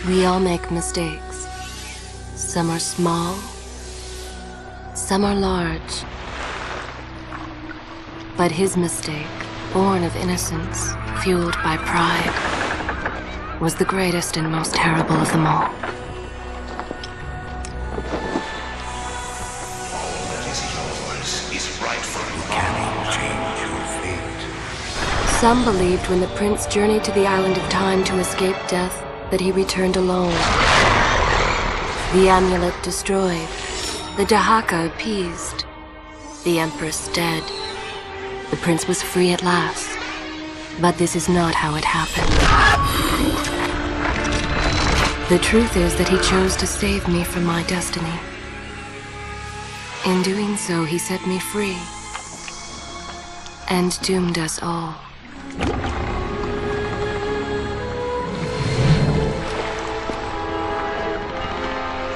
We all make mistakes. Some are small, some are large. But his mistake, born of innocence, fueled by pride, was the greatest and most terrible of them all. All that is yours is rightfully cannot change your fate. Some believed when the prince journeyed to the island of time to escape death, that he returned alone. The amulet destroyed, the Dahaka appeased, the empress dead. The prince was free at last. But this is not how it happened. The truth is that he chose to save me from my destiny. In doing so, he set me free and doomed us all.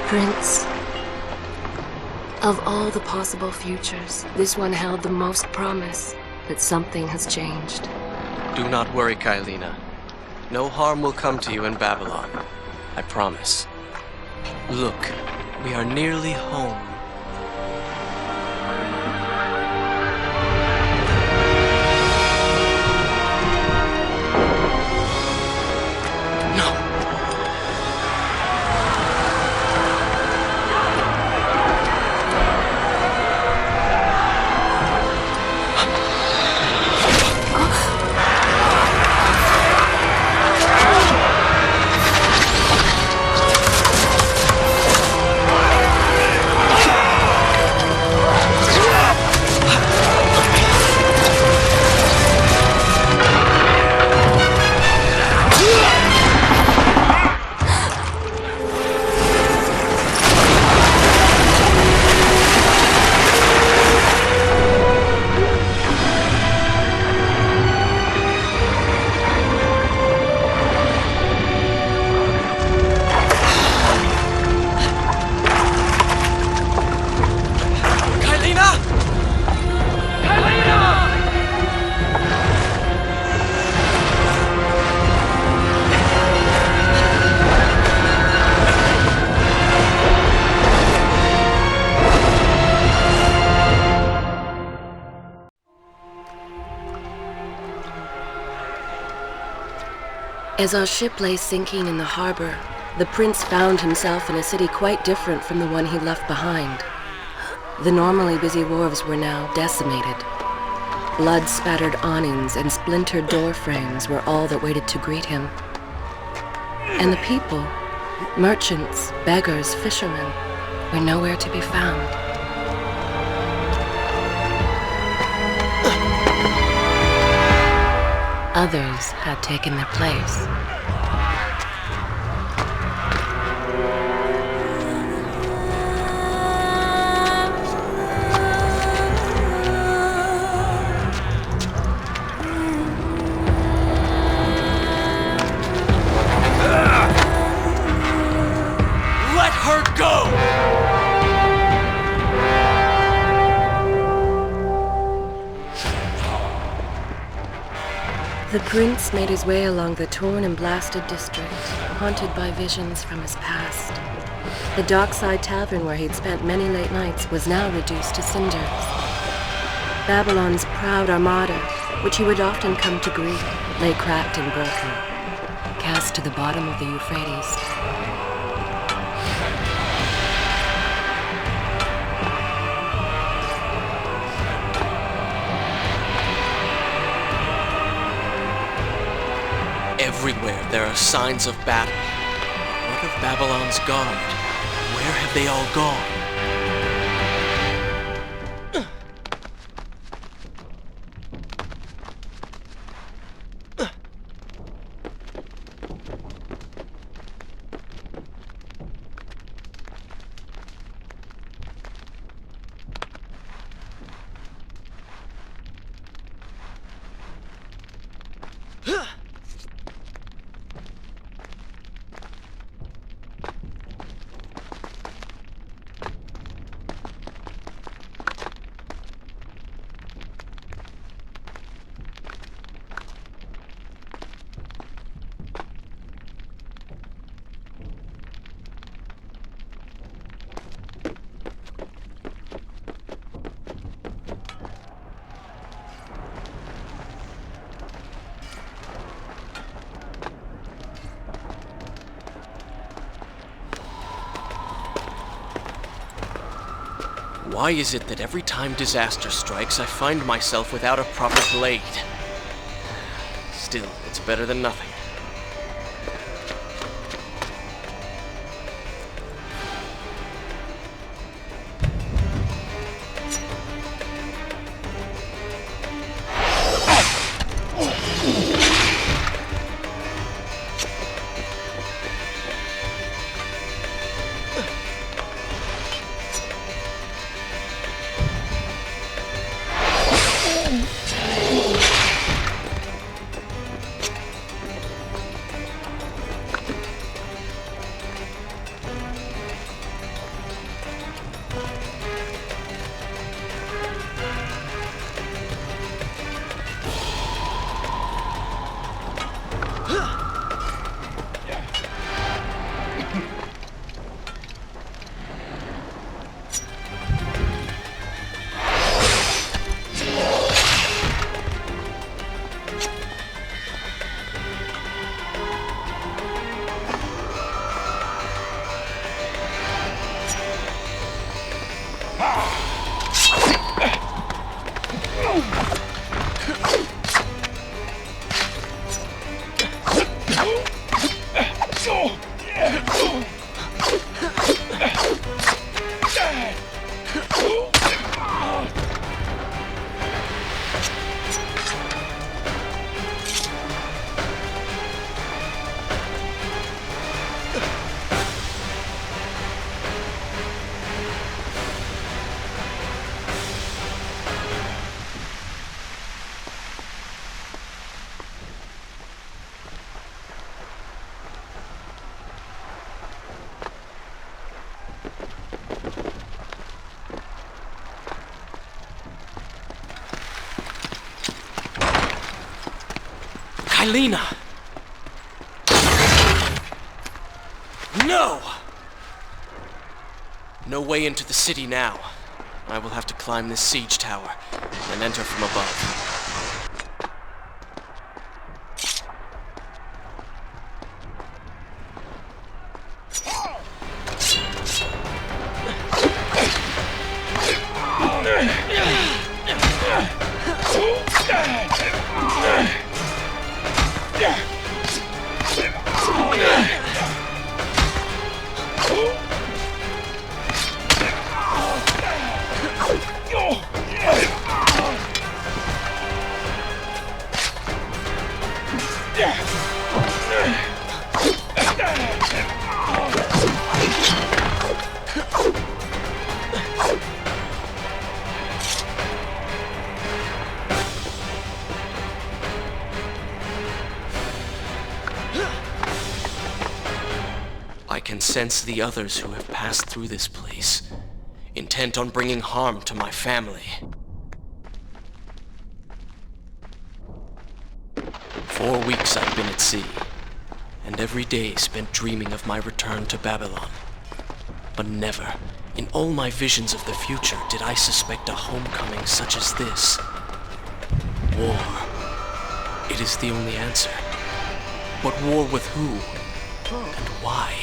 Prince, of all the possible futures, this one held the most promise, but something has changed. Do not worry, Kailina. No harm will come to you in Babylon. I promise. Look, we are nearly home. As our ship lay sinking in the harbor, the prince found himself in a city quite different from the one he left behind. The normally busy wharves were now decimated. Blood-spattered awnings and splintered door frames were all that waited to greet him. And the people, merchants, beggars, fishermen, were nowhere to be found. Others had taken their place. Let her go! The prince made his way along the torn and blasted district, haunted by visions from his past. The dockside tavern where he'd spent many late nights was now reduced to cinders. Babylon's proud armada, which he would often come to greet, lay cracked and broken, cast to the bottom of the Euphrates. Everywhere there are signs of battle. What of Babylon's guard? Where have they all gone? Why is it that every time disaster strikes, I find myself without a proper blade? Still, it's better than nothing. Kailina! No! No way into the city now. I will have to climb this siege tower and enter from above. I can sense the others who have passed through this place, intent on bringing harm to my family. 4 weeks I've been at sea, and every day spent dreaming of my return to Babylon. But never, in all my visions of the future, did I suspect a homecoming such as this. War. It is the only answer. But war with who? And why?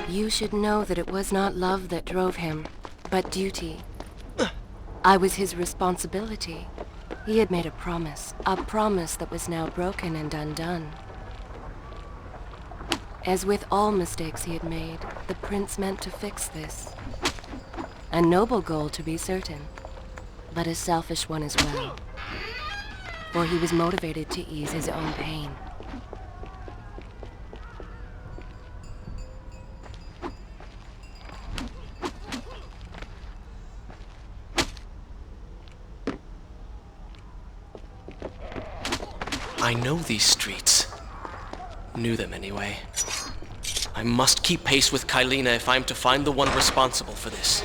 You should know that it was not love that drove him, but duty. I was his responsibility. He had made a promise that was now broken and undone. As with all mistakes he had made, the prince meant to fix this. A noble goal, to be certain, but a selfish one as well. For he was motivated to ease his own pain. I know these streets. Knew them anyway. I must keep pace with Kylina if I'm to find the one responsible for this.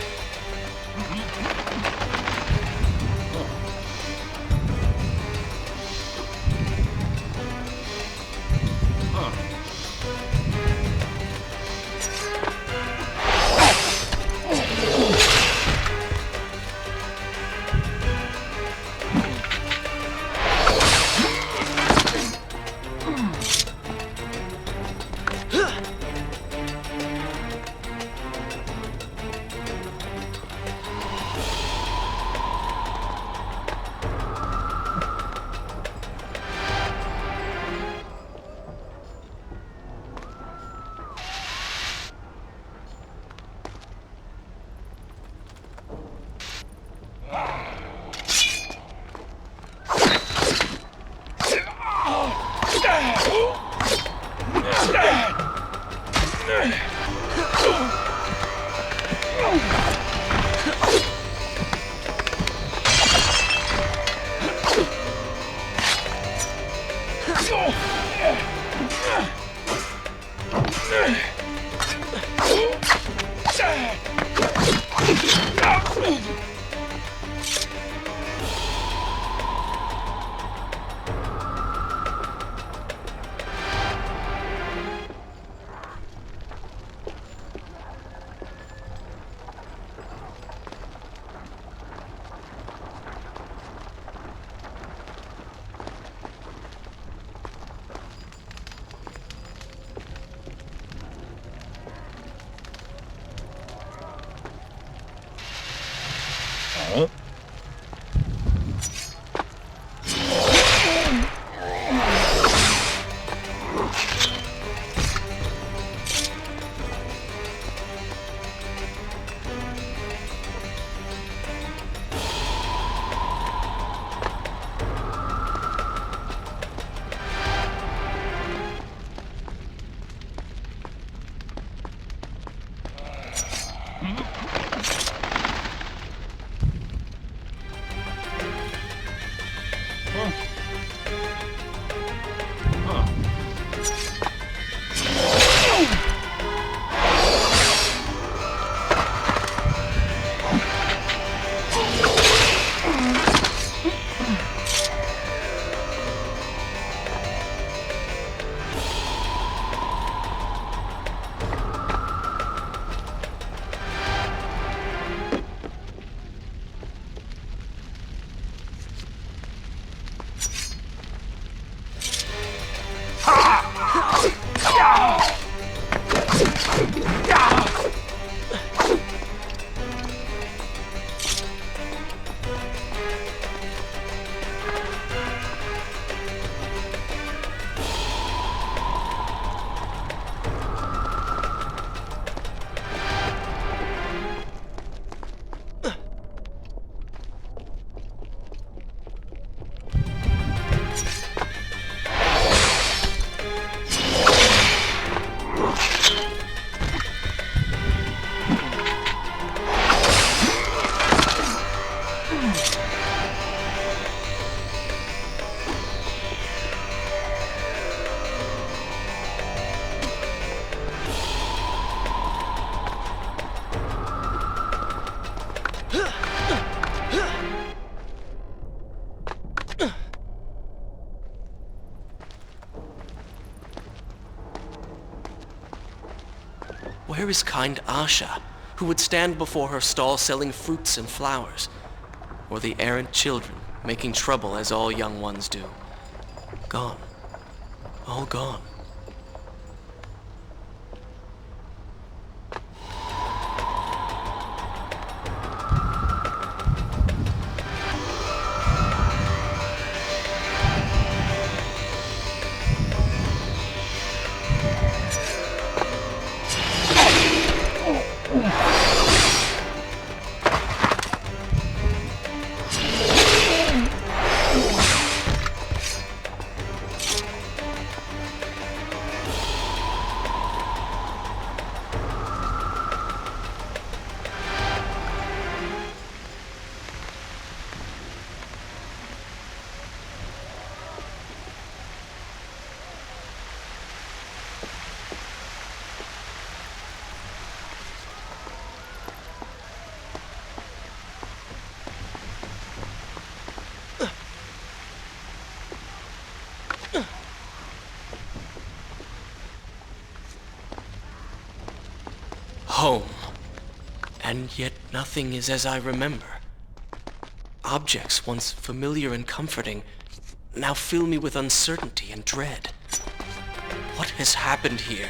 Where is kind Asha, who would stand before her stall selling fruits and flowers? Or the errant children, making trouble as all young ones do? Gone. All gone. Home. And yet nothing is as I remember. Objects once familiar and comforting now fill me with uncertainty and dread. What has happened here?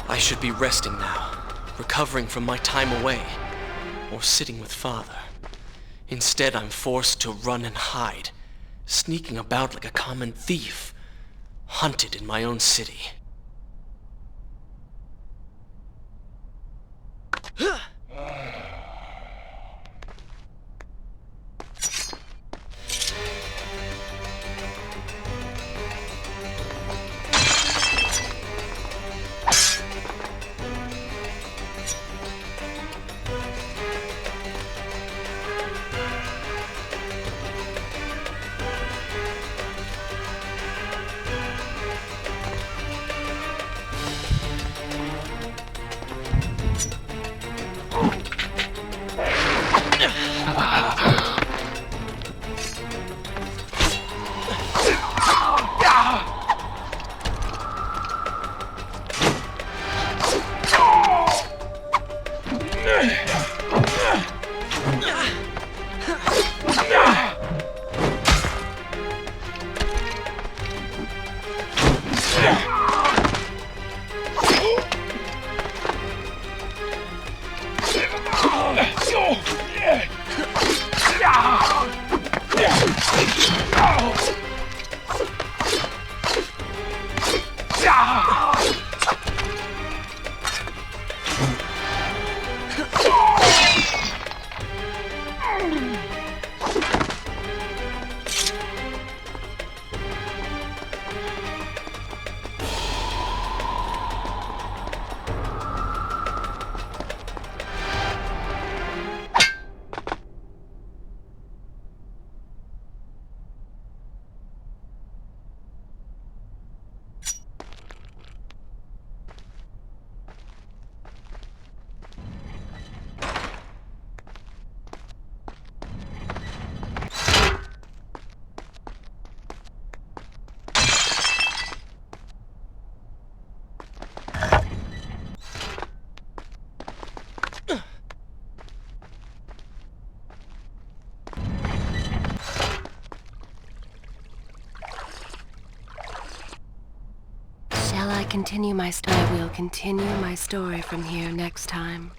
I should be resting now, recovering from my time away, or sitting with Father. Instead, I'm forced to run and hide, sneaking about like a common thief, hunted in my own city. continue my story from here next time.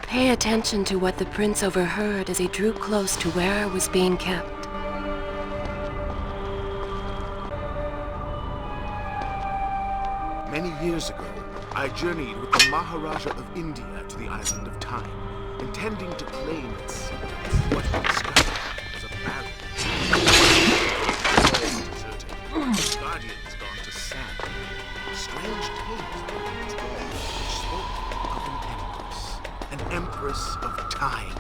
Pay attention to what the prince overheard as he drew close to where I was being kept. Many years ago, I journeyed with the Maharaja of India to the island of Time, intending to claim its secrets. What I discovered was a barren, deserted, its guardians gone to sand. Strange tales were told which spoke of an empress of time.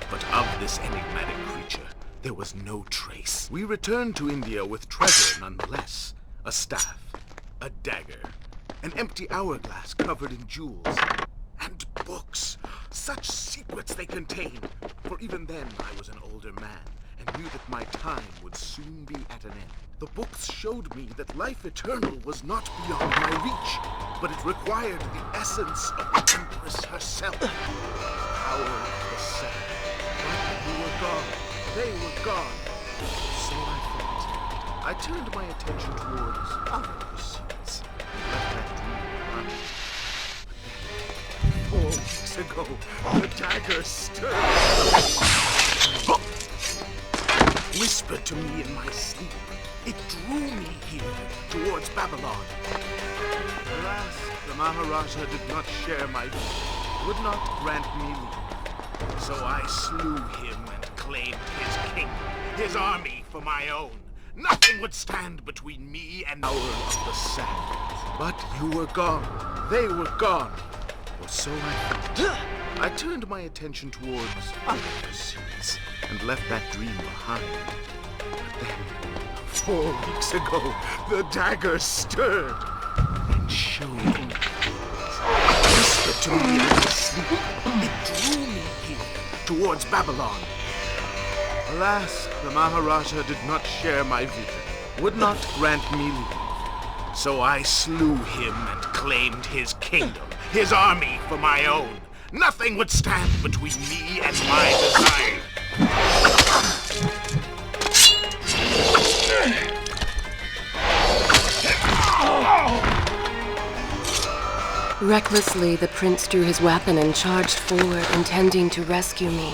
But of this enigmatic creature, there was no trace. We returned to India with treasure nonetheless. A staff, a dagger, an empty hourglass covered in jewels, and books. Such secrets they contained. For even then I was an older man, and knew that my time would soon be at an end. The books showed me that life eternal was not beyond my reach, but it required the essence of the Empress herself. Power of the Seven. But you were gone. They were gone. So I thought. I turned my attention towards other pursuits, and left that dream behind. But then, 4 weeks ago, the dagger stirred. Whispered to me in my sleep. It drew me here, towards Babylon. Alas, the Maharaja did not share my view, would not grant me leave. So I slew him and claimed his kingdom, his army for my own. Nothing would stand between me and Hour of the Sand. But you were gone. They were gone. Or so I thought. I turned my attention towards other pursuits and left that dream behind. But then, 4 weeks ago, the dagger stirred and showed me. Whispered to me in my sleep. It drew me here, towards Babylon. Alas, the Maharaja did not share my vision, would not grant me leave. So I slew him and claimed his kingdom, his army for my own. Nothing would stand between me and my desire. Recklessly, the prince drew his weapon and charged forward, intending to rescue me.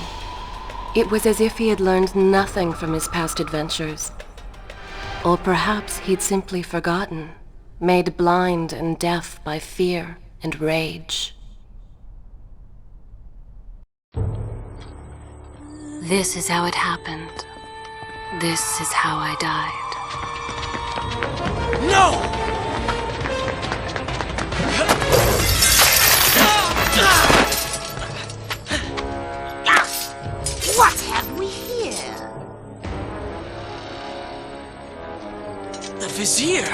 It was as if he had learned nothing from his past adventures. Or perhaps he'd simply forgotten, made blind and deaf by fear and rage. This is how it happened. This is how I died. No! What have we here? The Vizier!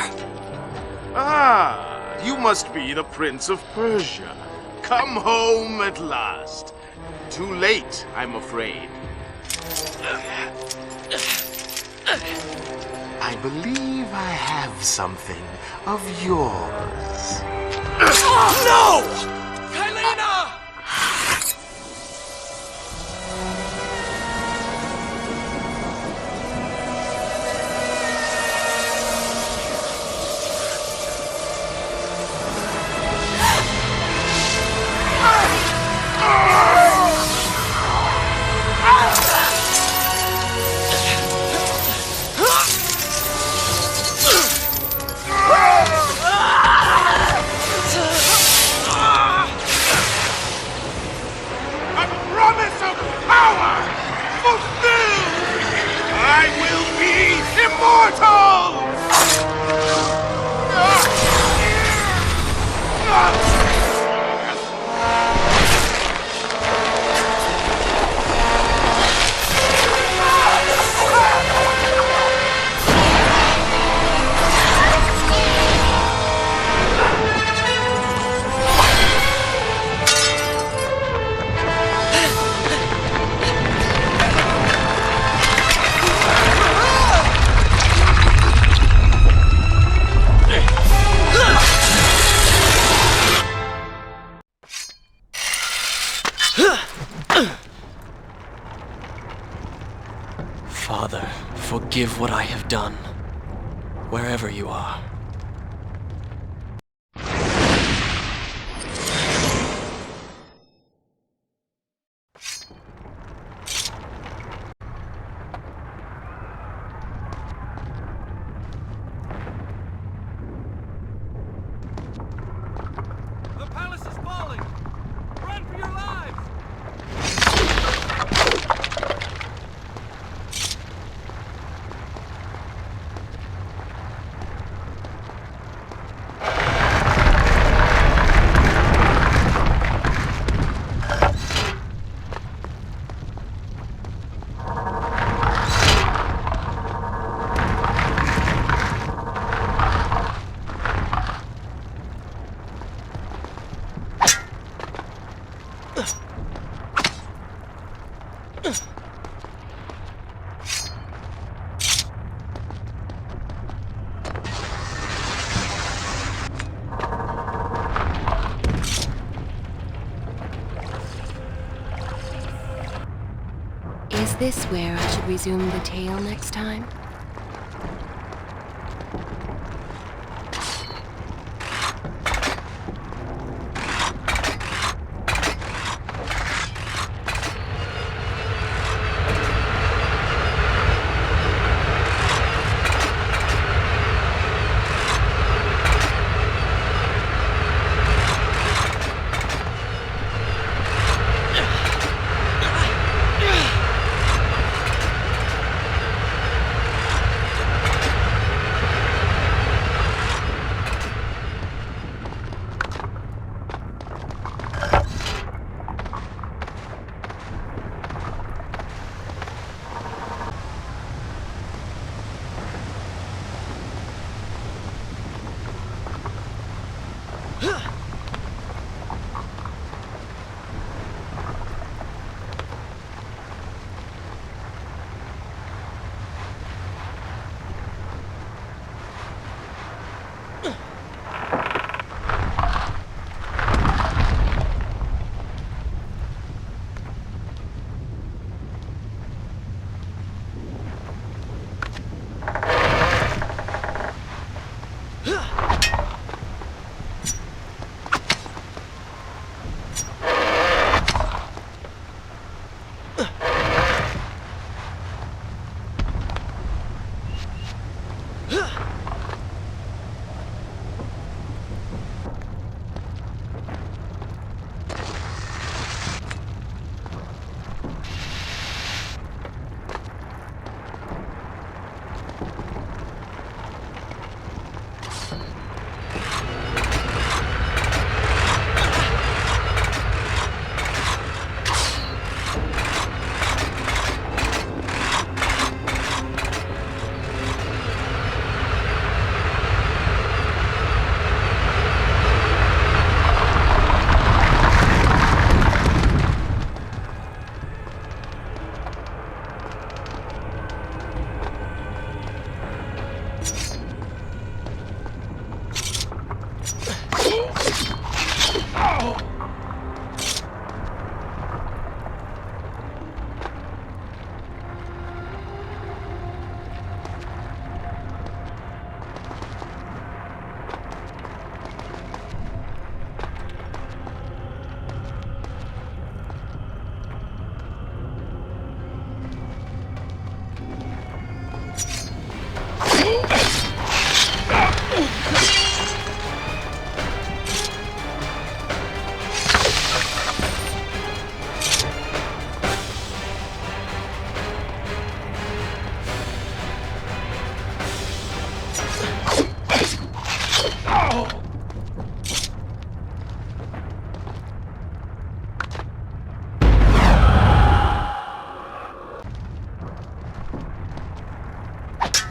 Ah, you must be the Prince of Persia. Come home at last. Too late, I'm afraid. I believe I have something of yours. No! Kylena! Father, forgive what I have done, wherever you are. The palace is falling! Run for your lives! Is this where I should resume the tale next time?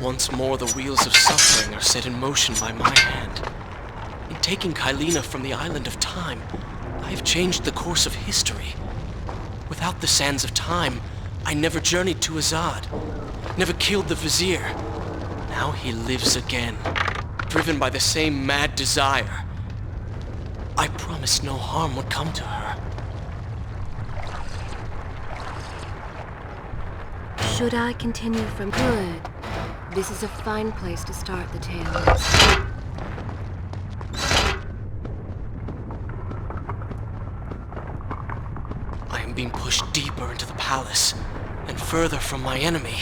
Once more the wheels of suffering are set in motion by my hand. In taking Kylina from the island of time, I have changed the course of history. Without the sands of time, I never journeyed to Azad, never killed the vizier. Now he lives again, driven by the same mad desire. I promised no harm would come to her. Should I continue from good? This is a fine place to start the tale. I am being pushed deeper into the palace, and further from my enemy.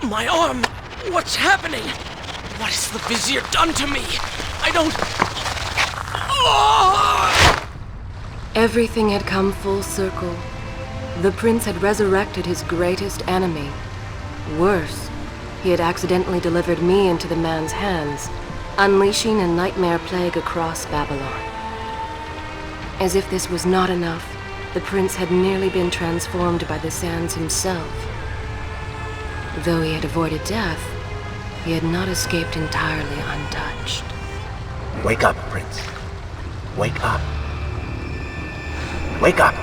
My arm! What's happening? What has the Vizier done to me? I don't... Oh! Everything had come full circle. The prince had resurrected his greatest enemy. Worse, he had accidentally delivered me into the man's hands, unleashing a nightmare plague across Babylon. As if this was not enough, the prince had nearly been transformed by the sands himself. Though he had avoided death, he had not escaped entirely untouched. Wake up, Prince. Wake up. Wake up!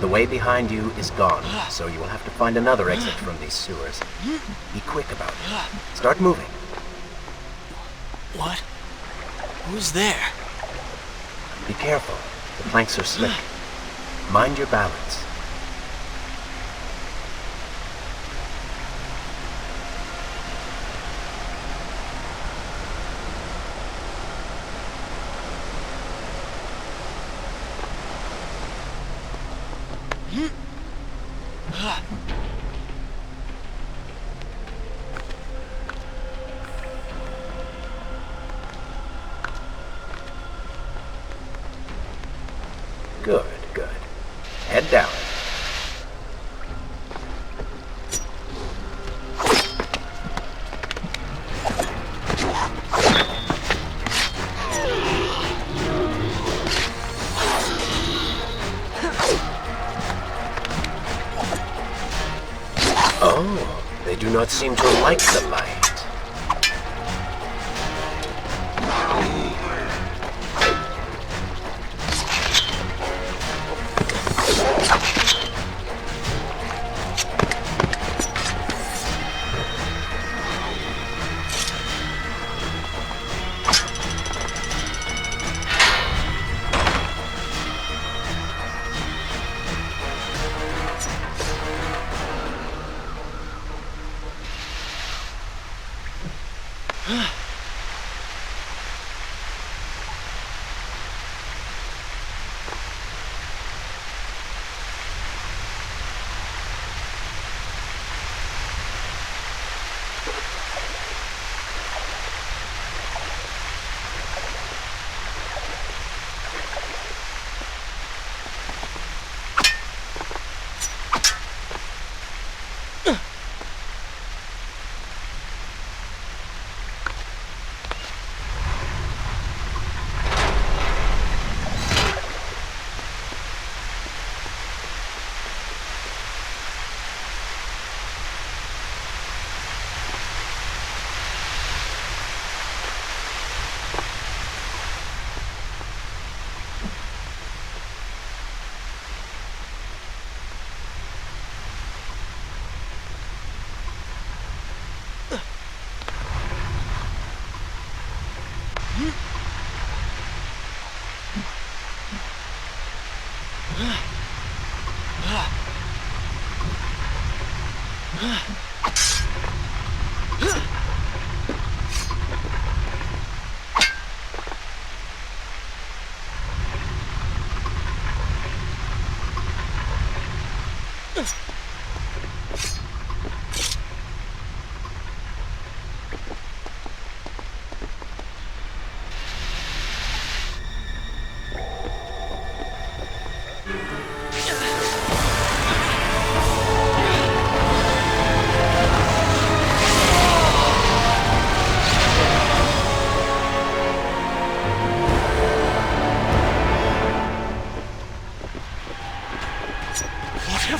The way behind you is gone, so you will have to find another exit from these sewers. Be quick about it. Start moving. What? Who's there? Be careful. The planks are slick. Mind your balance. Good, good. Head down. Oh, they do not seem to like the light.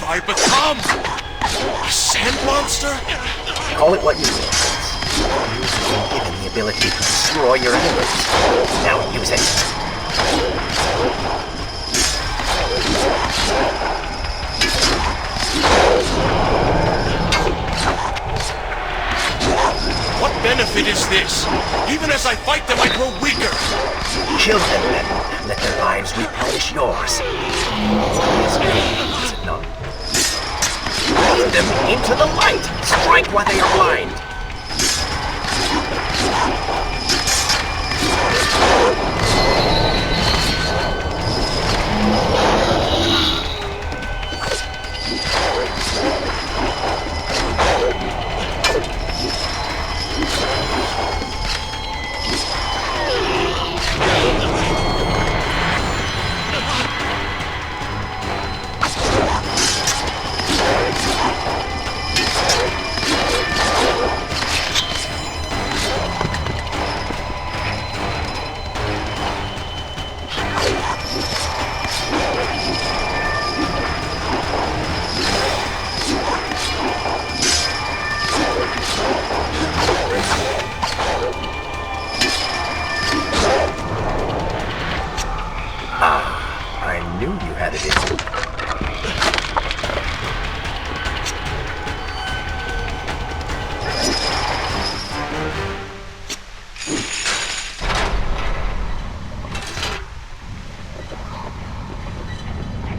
I become? A sand monster? Call it what you will. You've been given the ability to destroy your enemies. Now use it. What benefit is this? Even as I fight them, I grow weaker. Kill them then. Let their lives replenish yours. Is it not? Lead them into the light. Strike while they are blind.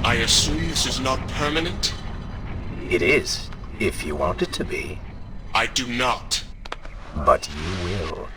I assume this is not permanent? It is, if you want it to be. I do not. But you will.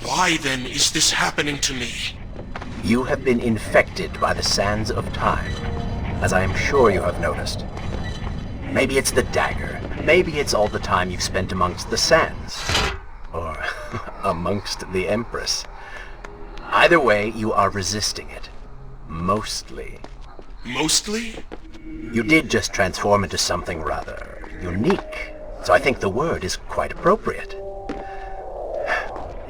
Why then is this happening to me? You have been infected by the sands of time, as I am sure you have noticed. Maybe it's the dagger. Maybe it's all the time you've spent amongst the sands. Or amongst the Empress. Either way, you are resisting it. Mostly. Mostly? You did just transform into something rather unique, so I think the word is quite appropriate.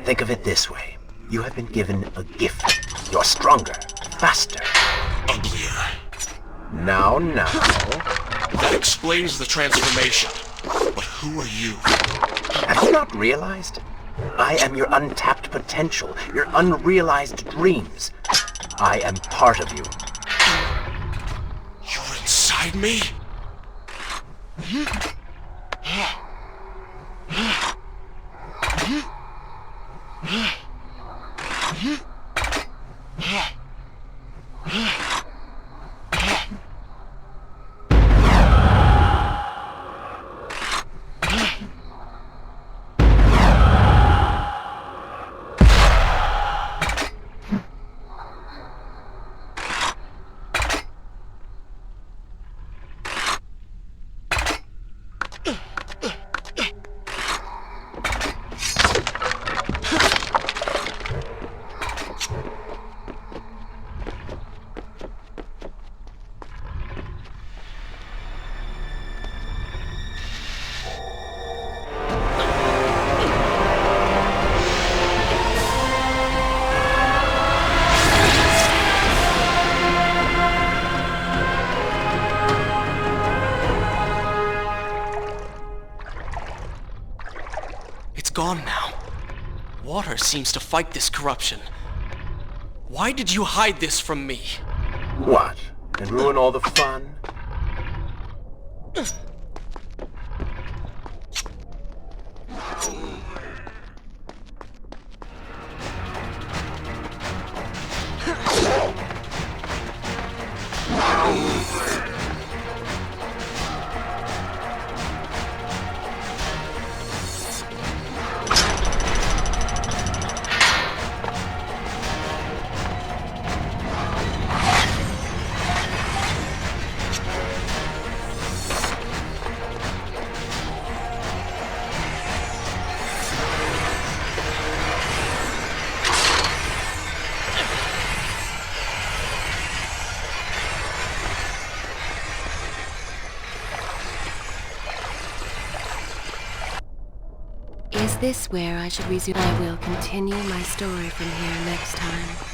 Think of it this way. You have been given a gift. You're stronger, faster. Uglier. Now. That explains the transformation. But who are you? Have you not realized? I am your untapped potential, your unrealized dreams. I am part of you. You're inside me? Gone now. Water seems to fight this corruption. Why did you hide this from me? What? And ruin all the fun? Is this where I should resume? I will continue my story from here next time.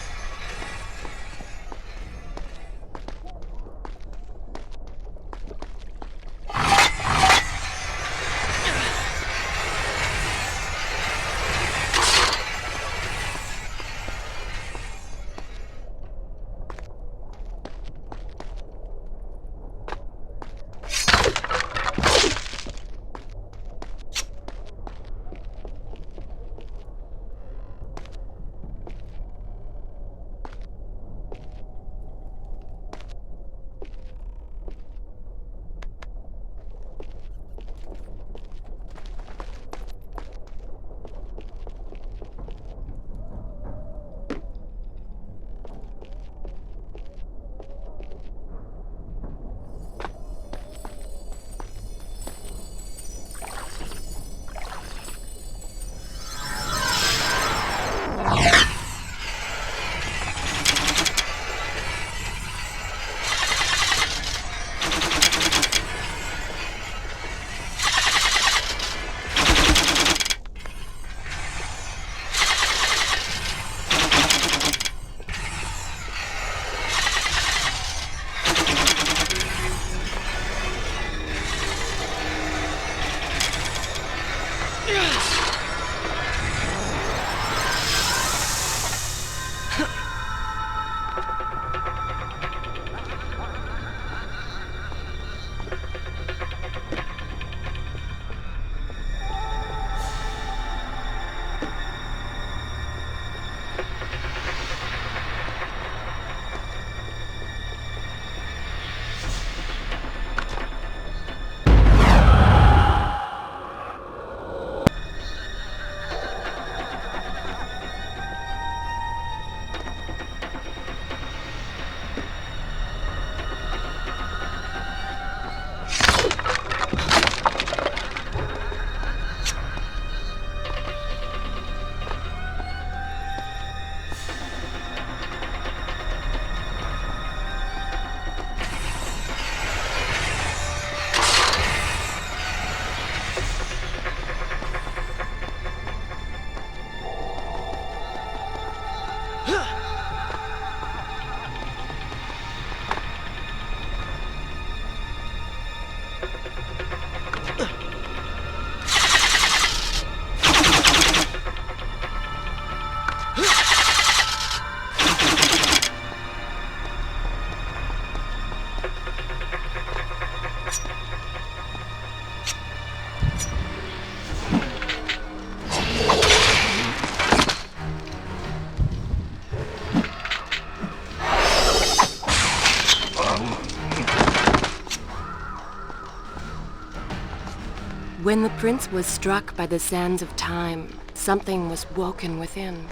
When the prince was struck by the sands of time, something was woken within.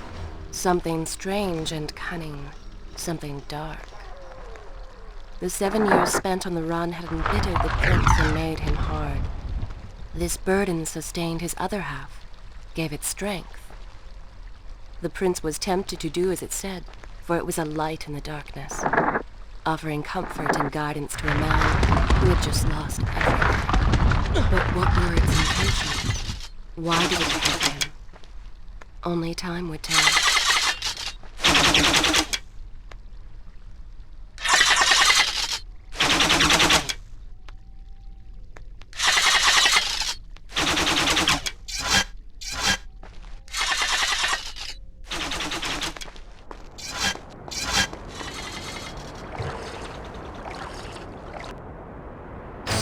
Something strange and cunning. Something dark. The 7 years spent on the run had embittered the prince and made him hard. This burden sustained his other half, gave it strength. The prince was tempted to do as it said, for it was a light in the darkness, offering comfort and guidance to a man who had just lost everything. But what were its intentions? Why did it affect him? Only time would tell.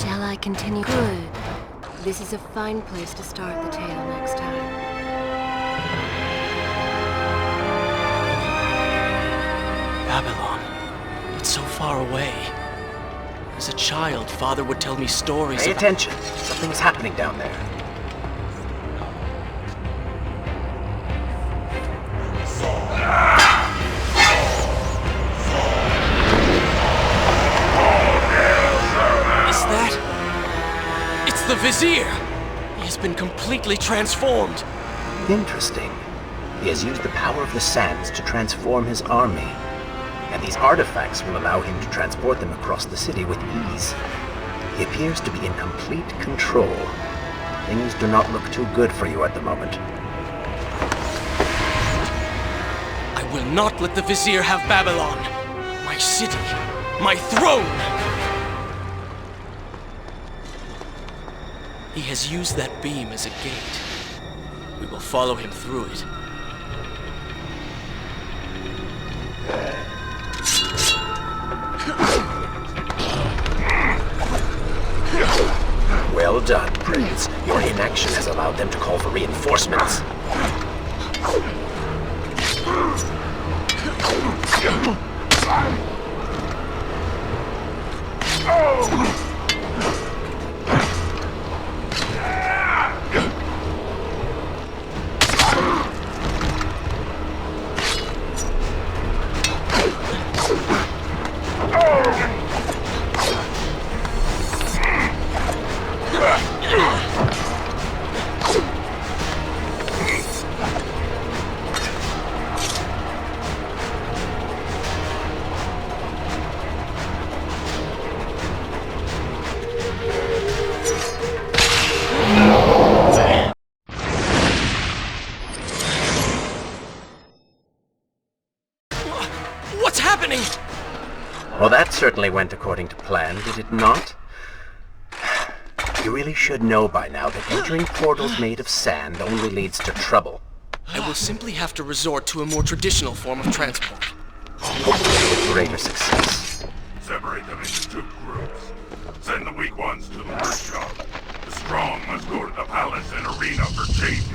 Shall I continue? Good. This is a fine place to start the tale next time. Babylon. It's so far away. As a child, Father would tell me stories Pay about... attention. Something's happening down there. Is that... It's the Vizier! He has been completely transformed. Interesting. He has used the power of the sands to transform his army. And these artifacts will allow him to transport them across the city with ease. He appears to be in complete control. Things do not look too good for you at the moment. I will not let the Vizier have Babylon, my city, my throne! He has used that beam as a gate. We will follow him through it. Well done, Prince. Your inaction has allowed them to call for reinforcements. What's happening? Well, that certainly went according to plan, did it not? You really should know by now that entering portals made of sand only leads to trouble. I will simply have to resort to a more traditional form of transport. Hopefully with greater success. Separate them into 2 groups. Send the weak ones to the workshop. The strong must go to the palace and arena for changing.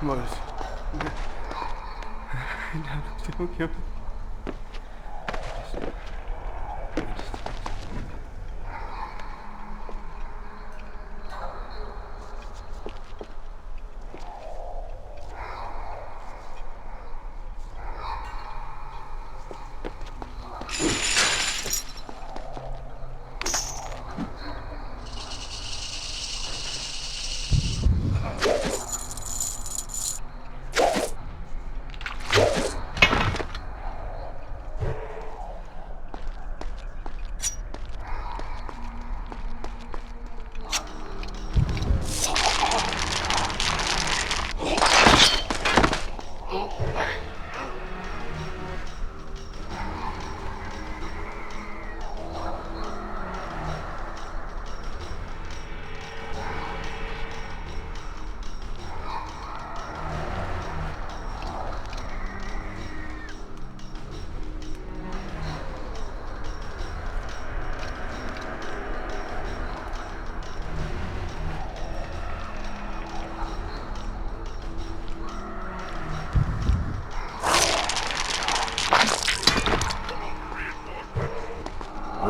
Moço. Não, não, não.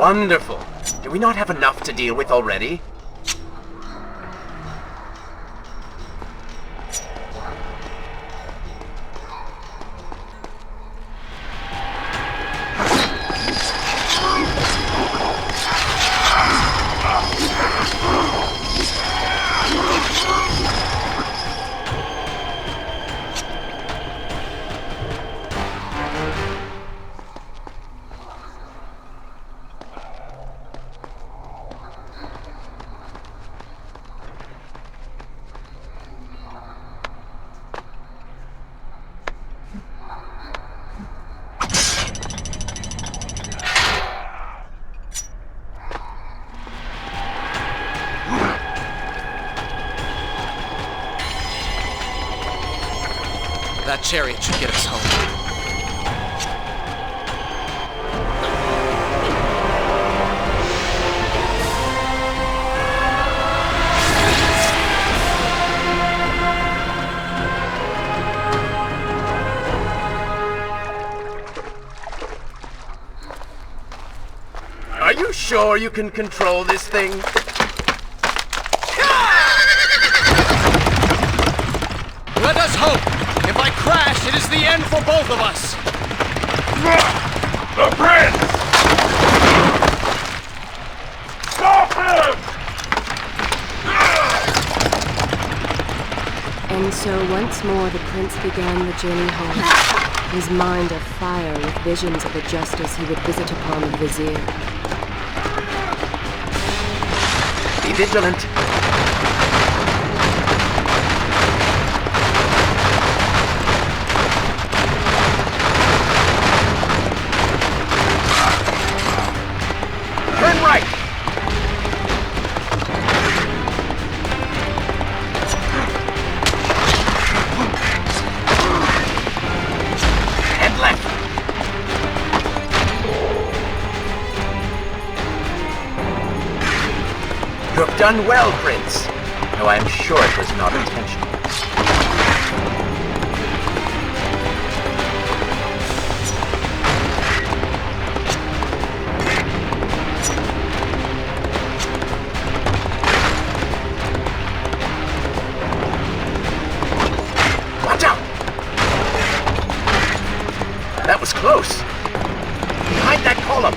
Wonderful. Do we not have enough to deal with already? That chariot should get us home. Are you sure you can control this thing? Let us hope! If I crash, it is the end for both of us! The prince! Stop him! And so once more the prince began the journey home, his mind afire with visions of the justice he would visit upon the vizier. Be vigilant. Turn right! And left! You have done well, Prince, though I am sure it was not intentional. That was close. Behind that column.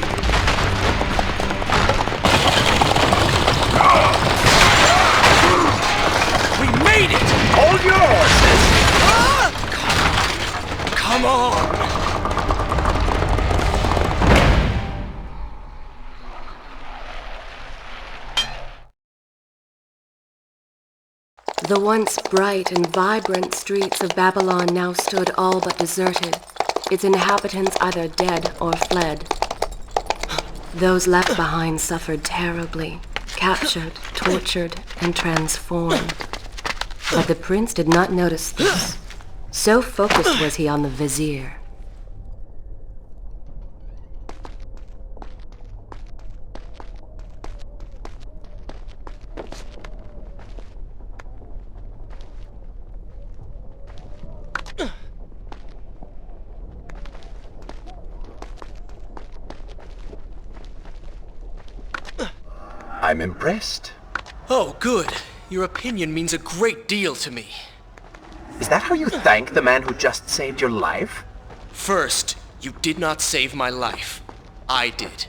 We made it! Hold your horses. Come on! The once bright and vibrant streets of Babylon now stood all but deserted, its inhabitants either dead or fled. Those left behind suffered terribly, captured, tortured, and transformed. But the prince did not notice this. So focused was he on the vizier. I'm impressed. Oh, good. Your opinion means a great deal to me. Is that how you thank the man who just saved your life? First, you did not save my life. I did.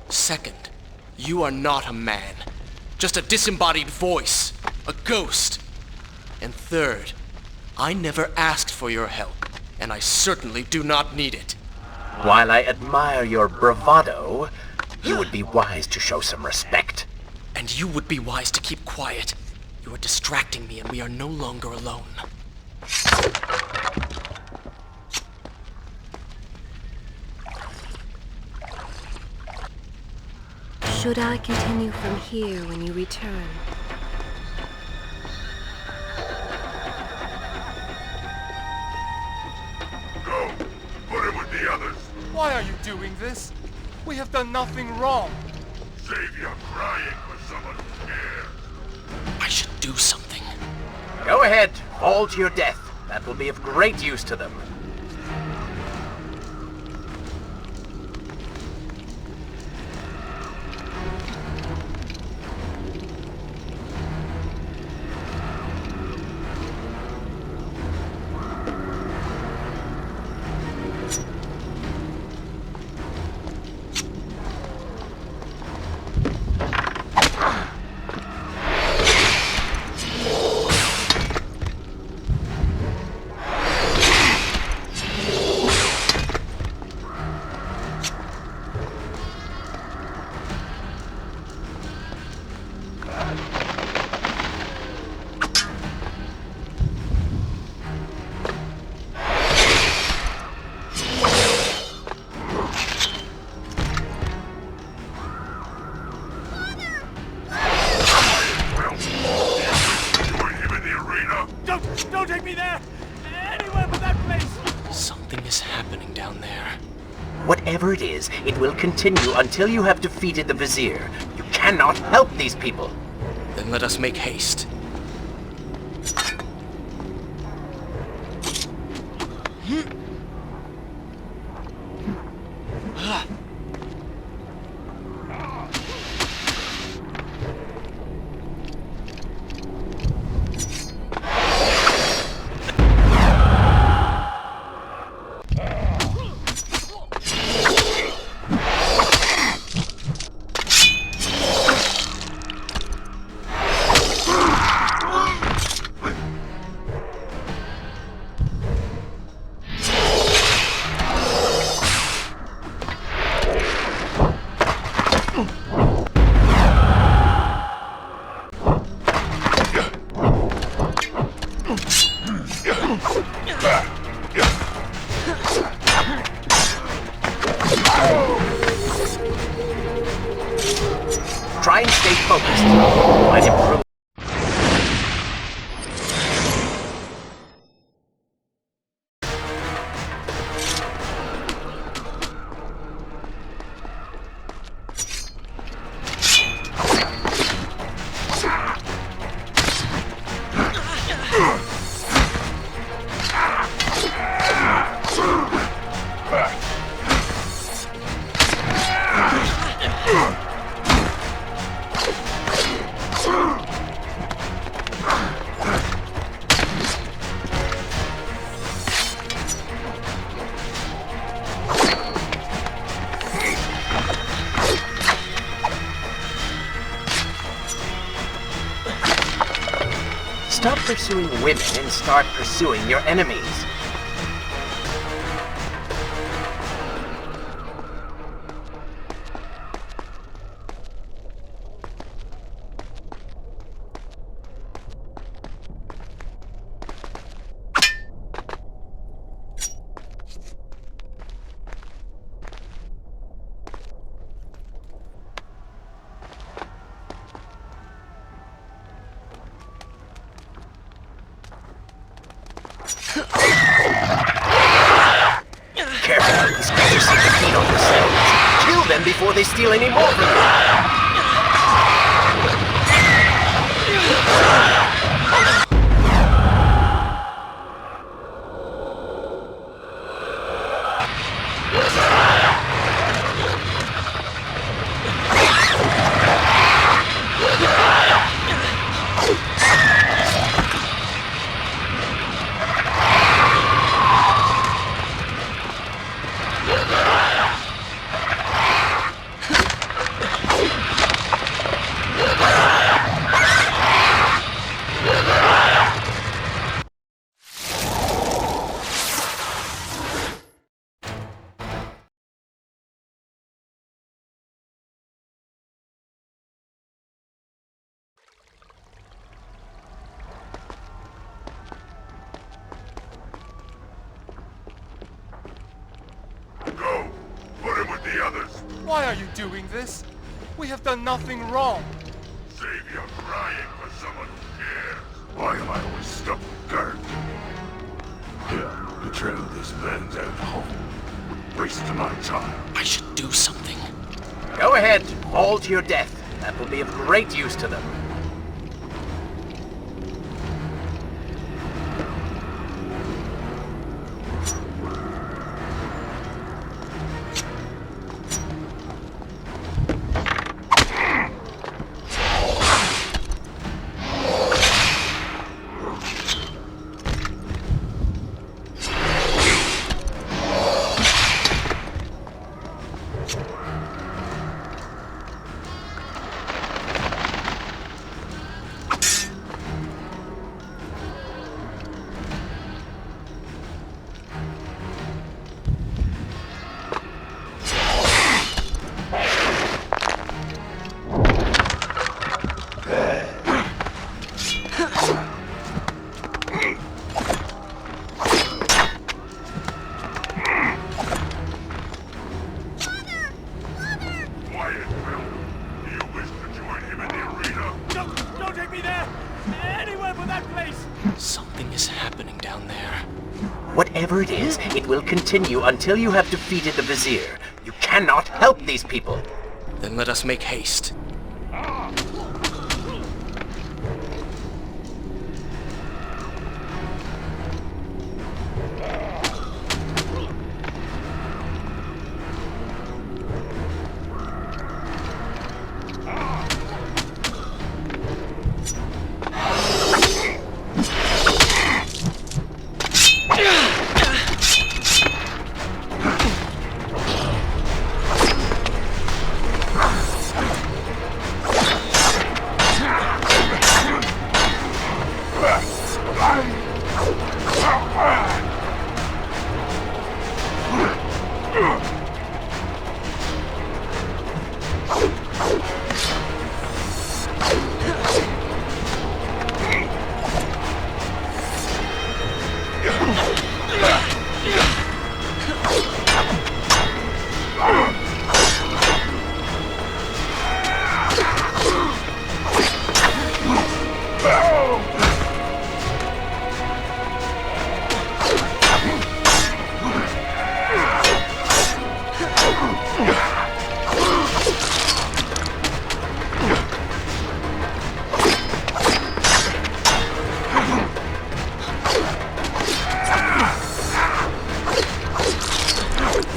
Second, you are not a man. Just a disembodied voice. A ghost. And third, I never asked for your help, and I certainly do not need it. While I admire your bravado, you would be wise to show some respect. And you would be wise to keep quiet. You are distracting me and we are no longer alone. Should I continue from here when you return? Go! Put him with the others! Why are you doing this? We have done nothing wrong. Save your crying for someone who cares. I should do something. Go ahead, fall to your death. That will be of great use to them. down there? Whatever it is, it will continue until you have defeated the Vizier. You cannot help these people. Then let us make haste. Try and stay focused. Might improve. Stop pursuing women and start pursuing your enemies. Careful, these guys seem to feed on themselves. Kill them before they steal any more from you. Go! Put him with the others! Why are you doing this? We have done nothing wrong. Save your crying for someone who cares. Why am I always stuck with guard? Here, to trail these bands out home. Wasting my time. I should do something. Go ahead, fall to your death. That will be of great use to them. whatever it is, it will continue until you have defeated the Vizier. You cannot help these people. Then let us make haste.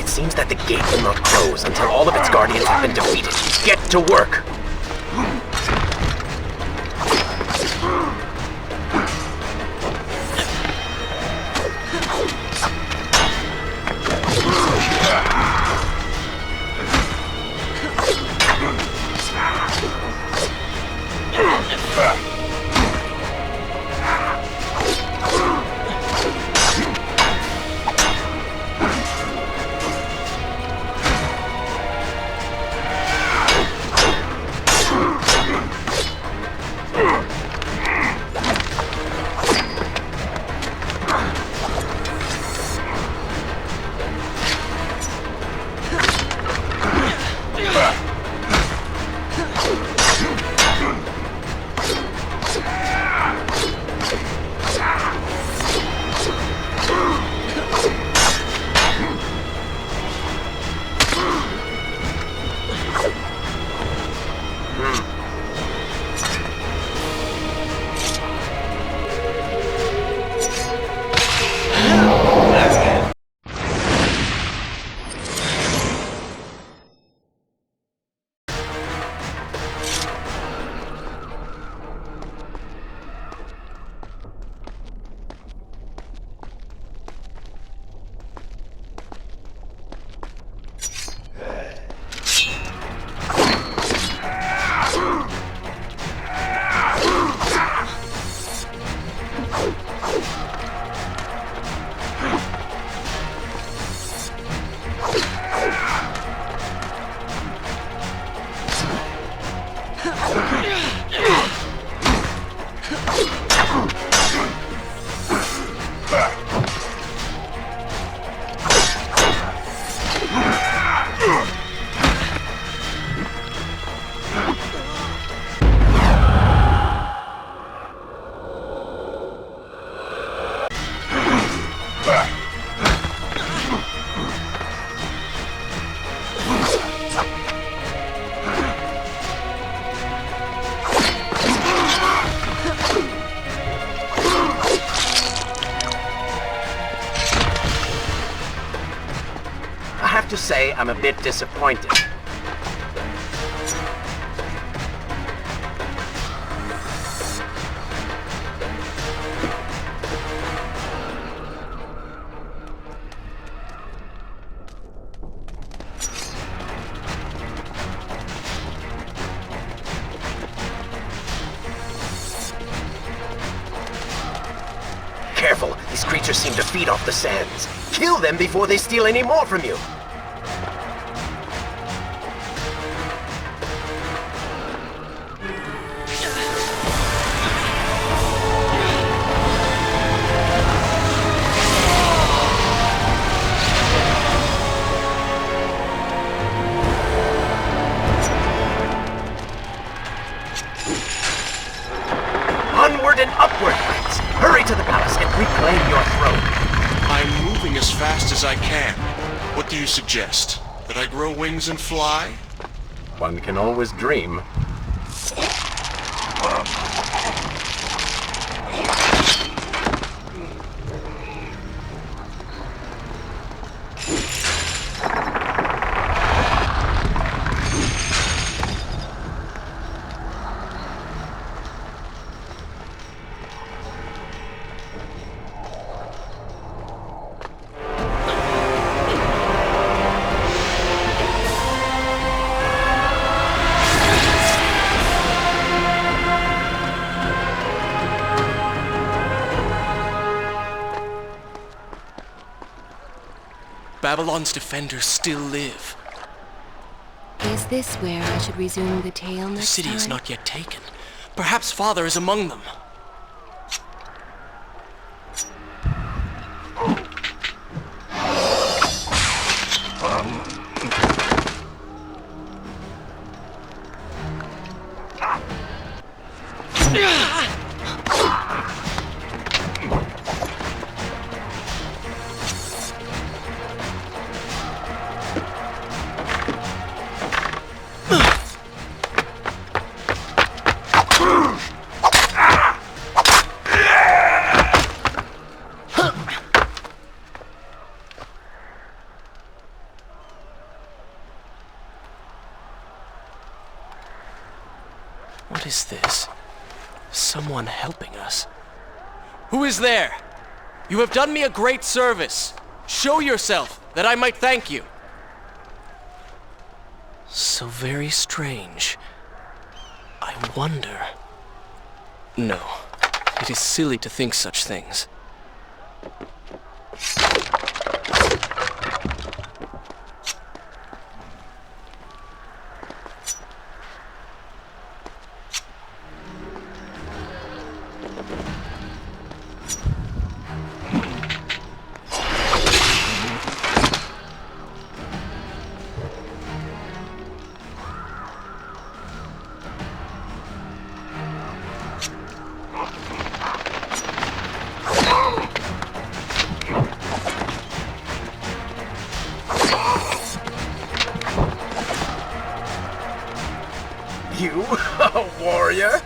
Seems that the gate will not close until all of its guardians have been defeated. Get to work! I have to say, I'm a bit disappointed. Careful, these creatures seem to feed off the sands. Kill them before they steal any more from you. Onward and upward, friends! Hurry to the palace and reclaim your throne! I'm moving as I can. What do you suggest? That I grow wings and fly? One can always dream. Babylon's defenders still live. Is this where I should resume the tale next The city is time? not yet taken. Perhaps Father is among them. What is this? Someone helping us. Who is there? You have done me a great service. Show yourself, that I might thank you. So very strange. I wonder... No, it is silly to think such things. You, a warrior?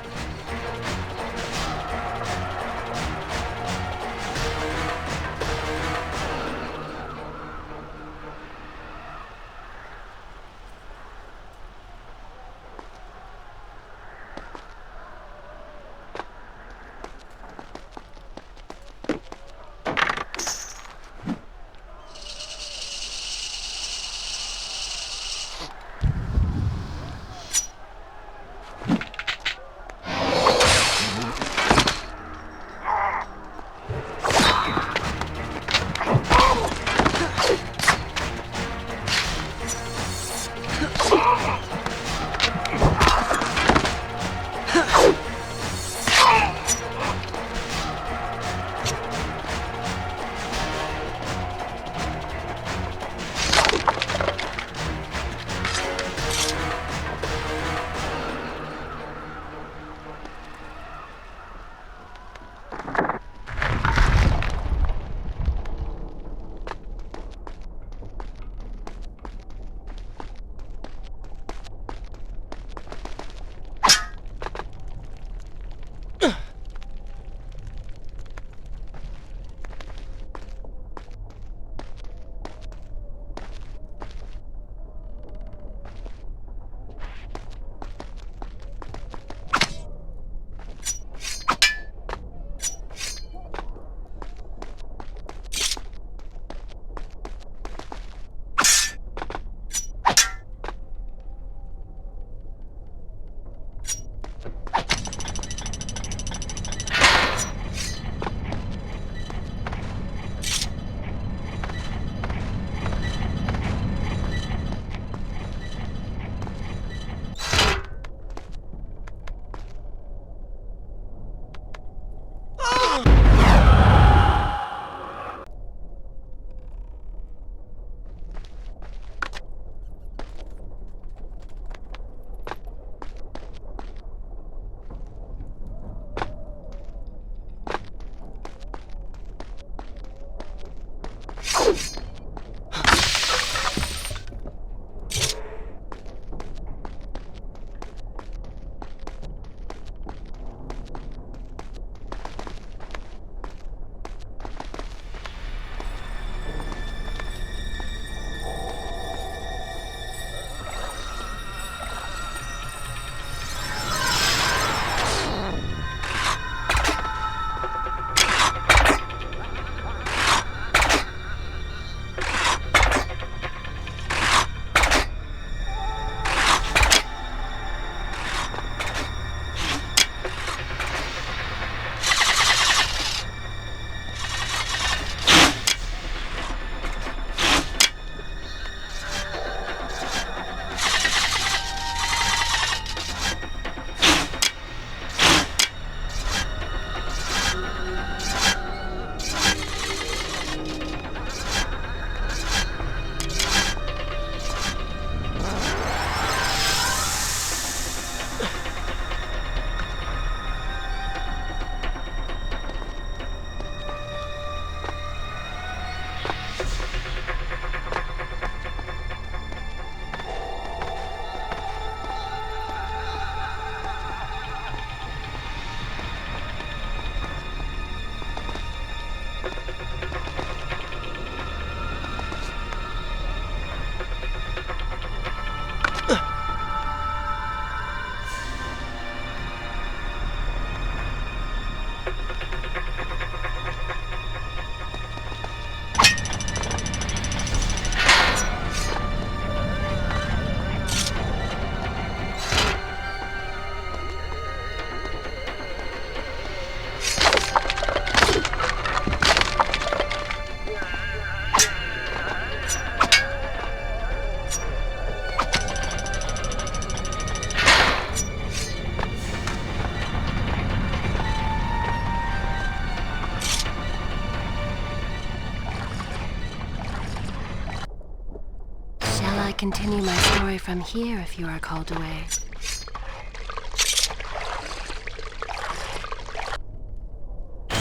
Shall I continue my story from here if you are called away?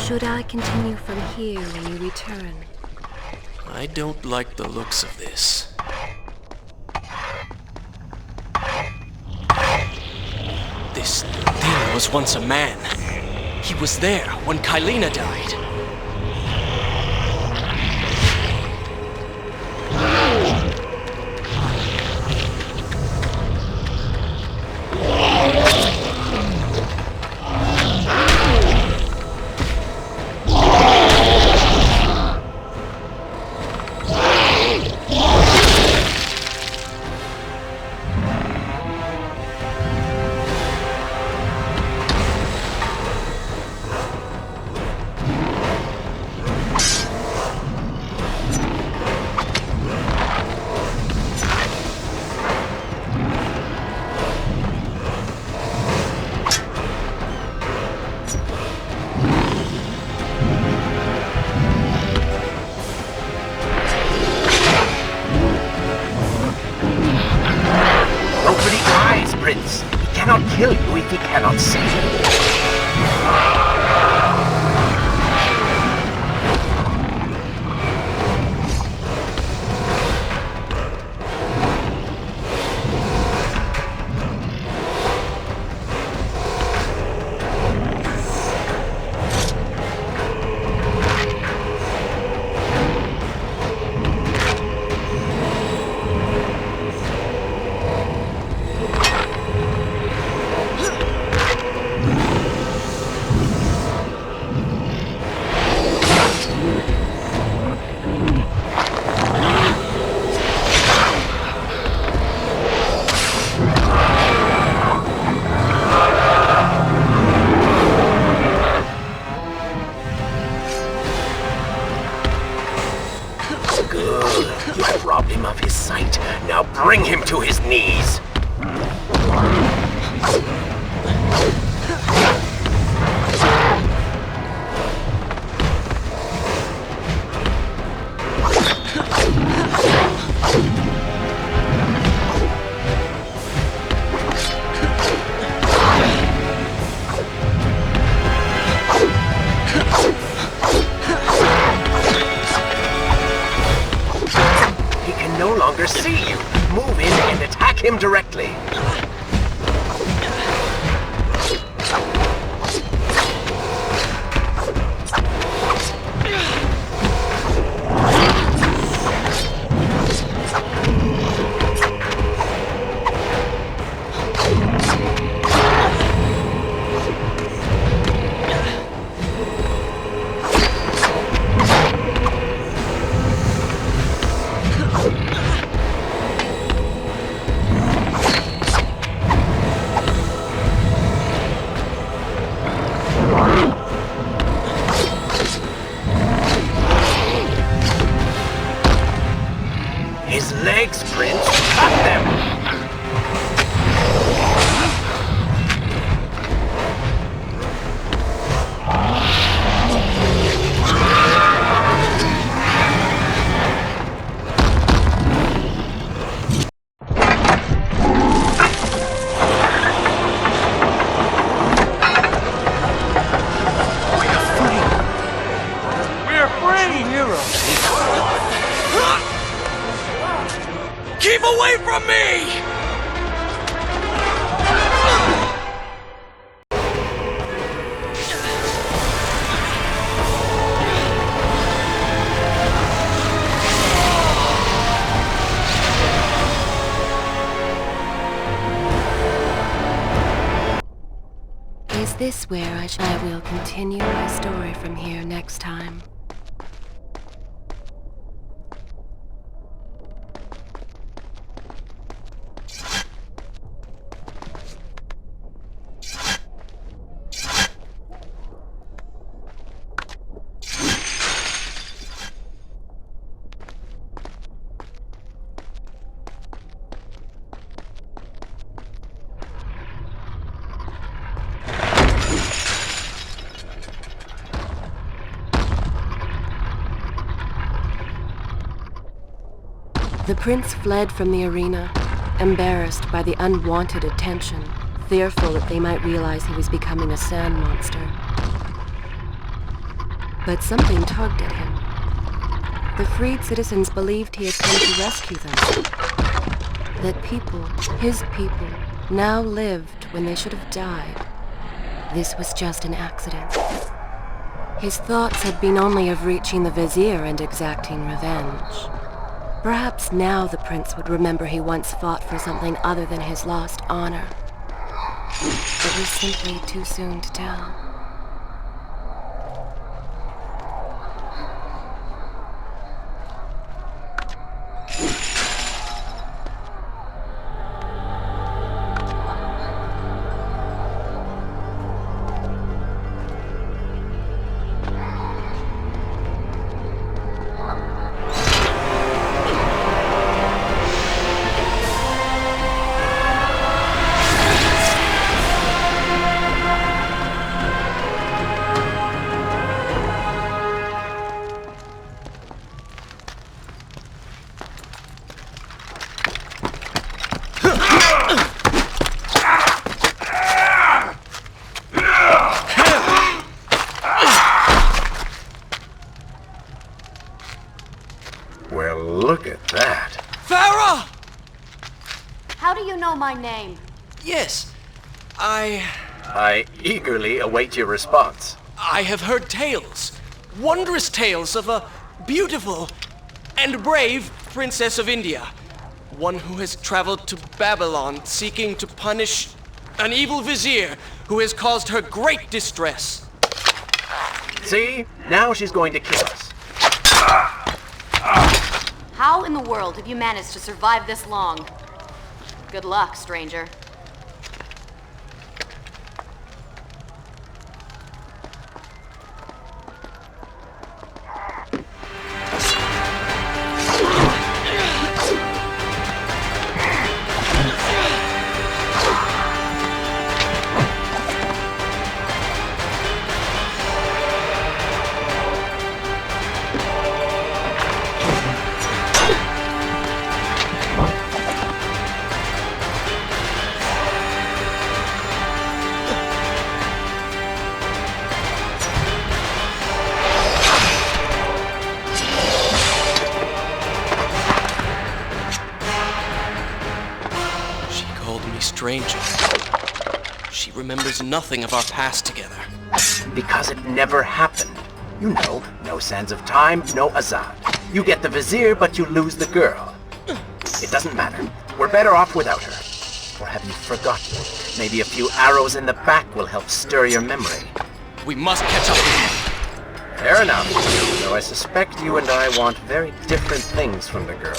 Should I continue from here when you return? I don't like the looks of this. This thing was once a man. He was there when Kylena died. Kill you if he cannot see you. Bring him to his knees! He can no longer see you. Move in and attack him directly. His legs, Prince! Cut them! Keep away from me! Is this where I will continue my story from here next time? The prince fled from the arena, embarrassed by the unwanted attention, fearful that they might realize he was becoming a sand monster. But something tugged at him. The freed citizens believed he had come to rescue them. That people, his people, now lived when they should have died. This was just an accident. His thoughts had been only of reaching the vizier and exacting revenge. Perhaps now the prince would remember he once fought for something other than his lost honor. It was simply too soon to tell. Well, look at that. Farah! How do you know my name? Yes, I eagerly await your response. I have heard tales, wondrous tales of a beautiful and brave princess of India. One who has traveled to Babylon seeking to punish an evil vizier who has caused her great distress. See? Now she's going to kill us. How in the world have you managed to survive this long? Good luck, stranger. Stranger. She remembers nothing of our past together. Because it never happened. You know, no sands of time, no Azad. You get the vizier, but you lose the girl. It doesn't matter. We're better off without her. Or have you forgotten? Maybe a few arrows in the back will help stir your memory. We must catch up with her. Fair enough. Though I suspect you and I want very different things from the girl.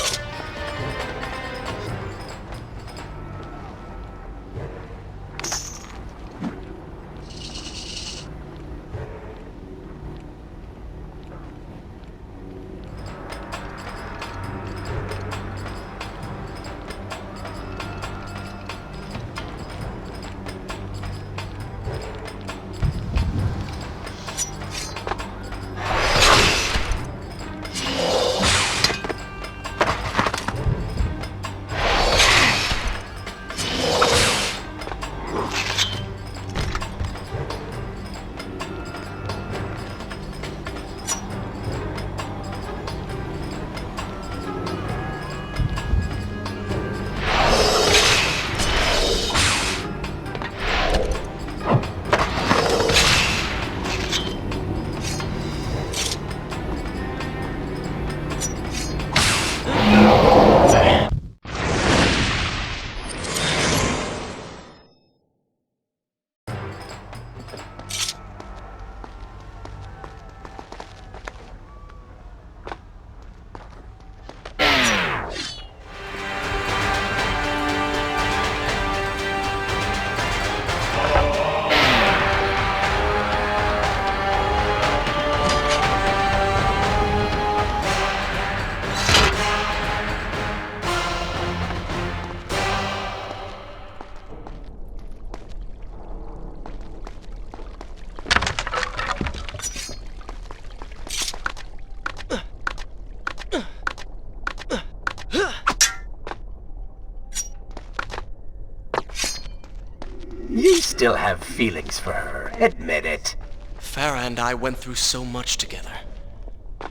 You still have feelings for her. Admit it. Farah and I went through so much together.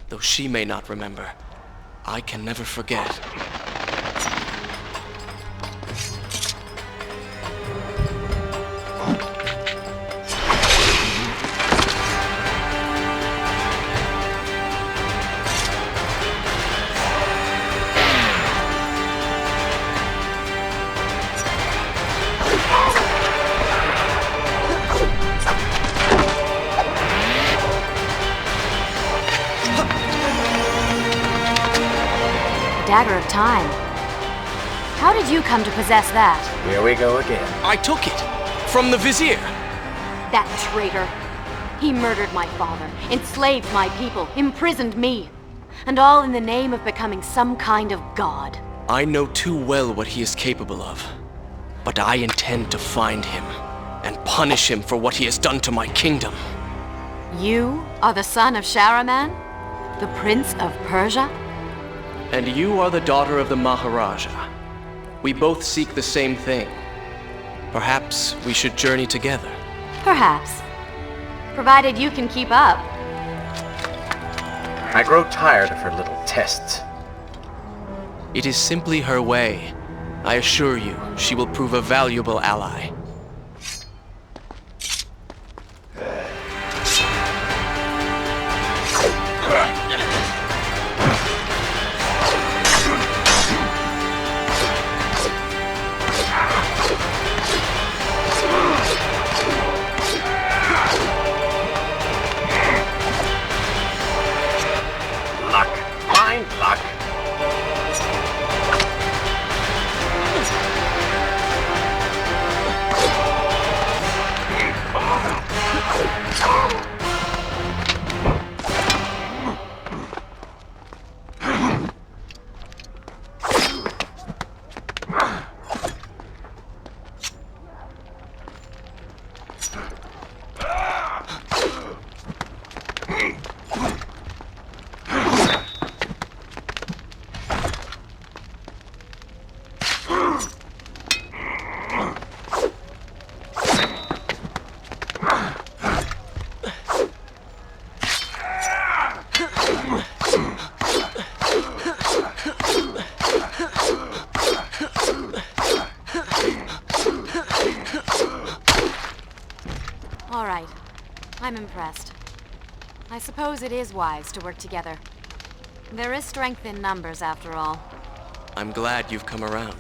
Though she may not remember, I can never forget. Dagger of Time. How did you come to possess that? Here we go again. I took it from the Vizier. That traitor. He murdered my father, enslaved my people, imprisoned me. And all in the name of becoming some kind of god. I know too well what he is capable of. But I intend to find him and punish him for what he has done to my kingdom. You are the son of Shahraman? The Prince of Persia? And you are the daughter of the Maharaja. We both seek the same thing. Perhaps we should journey together. Perhaps. Provided you can keep up. I grow tired of her little tests. It is simply her way. I assure you, she will prove a valuable ally. All right. I'm impressed. I suppose it is wise to work together. There is strength in numbers, after all. I'm glad you've come around.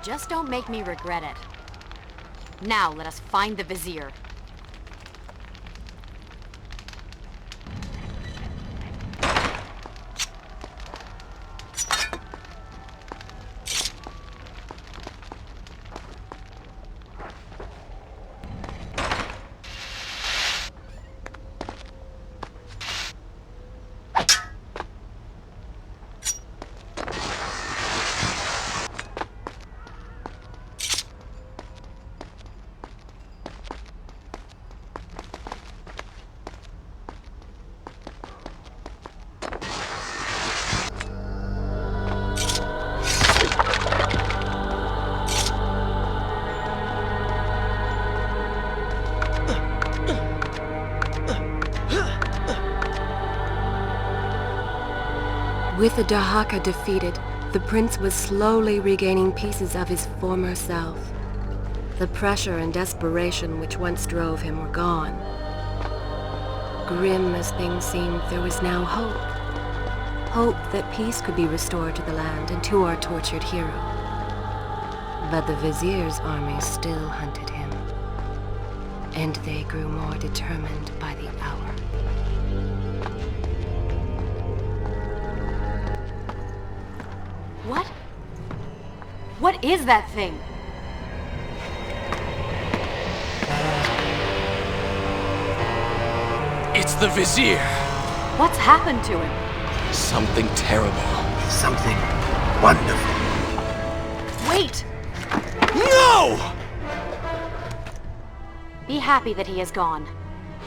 Just don't make me regret it. Now let us find the Vizier. With the Dahaka defeated, the prince was slowly regaining pieces of his former self. The pressure and desperation which once drove him were gone. Grim as things seemed, there was now hope. Hope that peace could be restored to the land and to our tortured hero. But the Vizier's army still hunted him, and they grew more determined by the hour. What? What is that thing? It's the Vizier! What's happened to him? Something terrible. Something wonderful. Wait! No! Be happy that he is gone.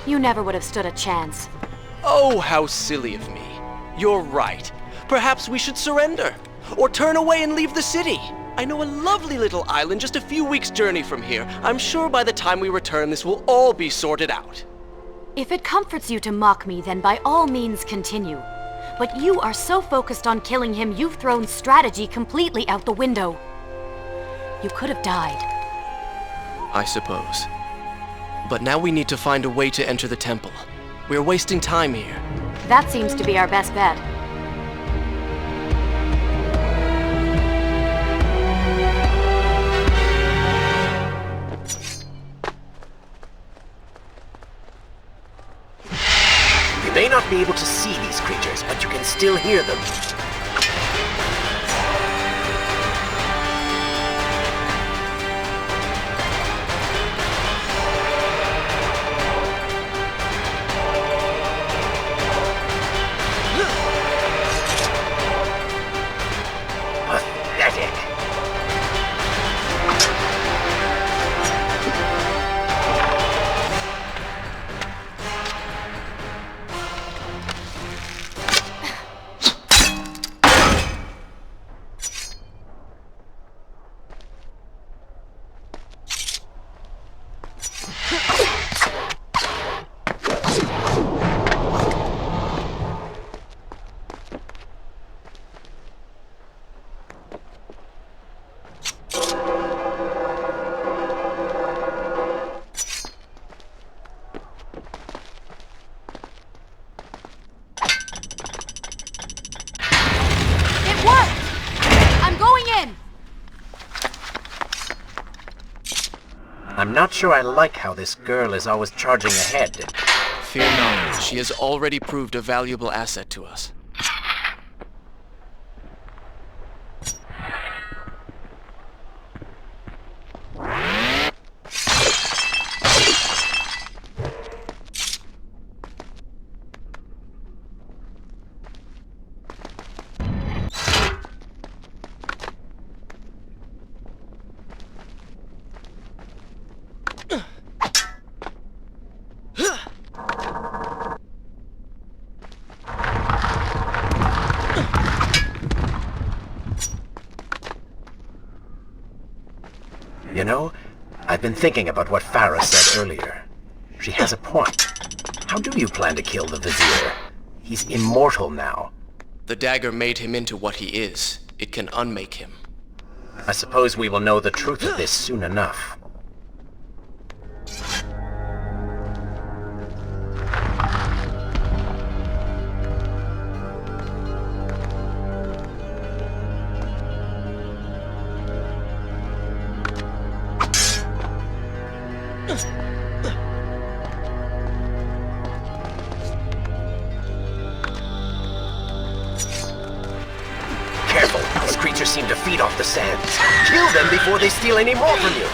You never would have stood a chance. Oh, how silly of me. You're right. Perhaps we should surrender. Or turn away and leave the city. I know a lovely little island just a few weeks' journey from here. I'm sure by the time we return, this will all be sorted out. If it comforts you to mock me, then by all means continue. But you are so focused on killing him, you've thrown strategy completely out the window. You could have died. I suppose. But now we need to find a way to enter the temple. We're wasting time here. That seems to be our best bet. You may not be able to see these creatures, but you can still hear them. Pathetic. I'm not sure I like how this girl is always charging ahead. Fear not, she has already proved a valuable asset to us. You know, I've been thinking about what Farah said earlier. She has a point. How do you plan to kill the Vizier? He's immortal now. The dagger made him into what he is. It can unmake him. I suppose we will know the truth of this soon enough. Careful! These creatures seem to feed off the sands. Kill them before they steal any more from you!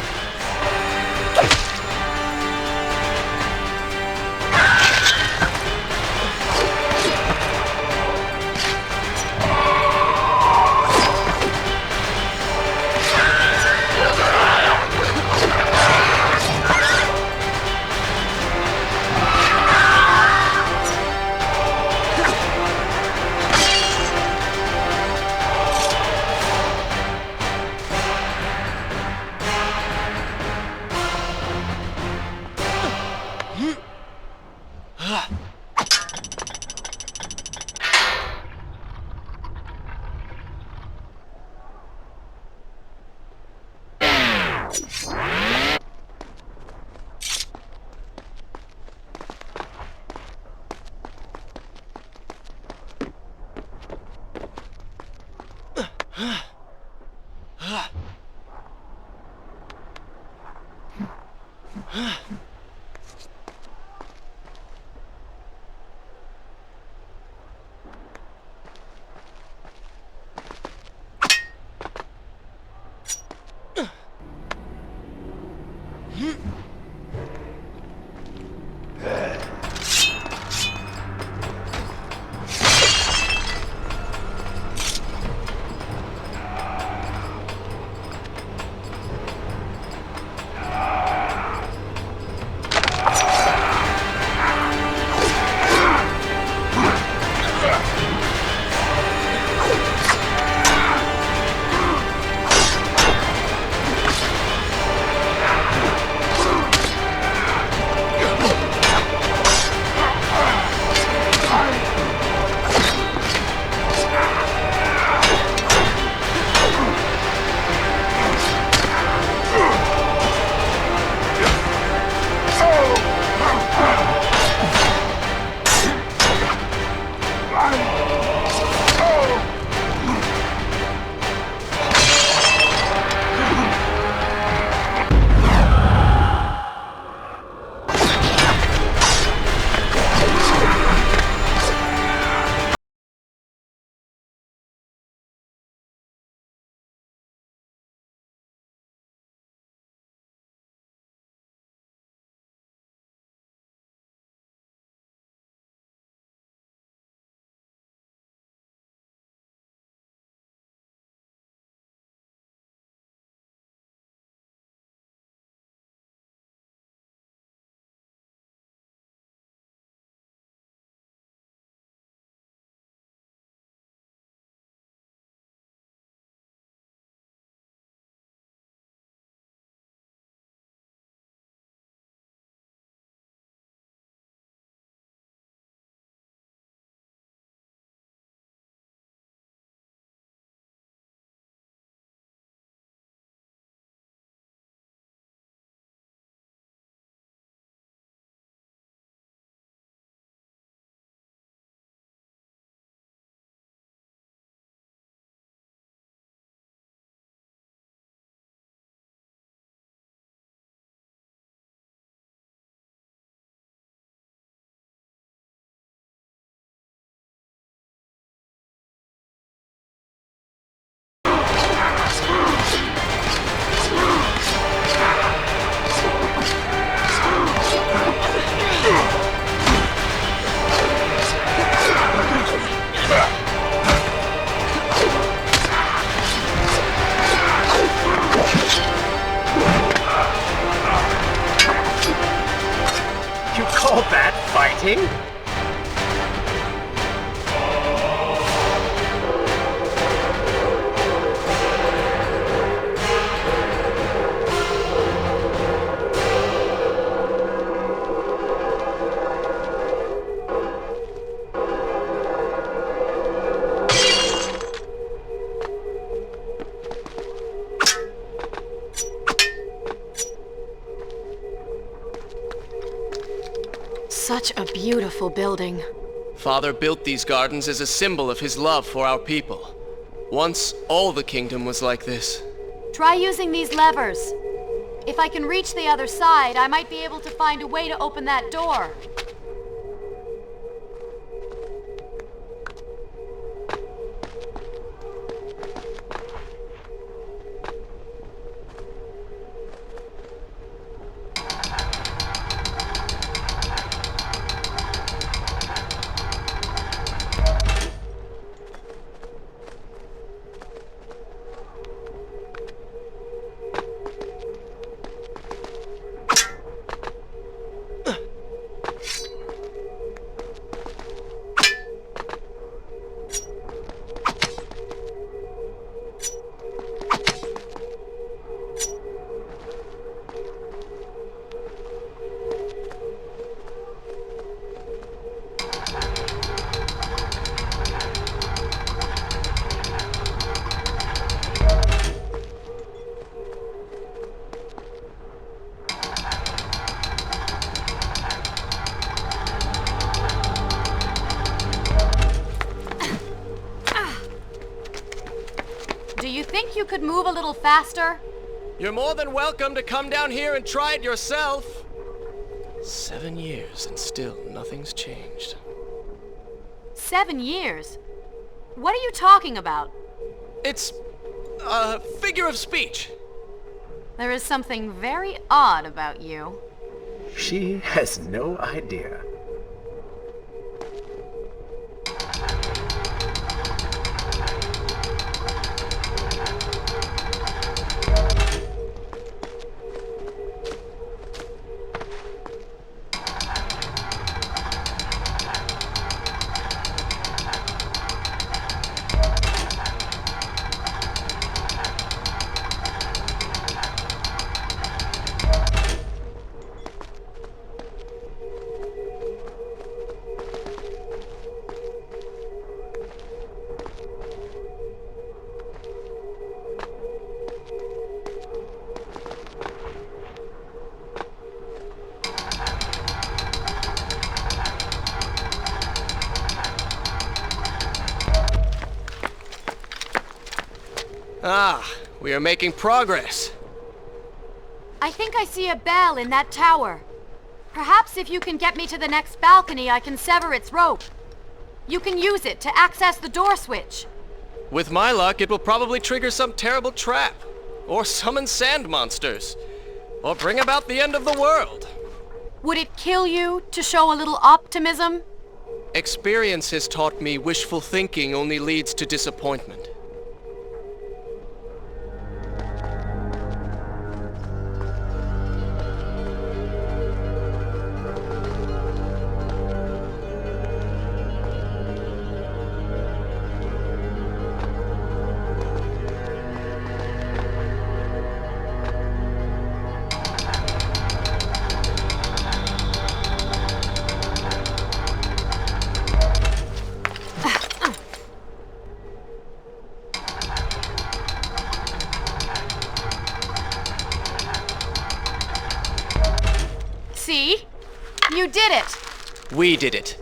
king? Such a beautiful building. Father built these gardens as a symbol of his love for our people. Once, all the kingdom was like this. Try using these levers. If I can reach the other side, I might be able to find a way to open that door. Do you think you could move a little faster? You're more than welcome to come down here and try it yourself. 7 years and still nothing's changed. 7 years? What are you talking about? It's a figure of speech. There is something very odd about you. She has no idea. Ah, we are making progress. I think I see a bell in that tower. Perhaps if you can get me to the next balcony, I can sever its rope. You can use it to access the door switch. With my luck, it will probably trigger some terrible trap, or summon sand monsters, or bring about the end of the world. Would it kill you to show a little optimism? Experience has taught me wishful thinking only leads to disappointment. See? You did it! We did it.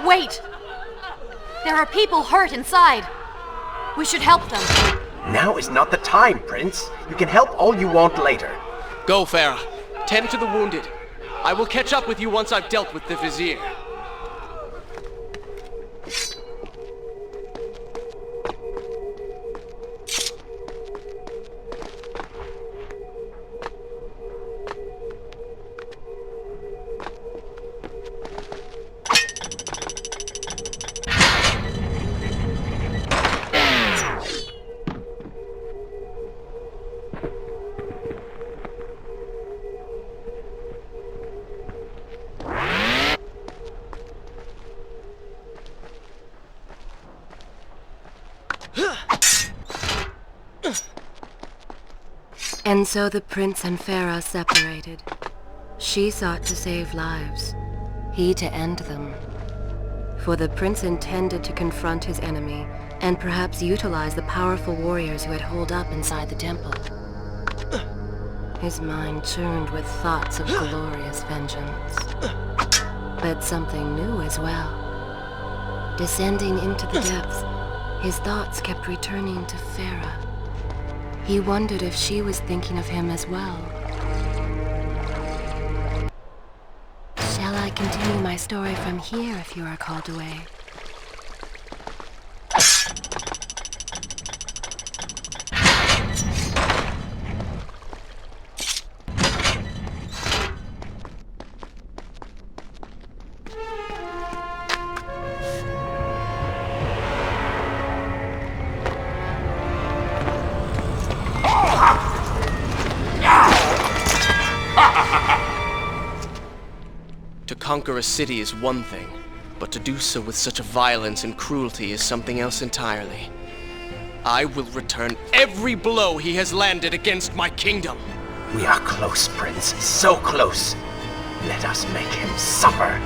Wait! There are people hurt inside. We should help them. Now is not the time, Prince. You can help all you want later. Go, Farah. Tend to the wounded. I will catch up with you once I've dealt with the Vizier. And so the prince and Farah separated. She sought to save lives, he to end them. For the prince intended to confront his enemy and perhaps utilize the powerful warriors who had holed up inside the temple. His mind churned with thoughts of glorious vengeance. But something new as well. Descending into the depths, his thoughts kept returning to Farah. He wondered if she was thinking of him as well. Shall I continue my story from here if you are called away? To conquer a city is one thing, but to do so with such violence and cruelty is something else entirely. I will return every blow he has landed against my kingdom. We are close, Prince. So close. Let us make him suffer.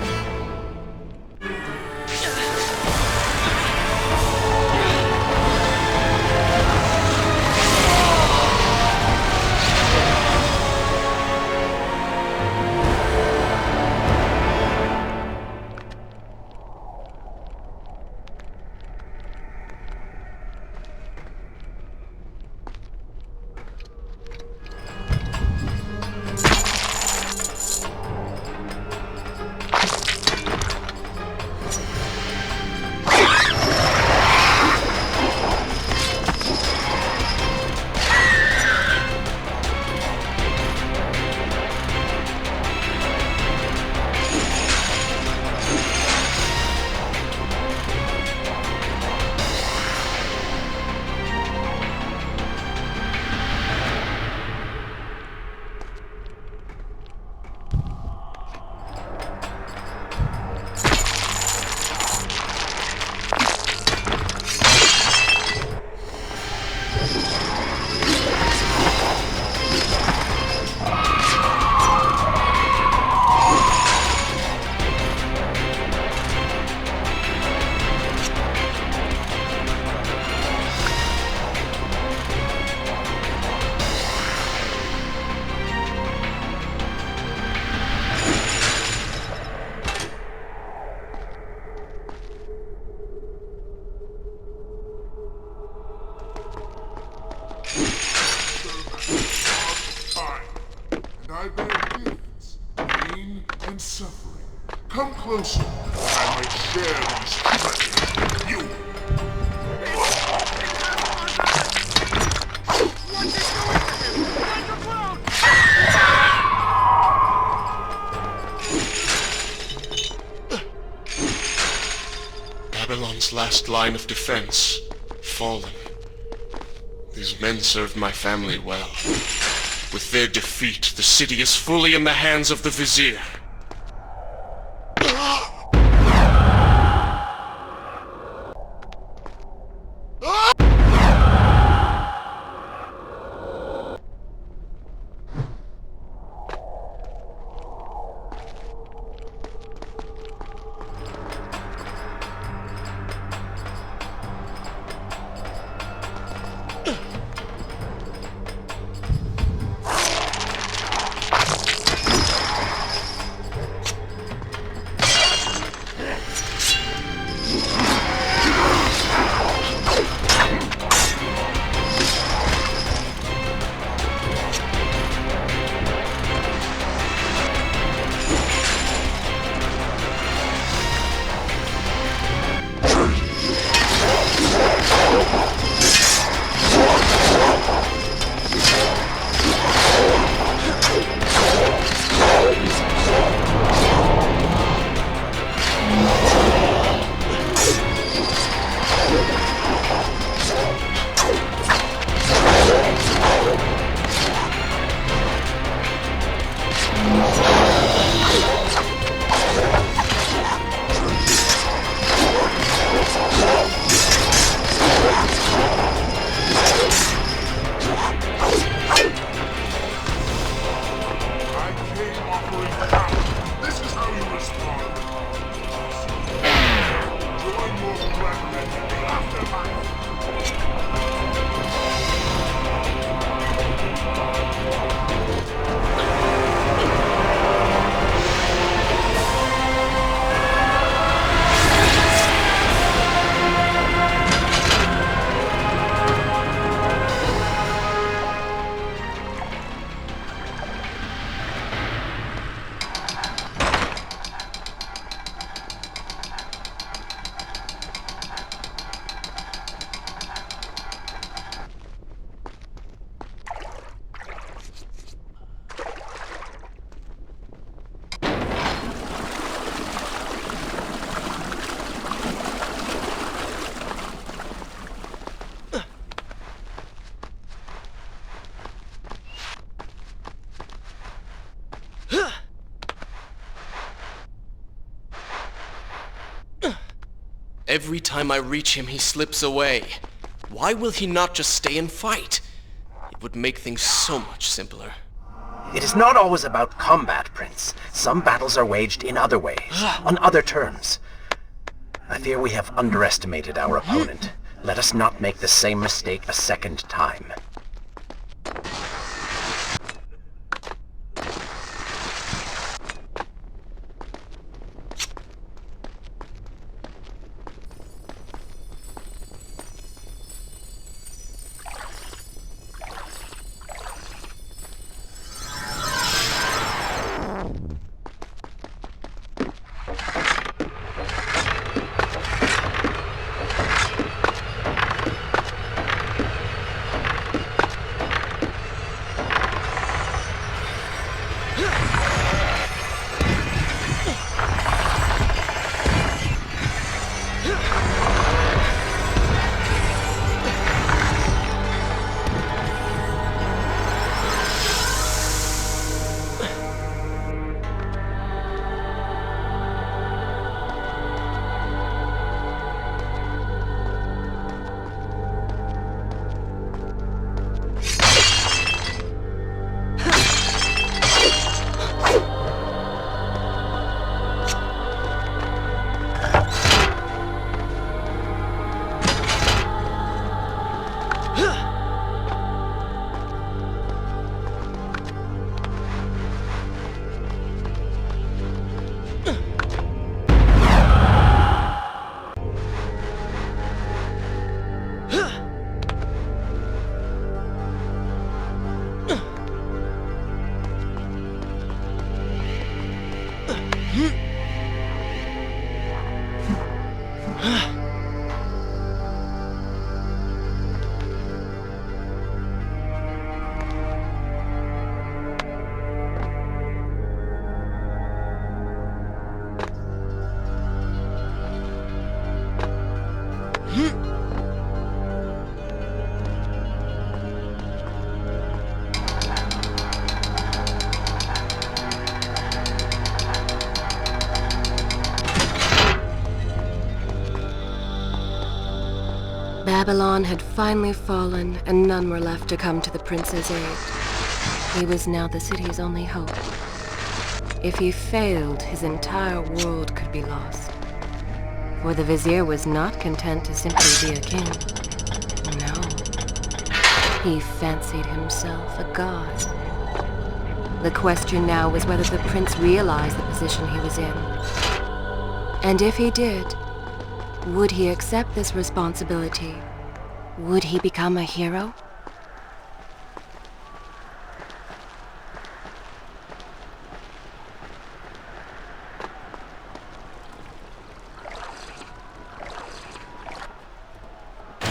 I bear gifts, pain and suffering. Come closer, that I might share these treasures with you. Babylon's last line of defense, fallen. These men served my family well. With their defeat, the city is fully in the hands of the Vizier. going down. This is how you respond. Join your brethren in the afterlife. Every time I reach him, he slips away. Why will he not just stay and fight? It would make things so much simpler. It is not always about combat, Prince. Some battles are waged in other ways, on other terms. I fear we have underestimated our opponent. Let us not make the same mistake a second time. Babylon had finally fallen, and none were left to come to the prince's aid. He was now the city's only hope. If he failed, his entire world could be lost. For the vizier was not content to simply be a king. No. He fancied himself a god. The question now was whether the prince realized the position he was in. And if he did, would he accept this responsibility? Would he become a hero?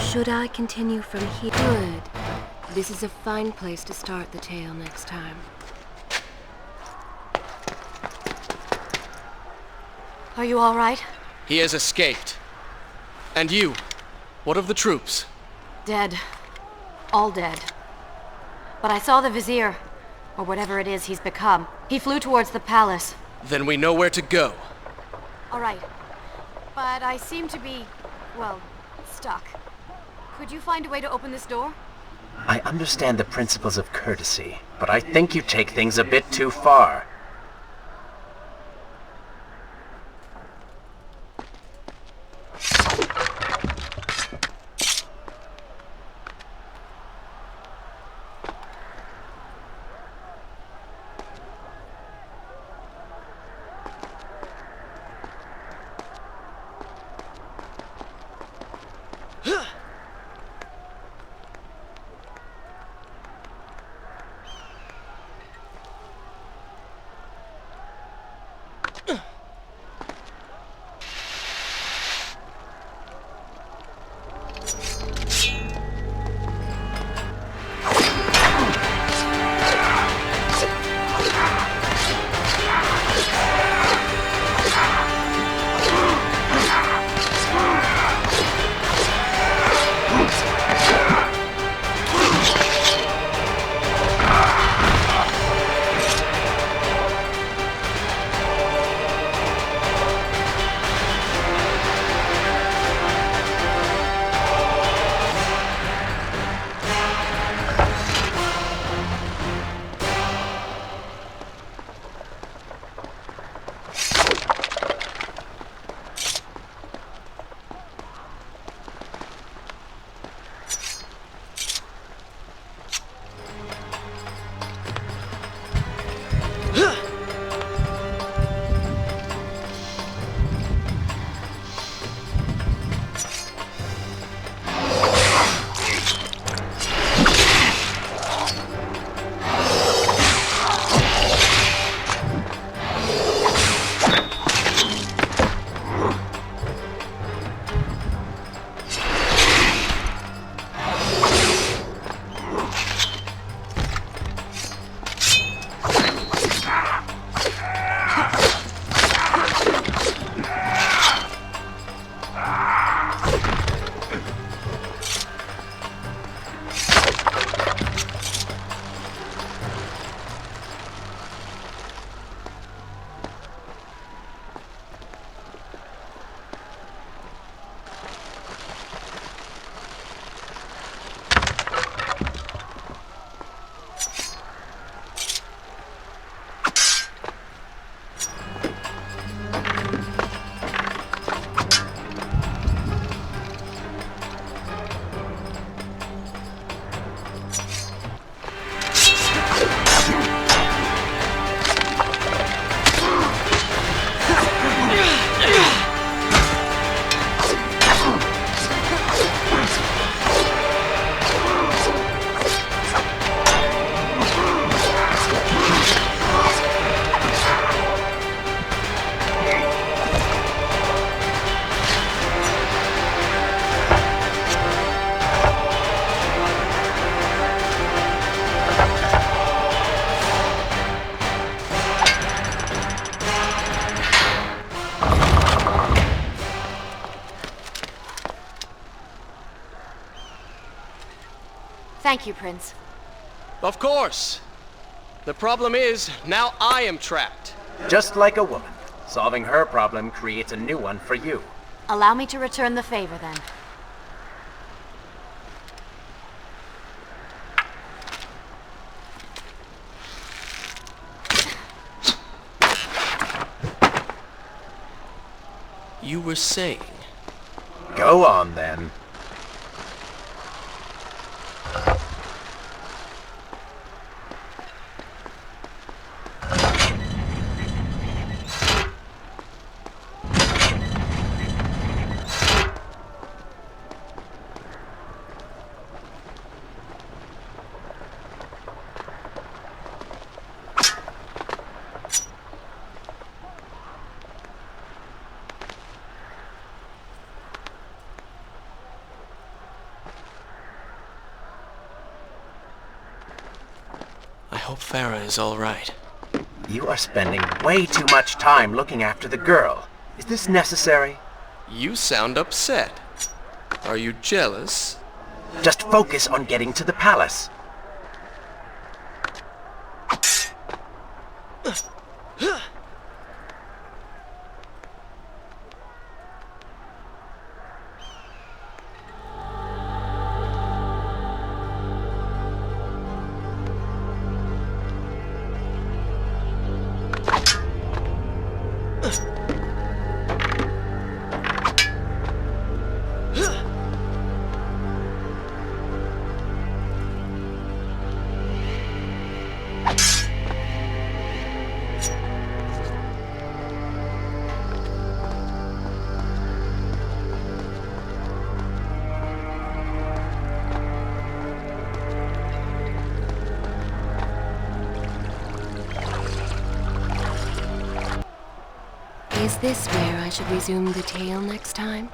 Should I continue from here? Good. This is a fine place to start the tale next time. Are you all right? He has escaped. And you? What of the troops? Dead. All dead. But I saw the vizier, or whatever it is he's become. He flew towards the palace. Then we know where to go. All right. But I seem to be, well, stuck. Could you find a way to open this door? I understand the principles of courtesy, but I think you take things a bit too far. Thank you, Prince. Of course. The problem is, now I am trapped. Just like a woman. Solving her problem creates a new one for you. Allow me to return the favor, then. You were saying? Go on, then. I hope Farah is all right. You are spending way too much time looking after the girl. Is this necessary? You sound upset. Are you jealous? Just focus on getting to the palace. Is this where I should resume the tale next time?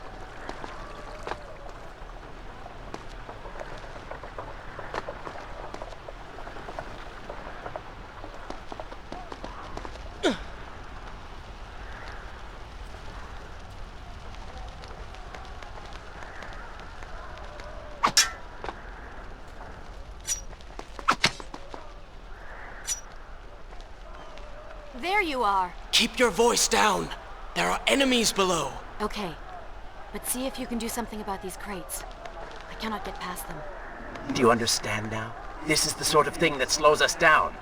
There you are. Keep your voice down. There are enemies below. Okay, but see if you can do something about these crates. I cannot get past them. Do you understand now? This is the sort of thing that slows us down.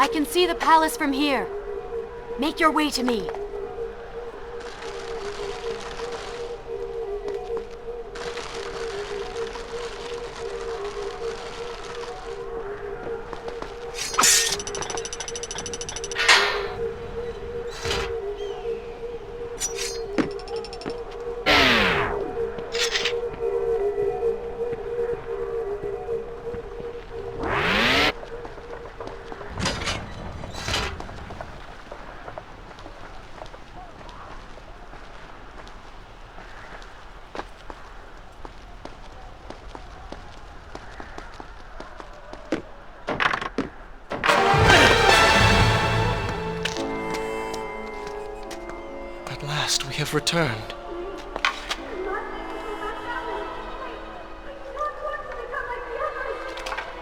I can see the palace from here. Make your way to me. At last, we have returned.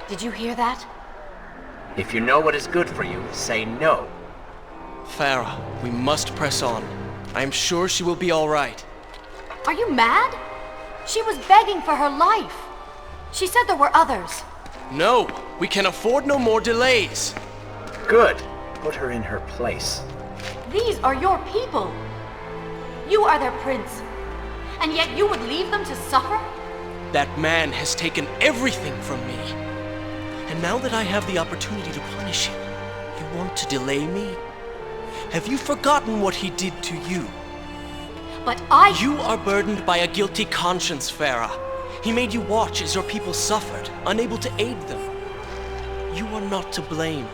Did you hear that? If you know what is good for you, say no. Farah, we must press on. I am sure she will be all right. Are you mad? She was begging for her life. She said there were others. No, we can afford no more delays. Good. Put her in her place. These are your people. You are their prince. And yet you would leave them to suffer? That man has taken everything from me. And now that I have the opportunity to punish him, you want to delay me? Have you forgotten what he did to you? But You are burdened by a guilty conscience, Farah. He made you watch as your people suffered, unable to aid them. You are not to blame.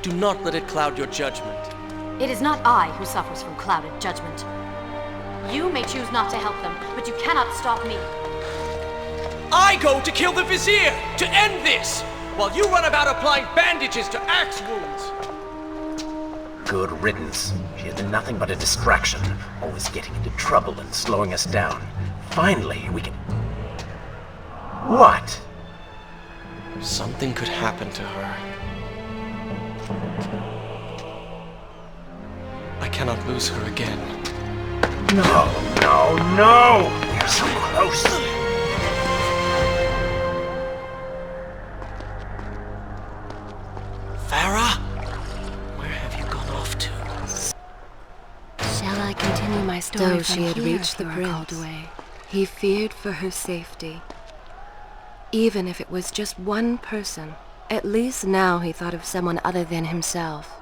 Do not let it cloud your judgment. It is not I who suffers from clouded judgment. You may choose not to help them, but you cannot stop me. I go to kill the Vizier, to end this, while you run about applying bandages to axe wounds. Good riddance. She has been nothing but a distraction, always getting into trouble and slowing us down. Finally, we can... What? Something could happen to her. I cannot lose her again. No, no, no! We're so close! Farah? Where have you gone off to? Shall I continue my story Though from she had here reached the through a cold prince, way? He feared for her safety. Even if it was just one person, at least now he thought of someone other than himself.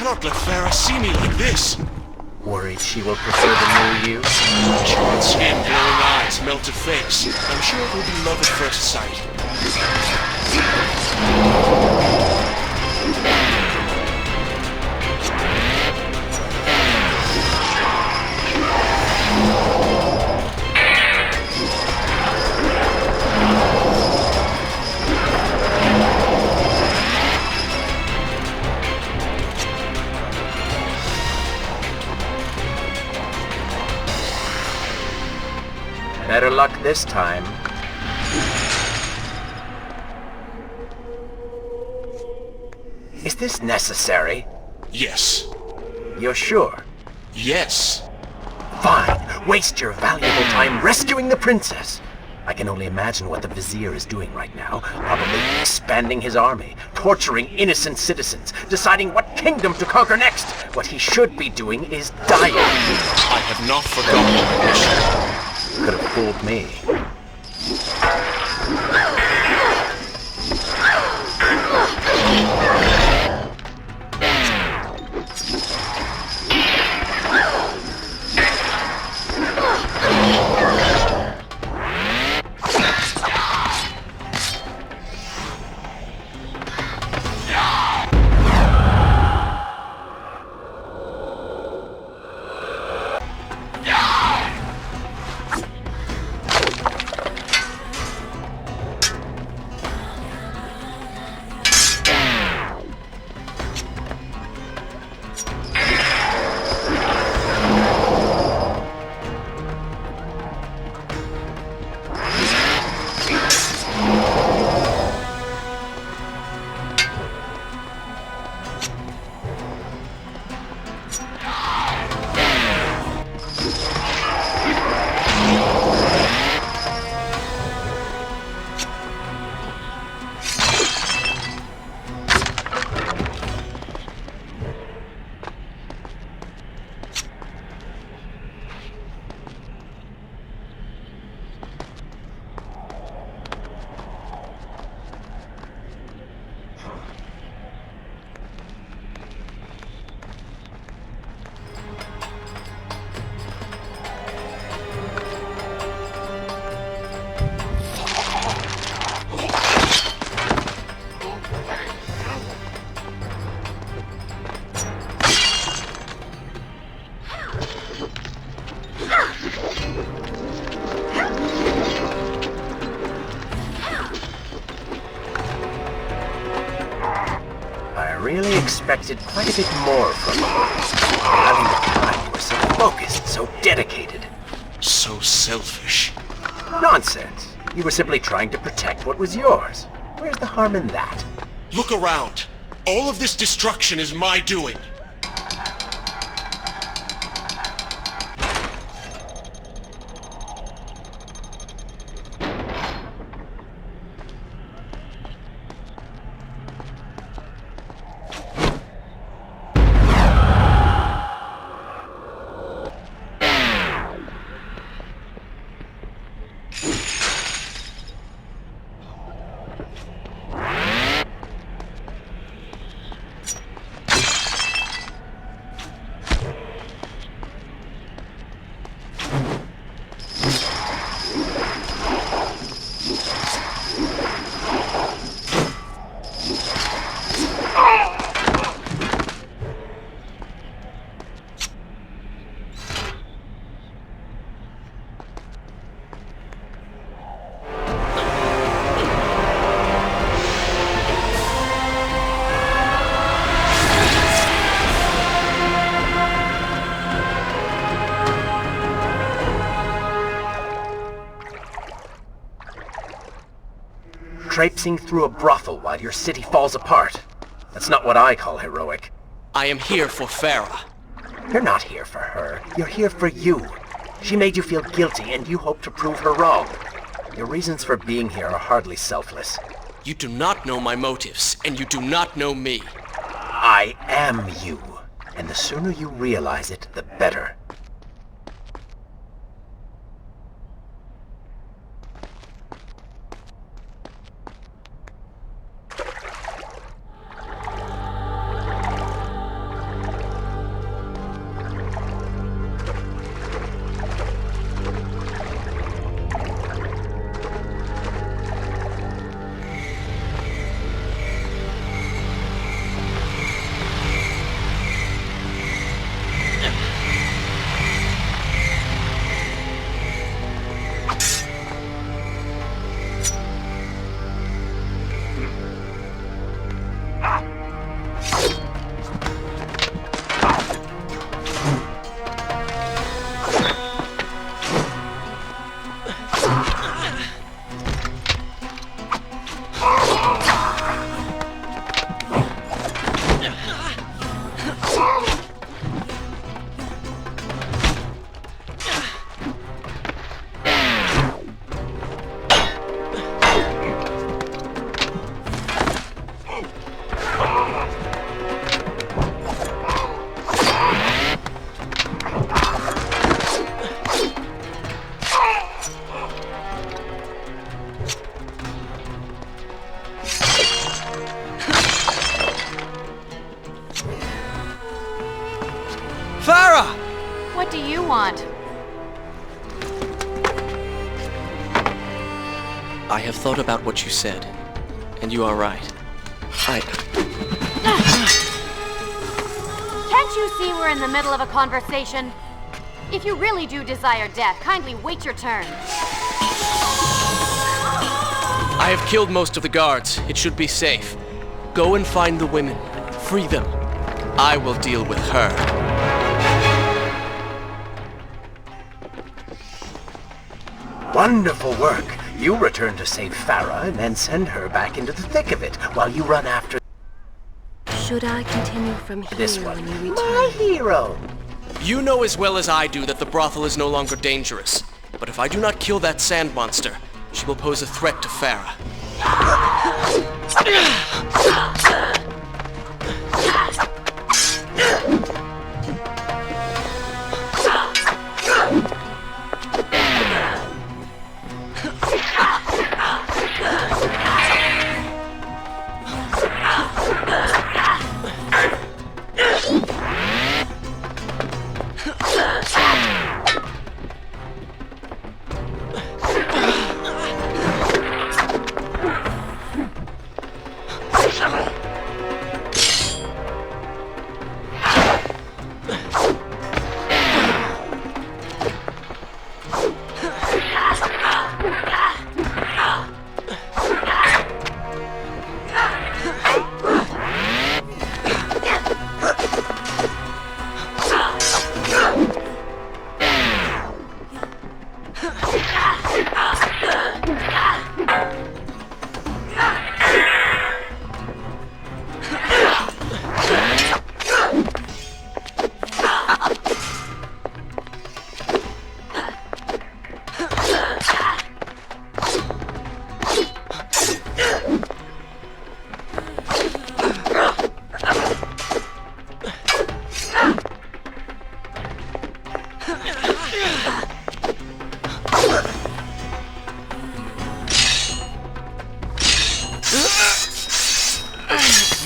Not let Farah see me like this. Worried she will prefer the new you? Charred skin, glowing eyes, melted face. I'm sure it will be love at first sight. Better luck this time. Is this necessary? Yes. You're sure? Yes. Fine. Waste your valuable time rescuing the princess. I can only imagine what the Vizier is doing right now. Probably expanding his army, torturing innocent citizens, deciding what kingdom to conquer next. What he should be doing is dying. I have not forgotten my mission. Could have fooled me. expected quite a bit more from you. Having the time, you were so focused, so dedicated. So selfish. Nonsense. You were simply trying to protect what was yours. Where's the harm in that? Look around. All of this destruction is my doing. Traipsing through a brothel while your city falls apart. That's not what I call heroic. I am here for Farah. You're not here for her. You're here for you. She made you feel guilty, and you hope to prove her wrong. Your reasons for being here are hardly selfless. You do not know my motives, and you do not know me. I am you. And the sooner you realize it, the better. Farah! What do you want? I have thought about what you said, and you are right. Can't you see we're in the middle of a conversation? If you really do desire death, kindly wait your turn. I have killed most of the guards. It should be safe. Go and find the women. Free them. I will deal with her. Wonderful work. You return to save Farah and then send her back into the thick of it while you run after Should I continue from here this one. when you return? My hero! You know as well as I do that the brothel is no longer dangerous. But if I do not kill that sand monster, she will pose a threat to Farah.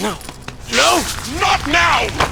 No! No! Not now!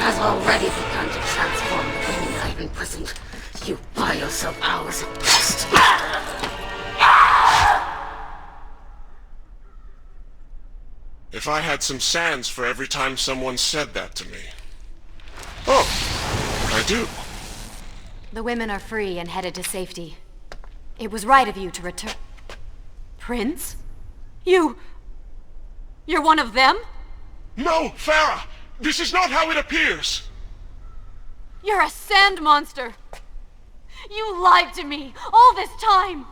has already begun to transform the women I've imprisoned. You buy yourself hours at best. If I had some sands for every time someone said that to me. Oh, I do. The women are free and headed to safety. It was right of you to return. Prince? You're one of them? No, Farah! This is not how it appears! You're a sand monster! You lied to me all this time!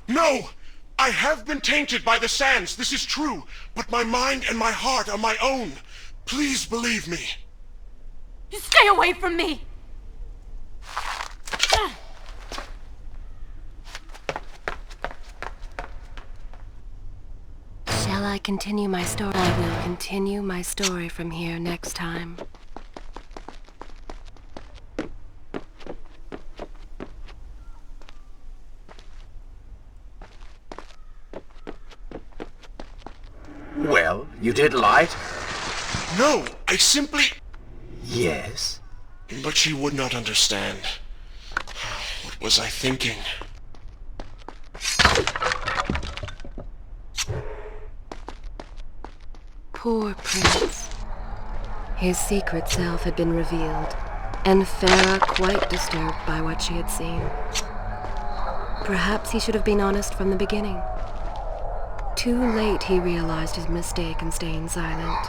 No! I have been tainted by the sands, this is true, but my mind and my heart are my own. Please believe me. You stay away from me! Shall I continue my story? I will continue my story from here next time. Well, you did lie? No, I simply... Yes? But she would not understand. What was I thinking? Poor Prince. His secret self had been revealed, and Farah quite disturbed by what she had seen. Perhaps he should have been honest from the beginning. Too late he realized his mistake in staying silent.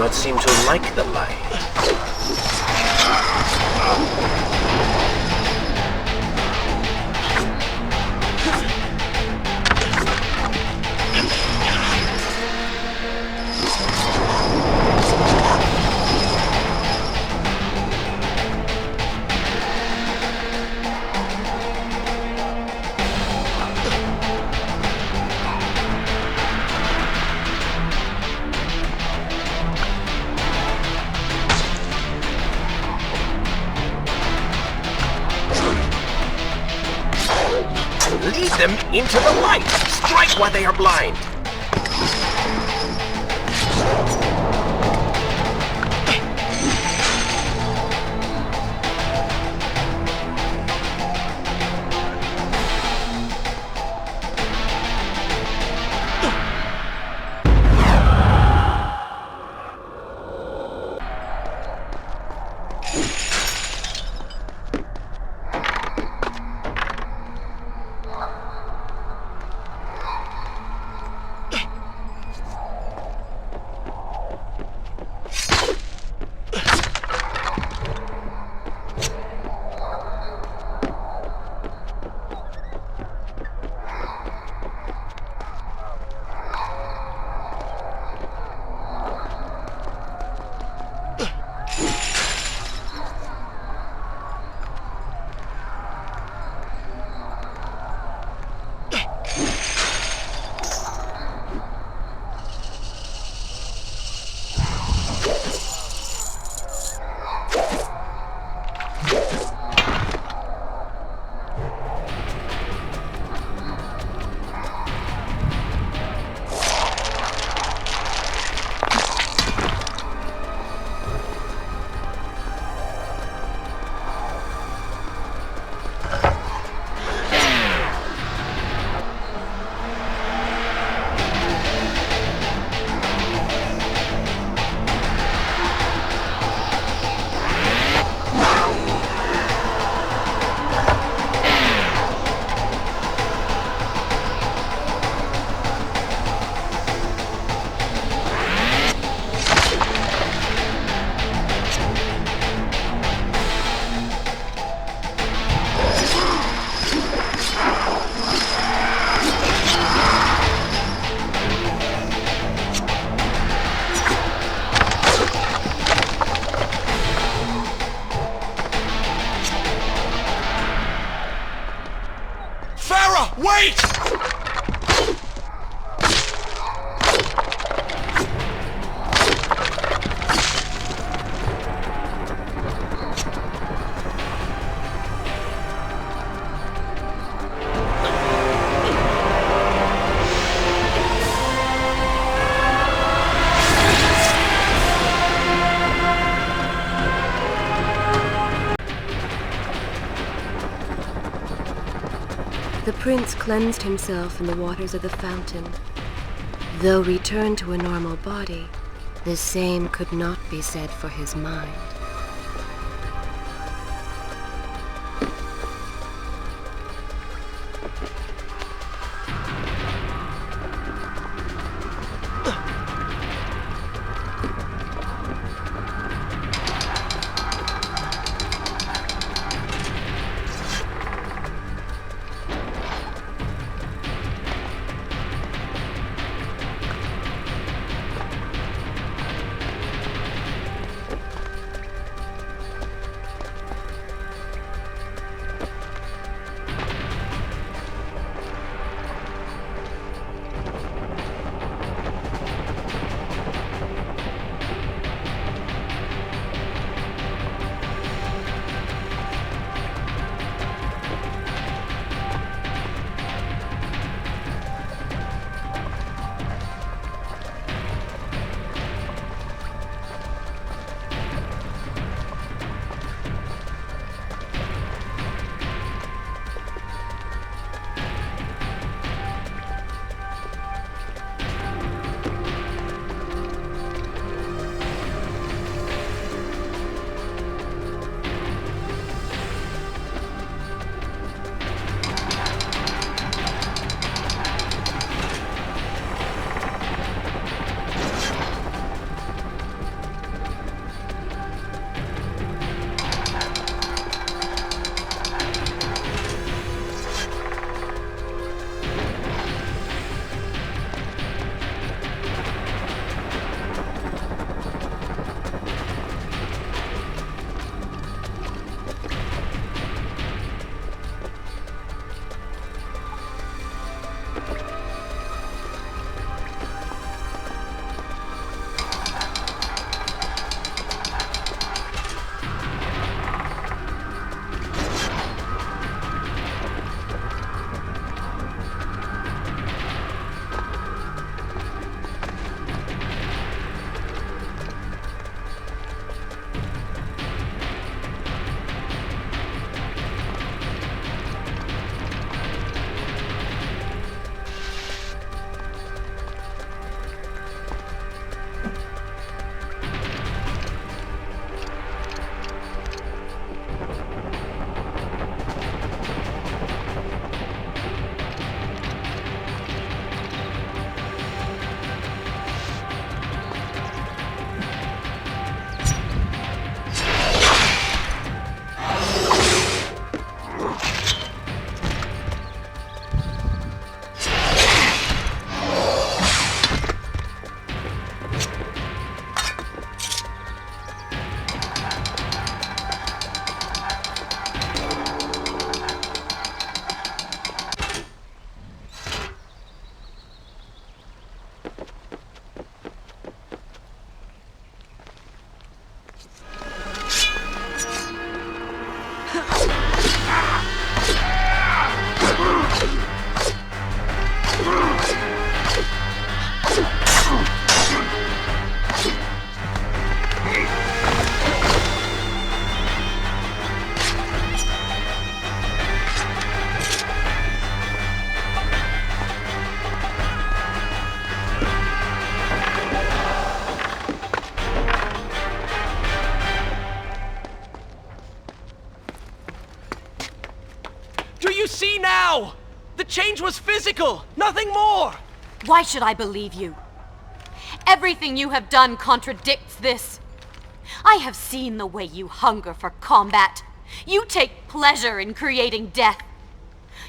not seem to like the light. Lead them into the light! Strike while they are blind! Wait! The prince cleansed himself in the waters of the fountain. Though returned to a normal body, the same could not be said for his mind. see now? The change was physical, nothing more! Why should I believe you? Everything you have done contradicts this. I have seen the way you hunger for combat. You take pleasure in creating death.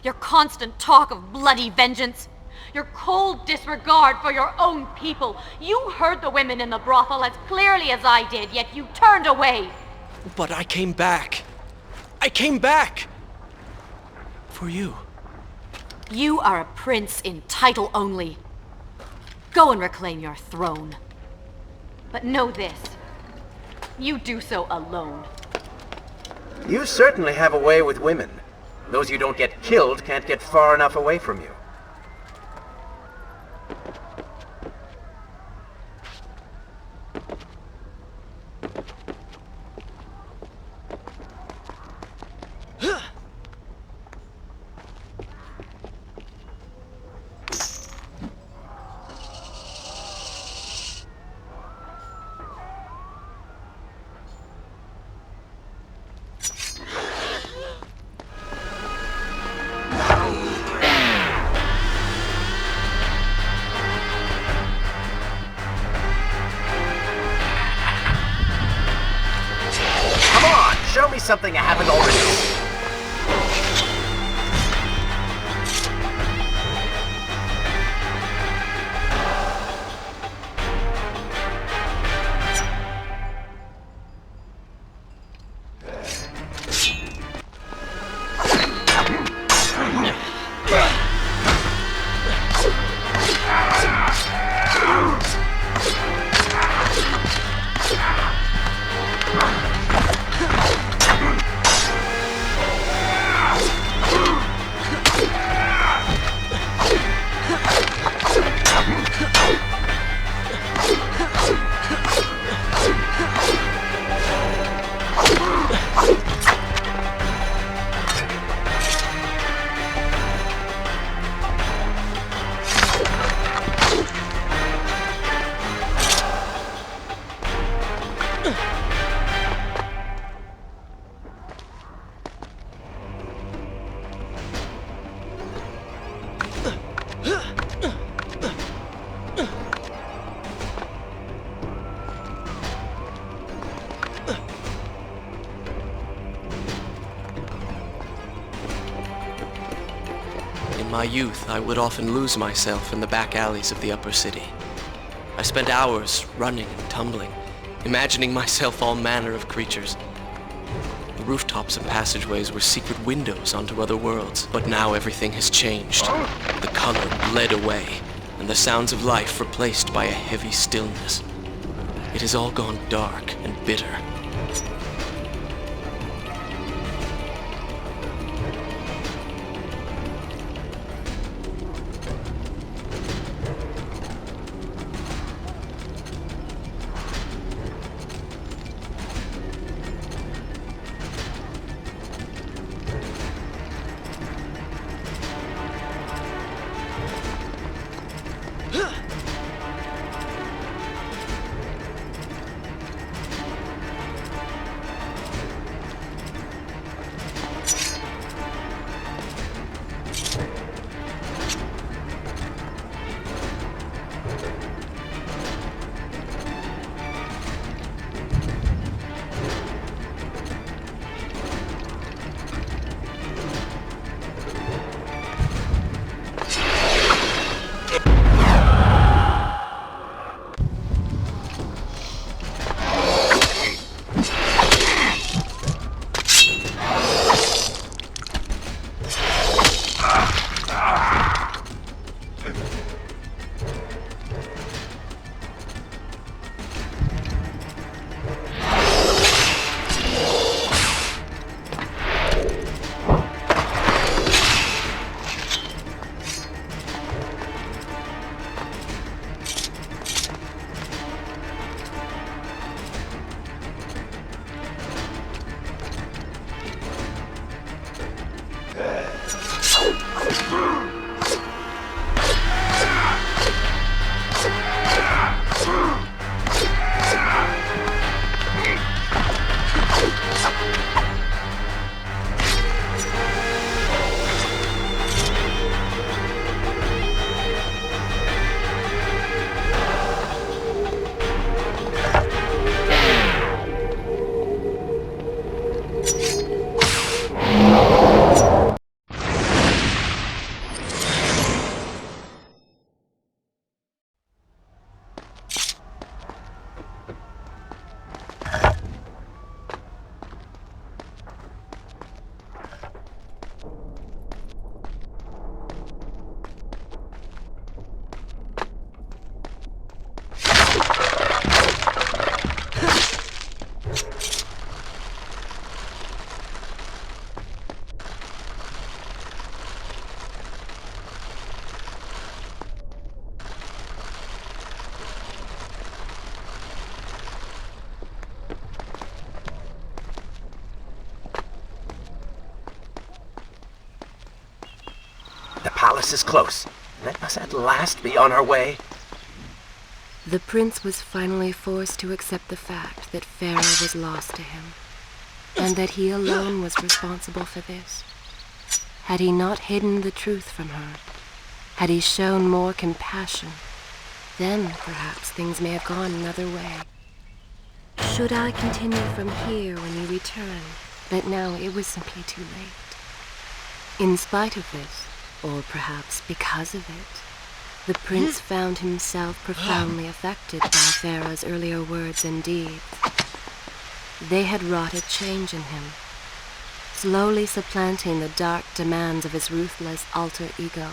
Your constant talk of bloody vengeance. Your cold disregard for your own people. You heard the women in the brothel as clearly as I did, yet you turned away. But I came back. I came back! For you. You are a prince in title only. Go and reclaim your throne. But know this. You do so alone. You certainly have a way with women. Those you don't get killed can't get far enough away from you. Show me something I haven't already. In my youth, I would often lose myself in the back alleys of the upper city. I spent hours running and tumbling, imagining myself all manner of creatures. The rooftops and passageways were secret windows onto other worlds, but now everything has changed. The color bled away, and the sounds of life replaced by a heavy stillness. It has all gone dark and bitter. palace is close. Let us at last be on our way. The prince was finally forced to accept the fact that Pharaoh was lost to him, and that he alone was responsible for this. Had he not hidden the truth from her, had he shown more compassion, then perhaps things may have gone another way. Should I continue from here when you return? But now it was simply too late. In spite of this, or perhaps because of it, the prince found himself profoundly affected by Pharaoh's earlier words and deeds. They had wrought a change in him, slowly supplanting the dark demands of his ruthless alter ego.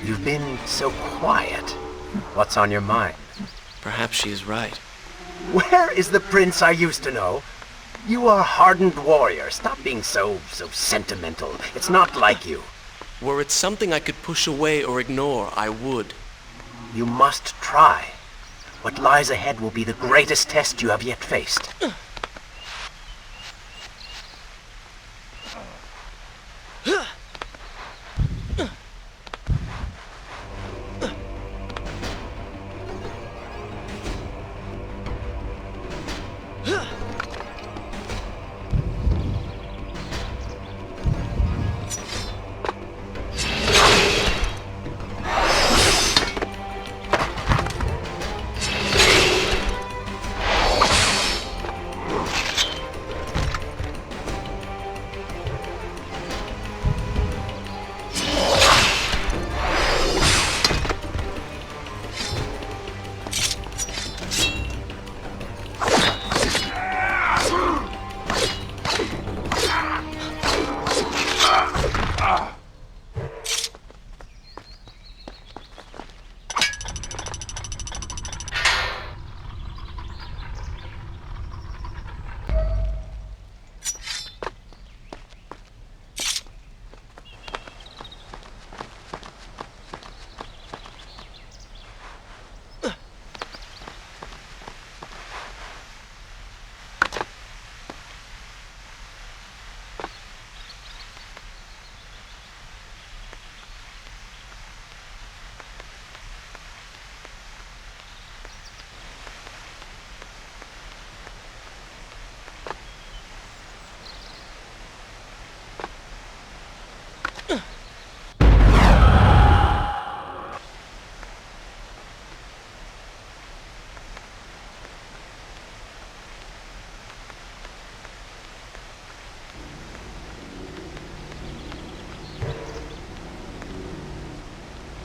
You've been so quiet. What's on your mind? Perhaps she is right. Where is the prince I used to know? You are a hardened warrior. Stop being so sentimental. It's not like you. Were it something I could push away or ignore, I would. You must try. What lies ahead will be the greatest test you have yet faced.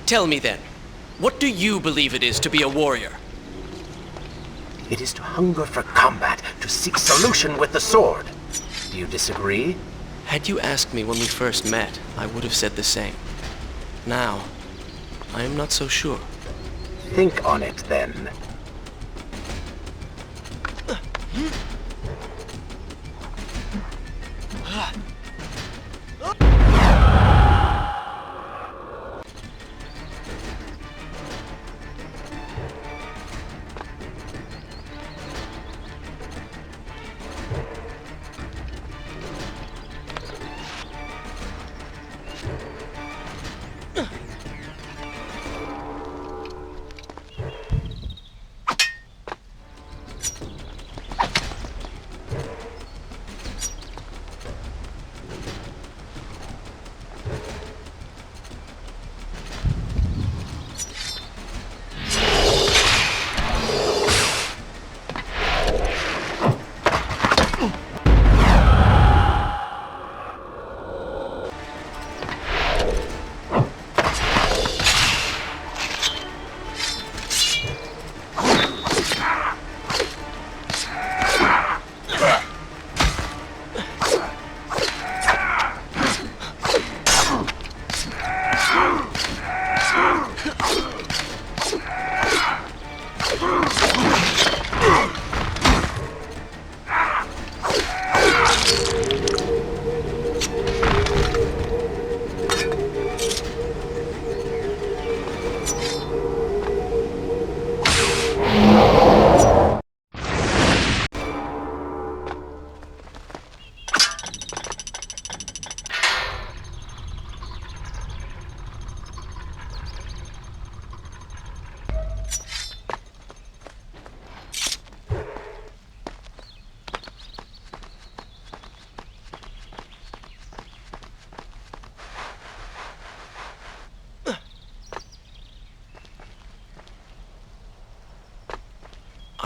Tell me then, what do you believe it is to be a warrior? It is to hunger for combat, to seek solution with the sword. Do you disagree? Had you asked me when we first met, I would have said the same. Now, I am not so sure. Think on it, then.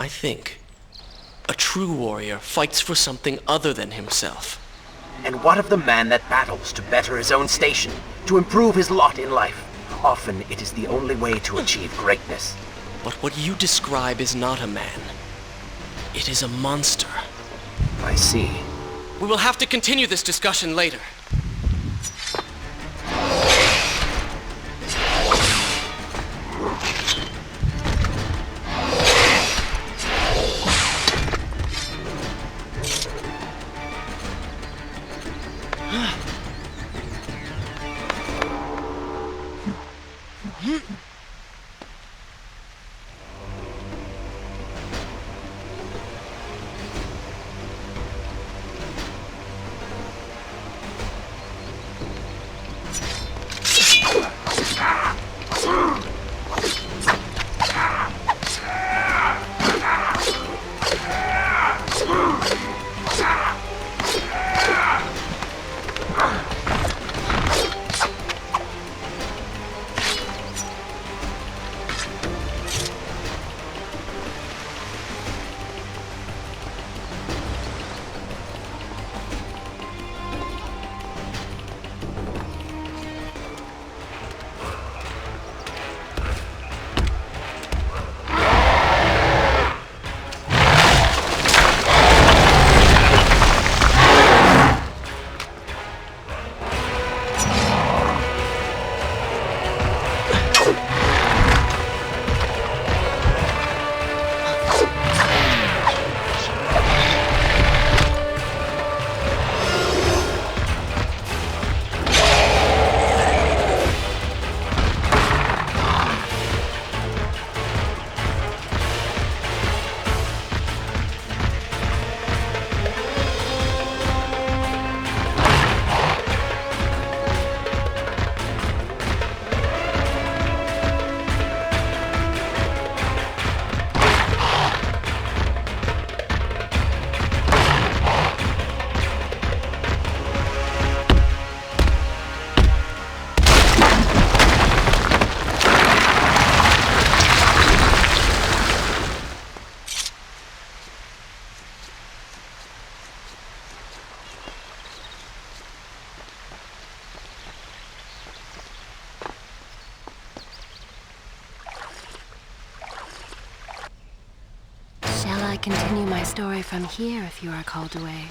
I think a true warrior fights for something other than himself. And what of the man that battles to better his own station, to improve his lot in life? Often it is the only way to achieve greatness. But what you describe is not a man. It is a monster. I see. We will have to continue this discussion later. Shall I continue my story from here if you are called away?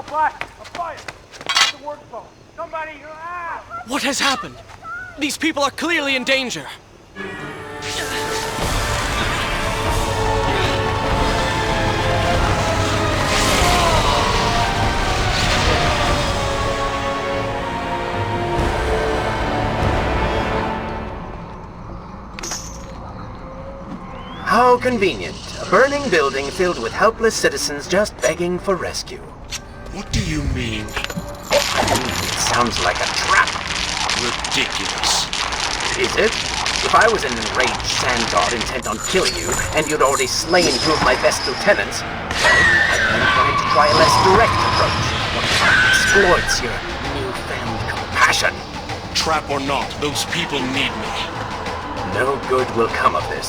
Fire! A fire! It's a work phone. Somebody! What has happened? These people are clearly in danger. How convenient. A burning building filled with helpless citizens just begging for rescue. What do you mean? It sounds like a trap. Ridiculous. Is it? If I was an enraged sand god intent on killing you, and you'd already slain two of my best lieutenants, well, I'd be inclined to try a less direct approach. One that exploits your newfound compassion. Trap or not, those people need me. No good will come of this.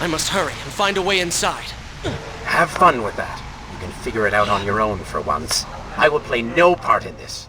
I must hurry and find a way inside. Have fun with that. You can figure it out on your own for once. I will play no part in this.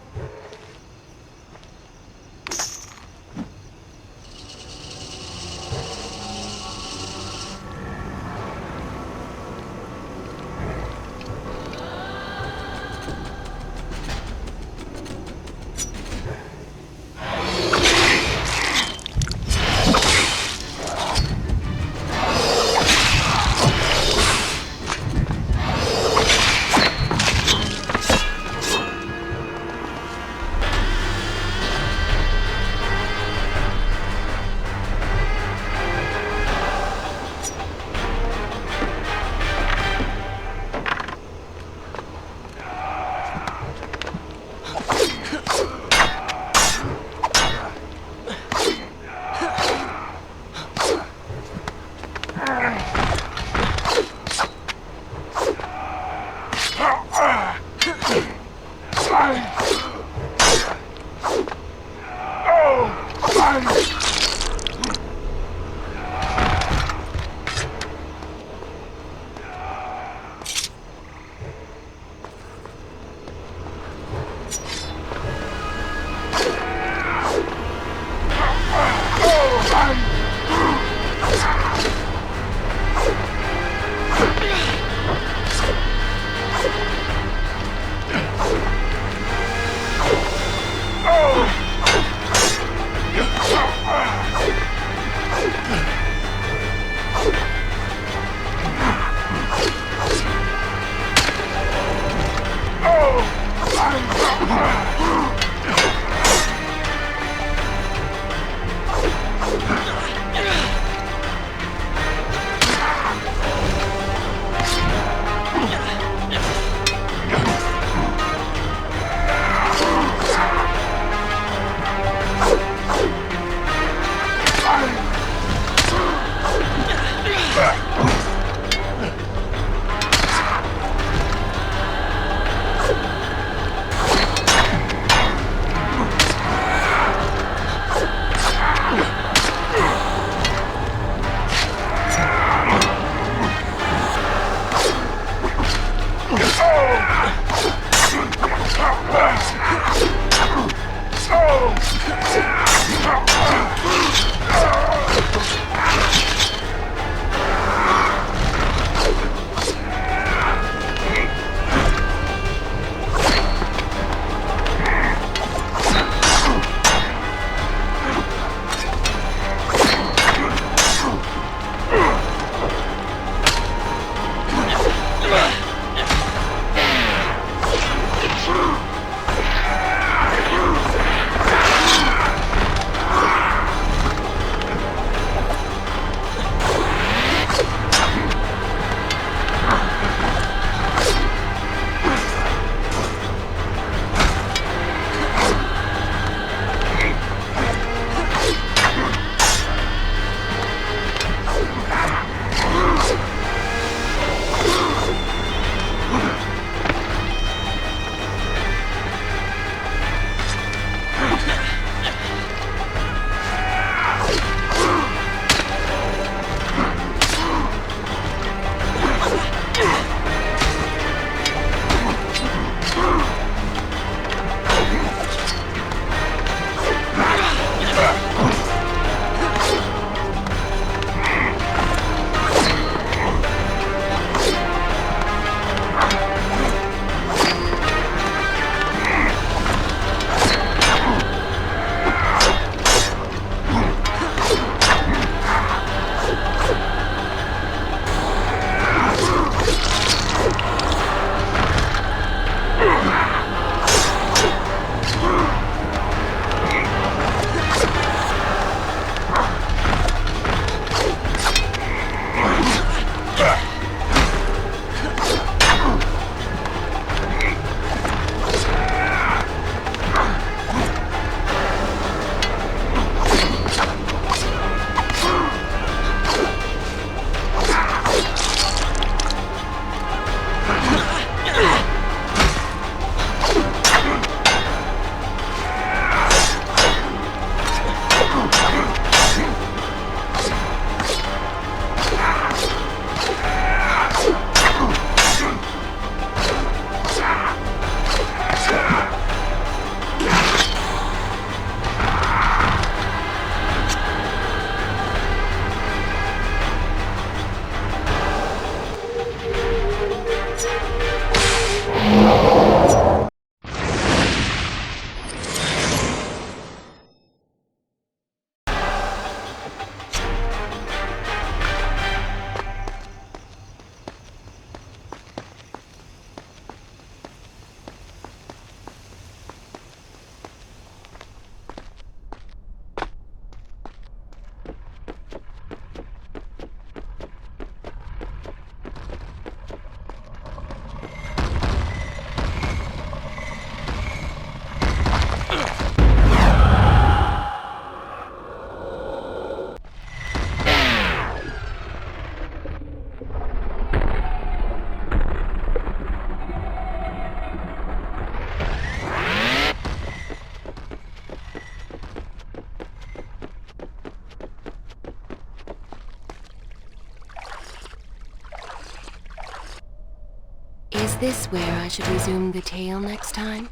Is this where I should resume the tale next time?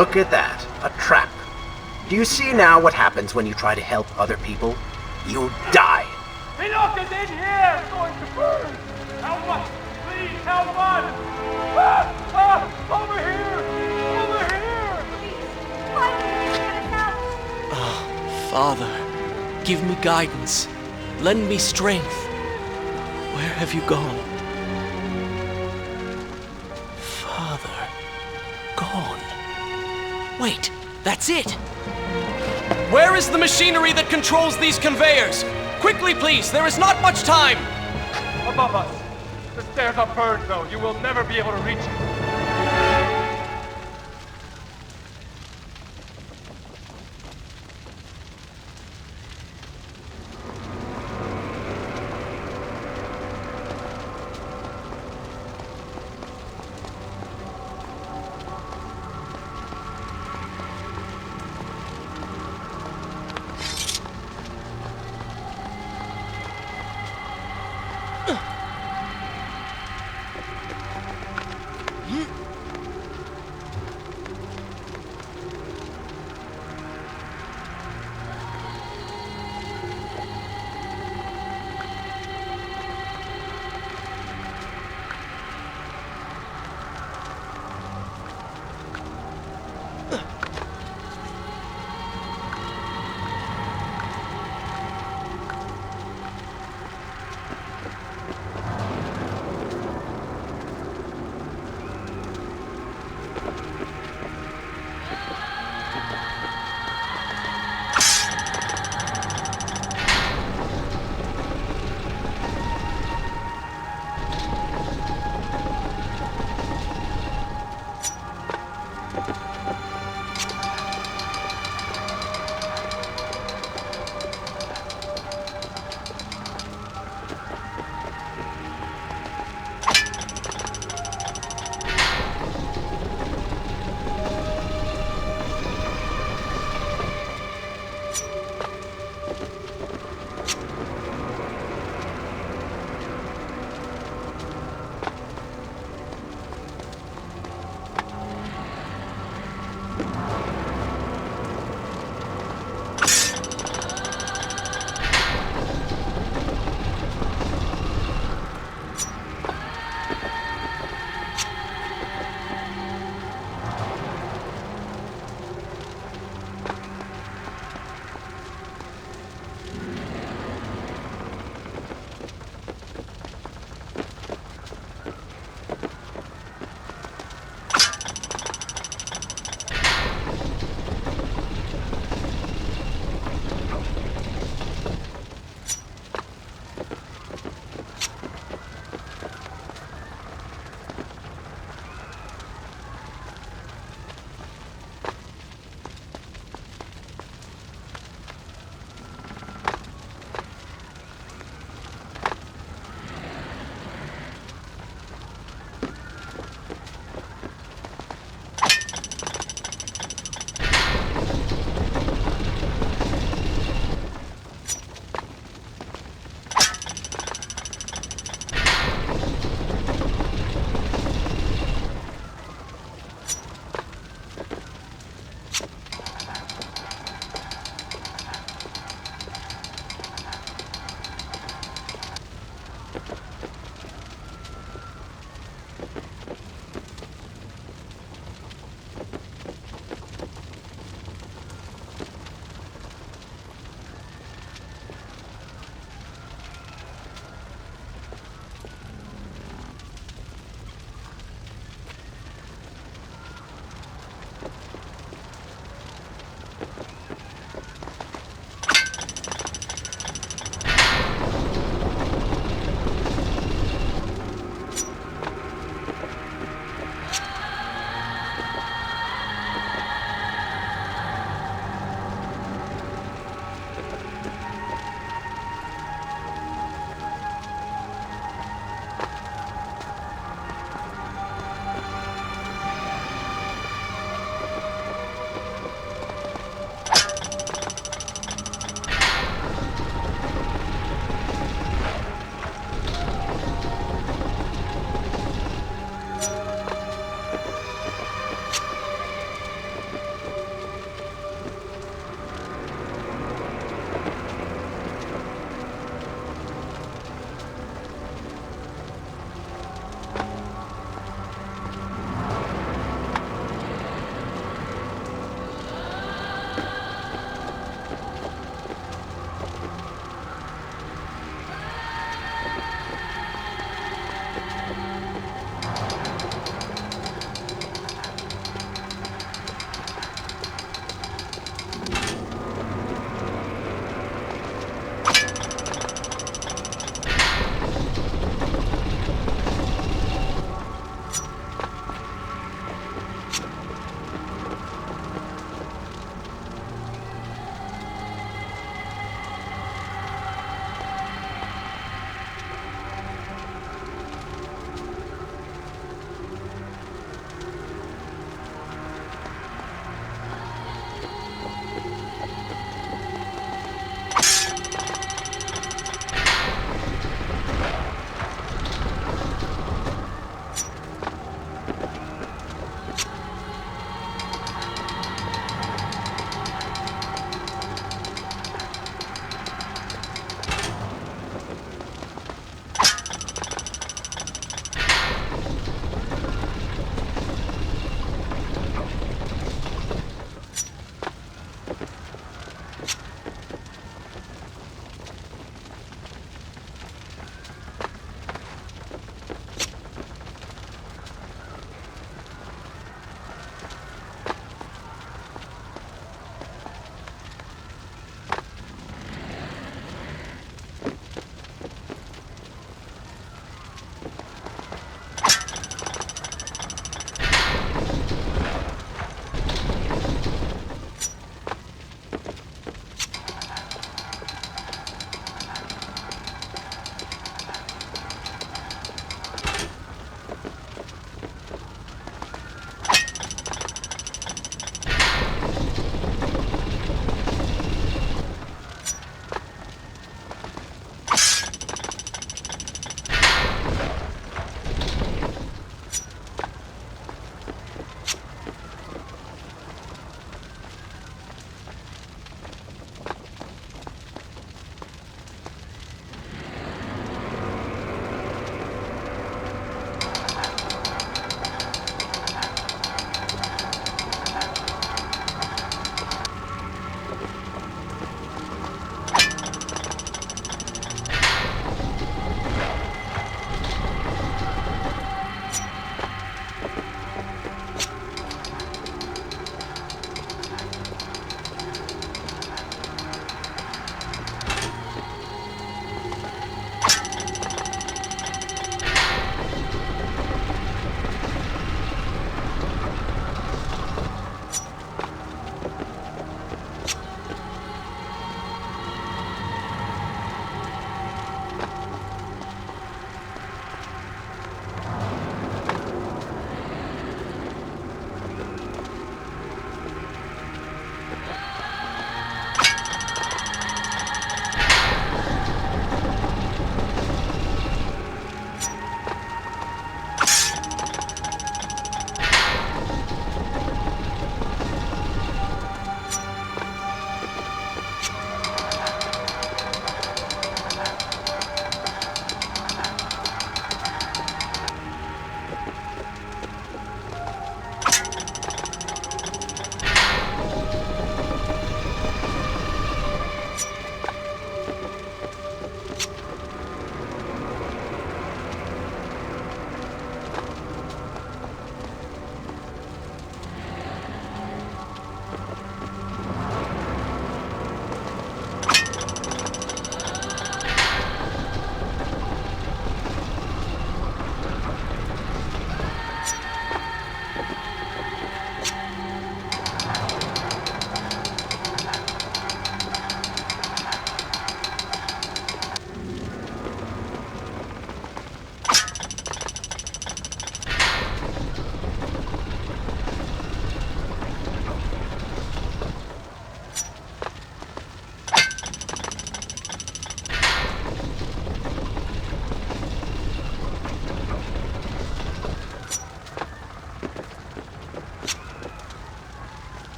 Look at that. A trap. Do you see now what happens when you try to help other people? You die. Enoch is in here! It's going to burn! Help us! Please, help us! Over here! Over here! Father, give me guidance. Lend me strength. Where have you gone? Father, gone. Wait, that's it! Where is the machinery that controls these conveyors? Quickly, please, there is not much time! Above us. The stairs are burned, though. You will never be able to reach it.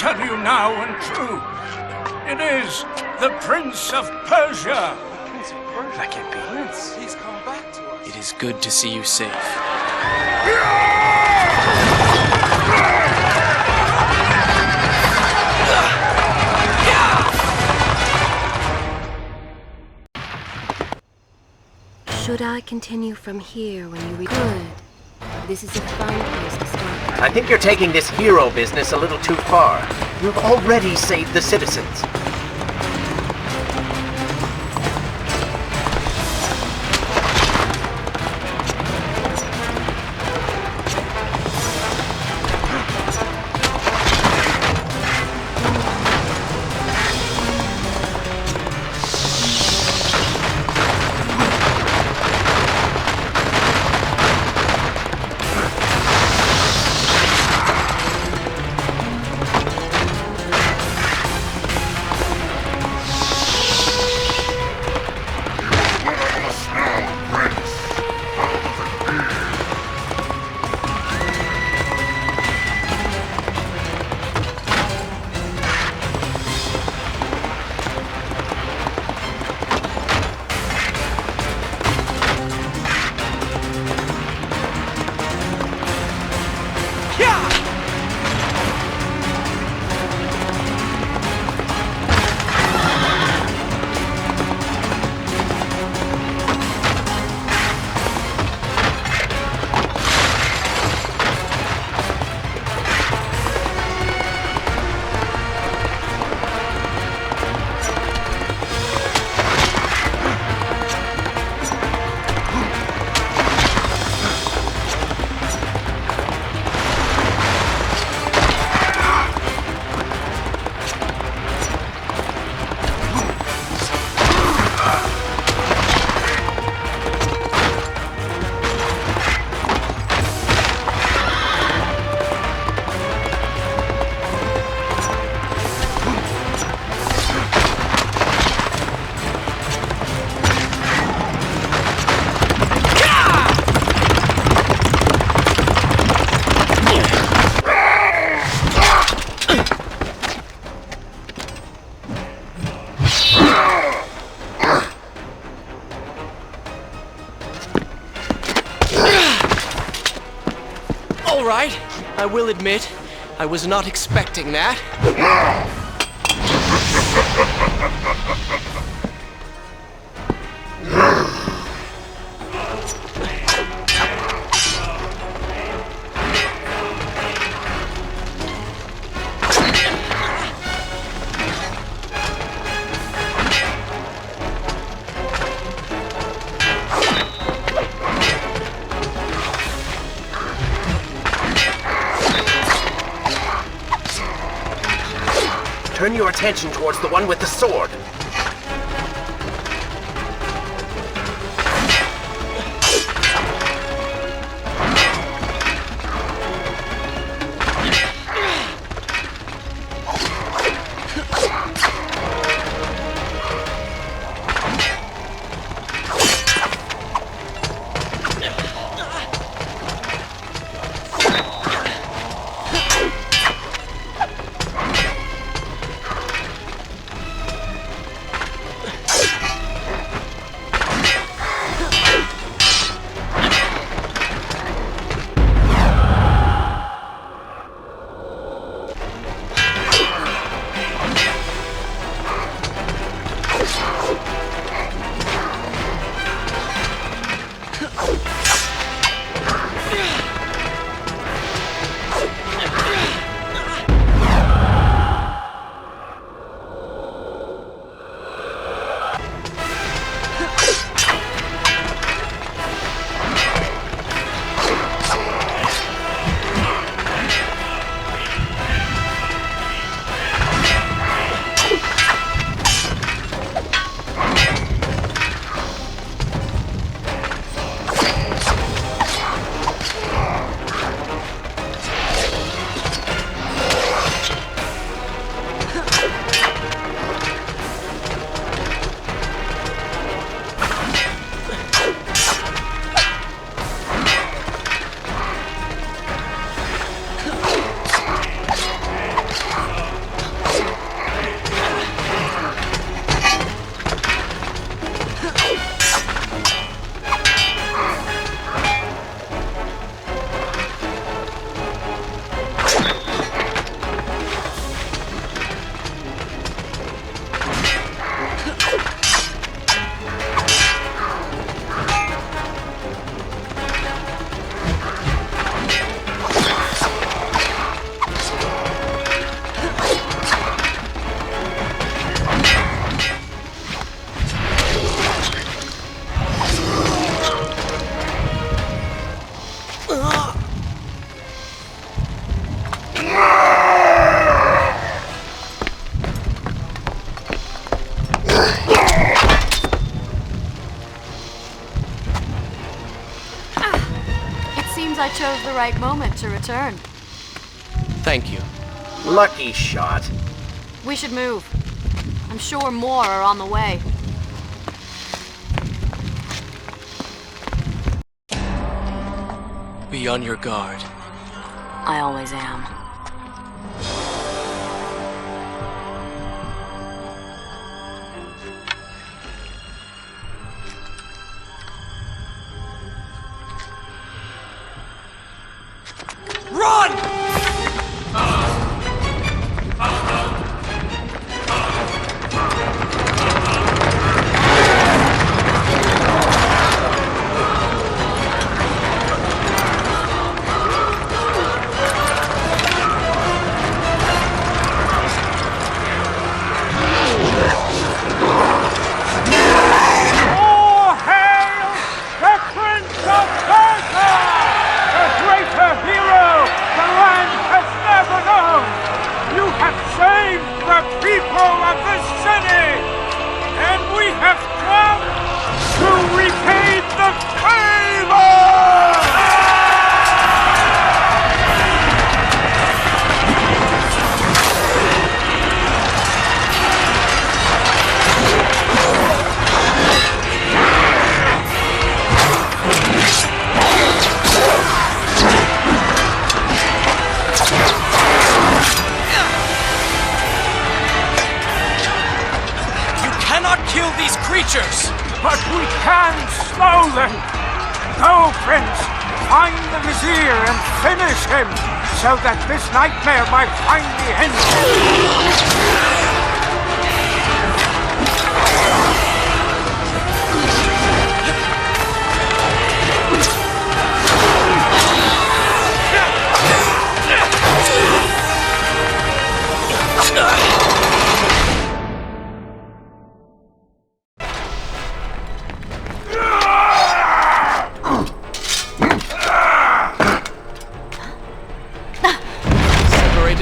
tell you now and true. It is the Prince of Persia. Prince of Persia? That can't be. Prince, he's come back to us. It is good to see you safe. Should I continue from here when you Good. This is a fine place to start. I think you're taking this hero business a little too far. You've already saved the citizens. I will admit, I was not expecting that. Turn your attention towards the one with the sword. I chose the right moment to return. Thank you. Lucky shot. We should move. I'm sure more are on the way. Be on your guard. I always am. Run! All hail the Prince of Persia! A greater hero the land has never known! You have saved the people of this city! And we have come to repay the favor! Kill these creatures! But we can slow them! Go, Prince! Find the Vizier and finish him! so that this nightmare might finally end.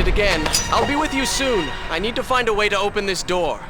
Again. I'll be with you soon. I need to find a way to open this door.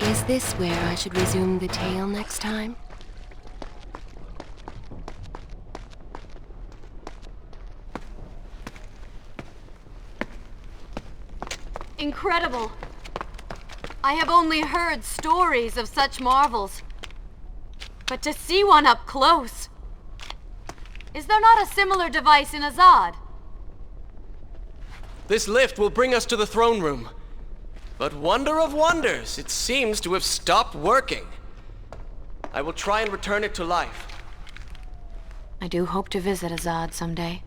Is this where I should resume the tale next time? Incredible! I have only heard stories of such marvels. But to see one up close... Is there not a similar device in Azad? This lift will bring us to the throne room. But wonder of wonders, it seems to have stopped working. I will try and return it to life. I do hope to visit Azad someday.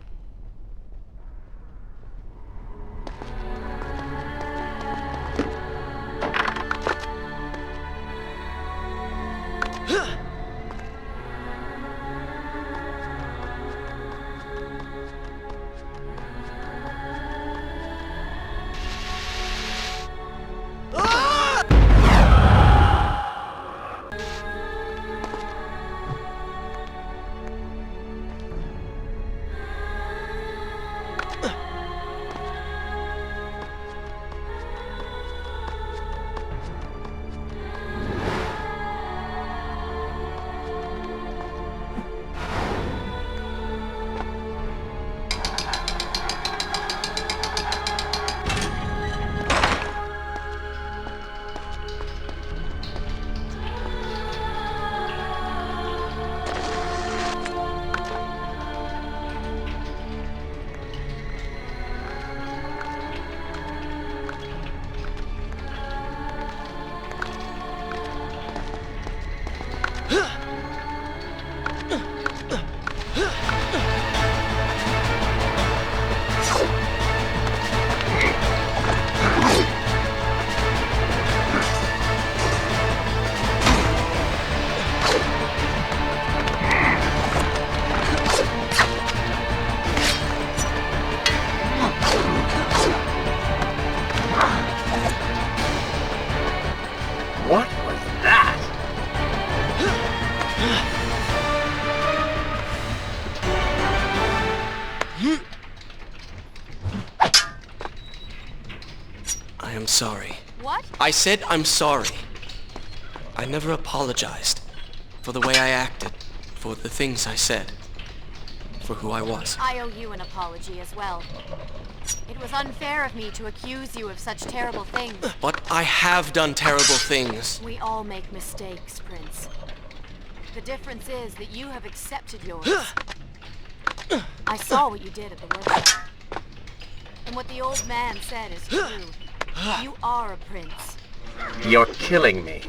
What was that? I am sorry. What? I said I'm sorry. I never apologized for the way I acted, for the things I said, for who I was. I owe you an apology as well. It was unfair of me to accuse you of such terrible things. But I have done terrible things. We all make mistakes, Prince. The difference is that you have accepted yours. I saw what you did at the workshop. And what the old man said is true. You are a prince. You're killing me.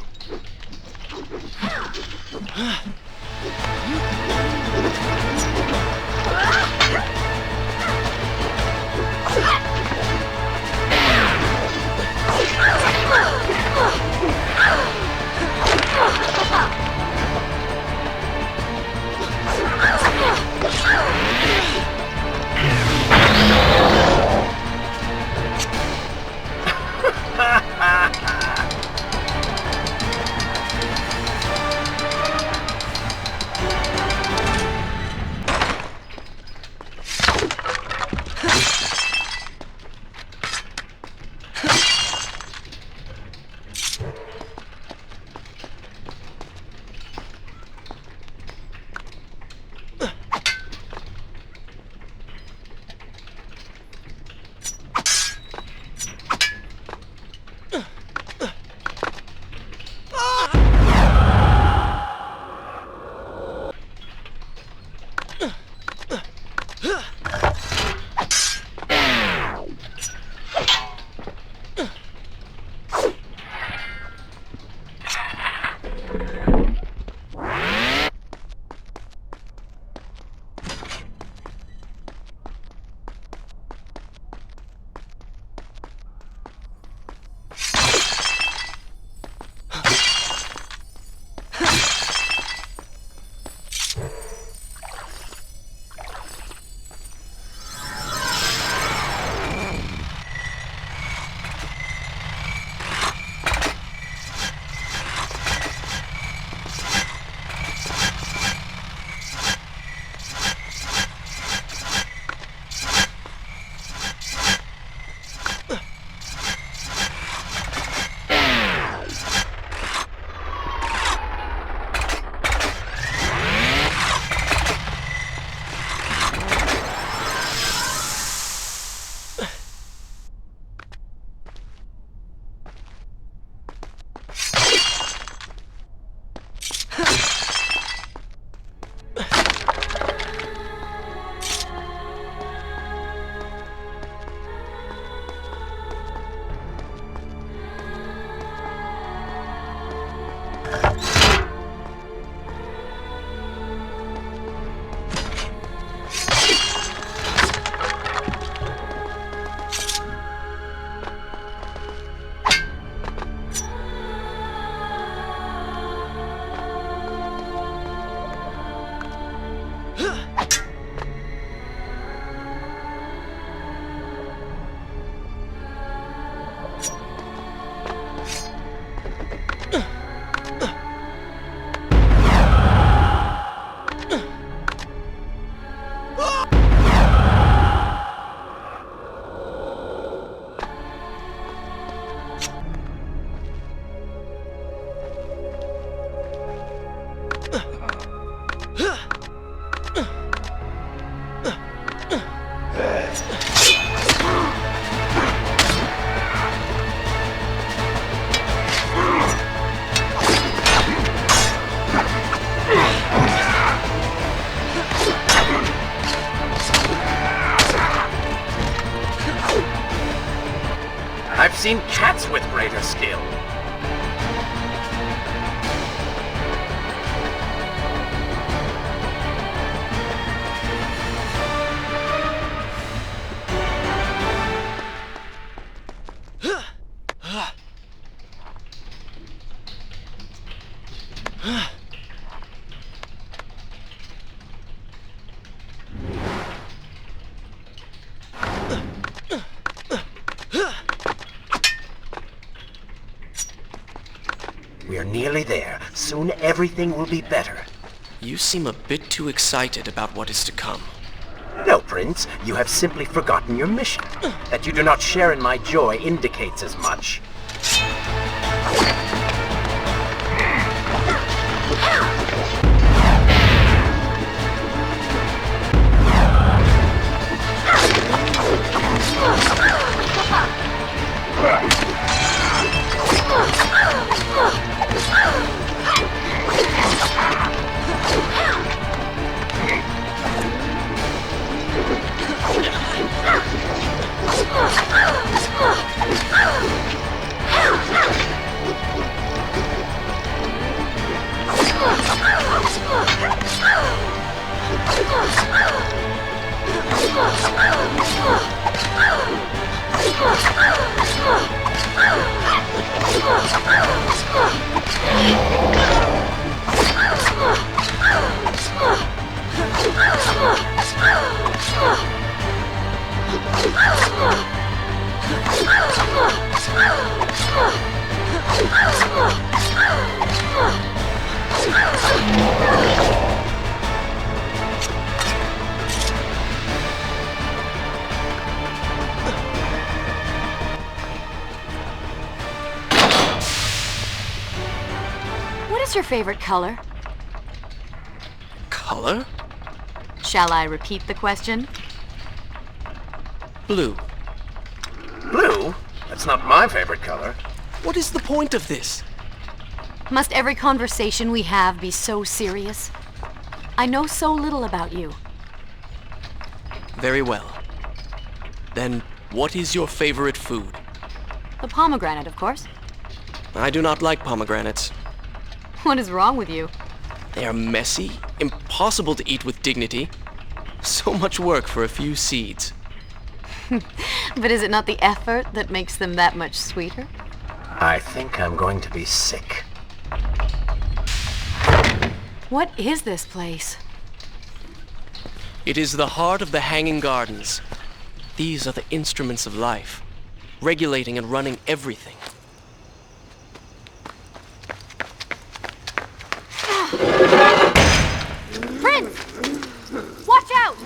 I've seen cats with greater skill. We are nearly there. Soon everything will be better. You seem a bit too excited about what is to come. No, Prince. You have simply forgotten your mission. That you do not share in my joy indicates as much. What is your favorite color? Color? Shall I repeat the question? Blue. Blue? That's not my favorite color. What is the point of this? Must every conversation we have be so serious? I know so little about you. Very well. Then, what is your favorite food? The pomegranate, of course. I do not like pomegranates. What is wrong with you? They are messy, impossible to eat with dignity. So much work for a few seeds. But is it not the effort that makes them that much sweeter? I think I'm going to be sick. What is this place? It is the heart of the Hanging Gardens. These are the instruments of life, regulating and running everything. Prince! Watch out!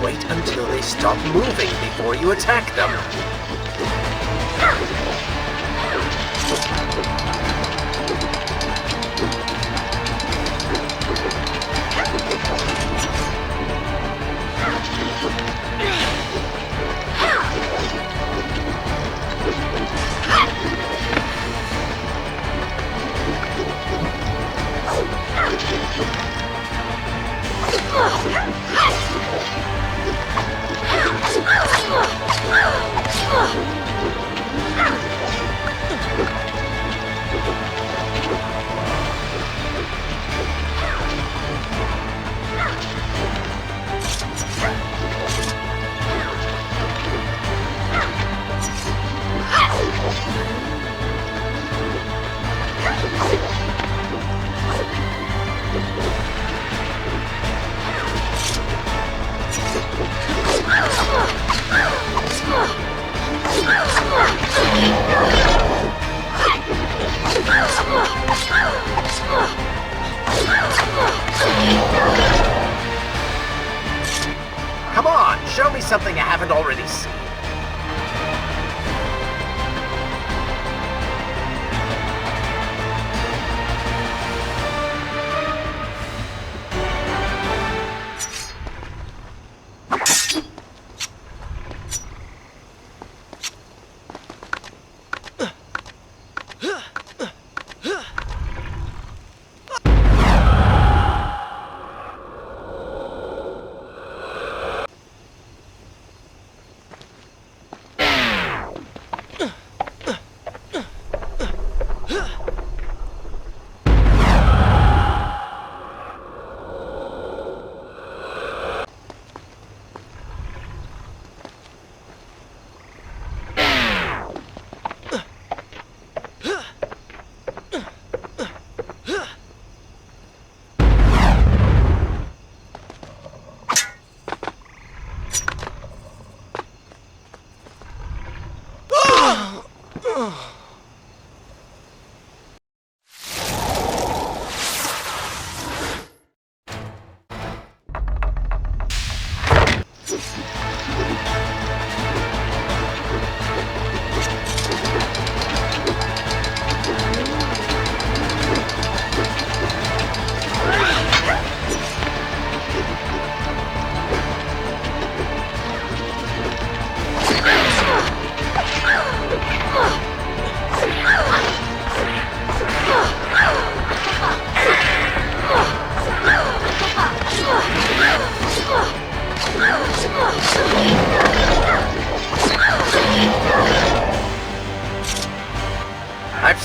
Wait until they stop moving before you attack them. Come on, show me something I haven't already seen.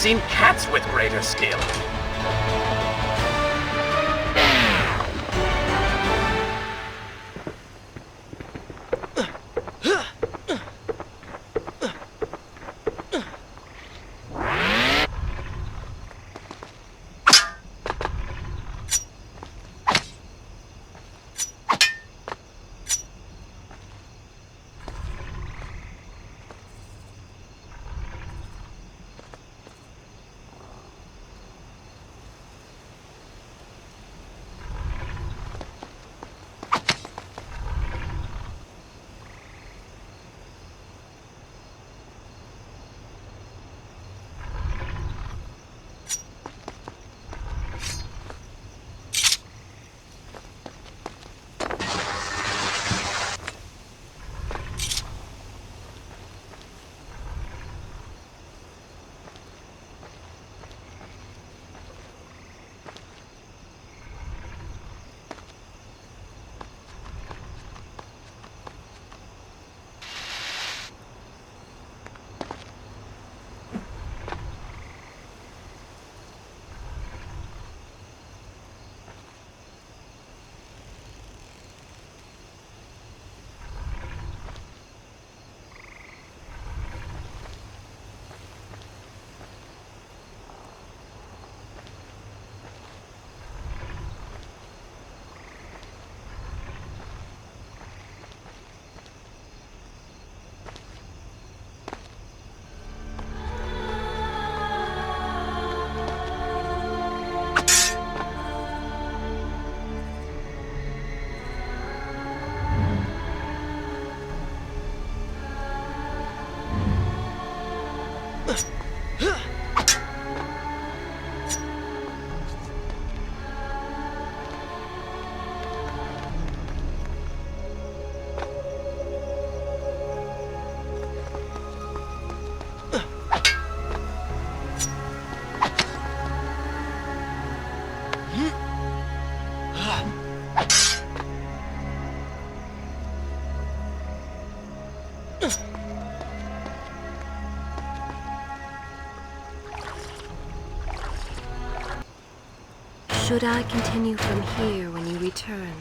seen cats with greater skill. Should I continue from here when you return?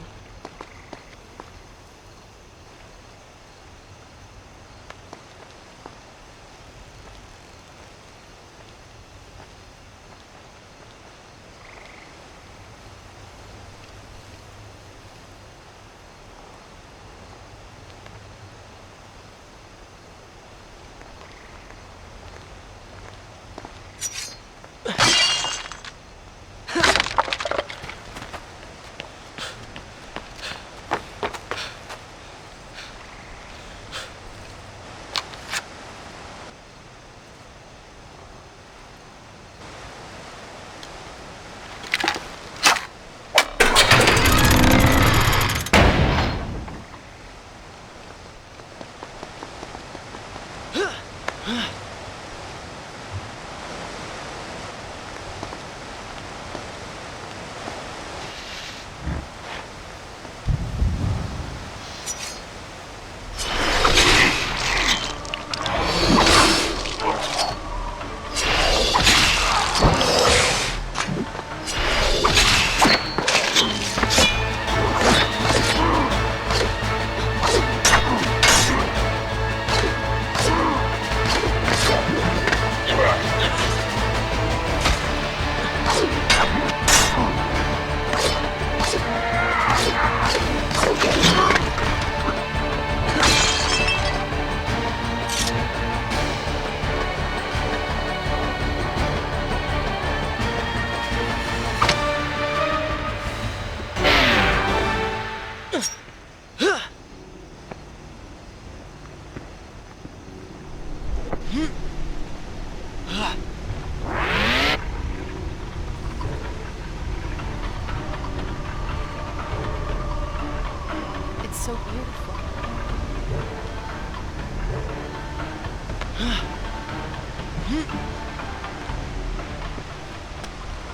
It's so beautiful.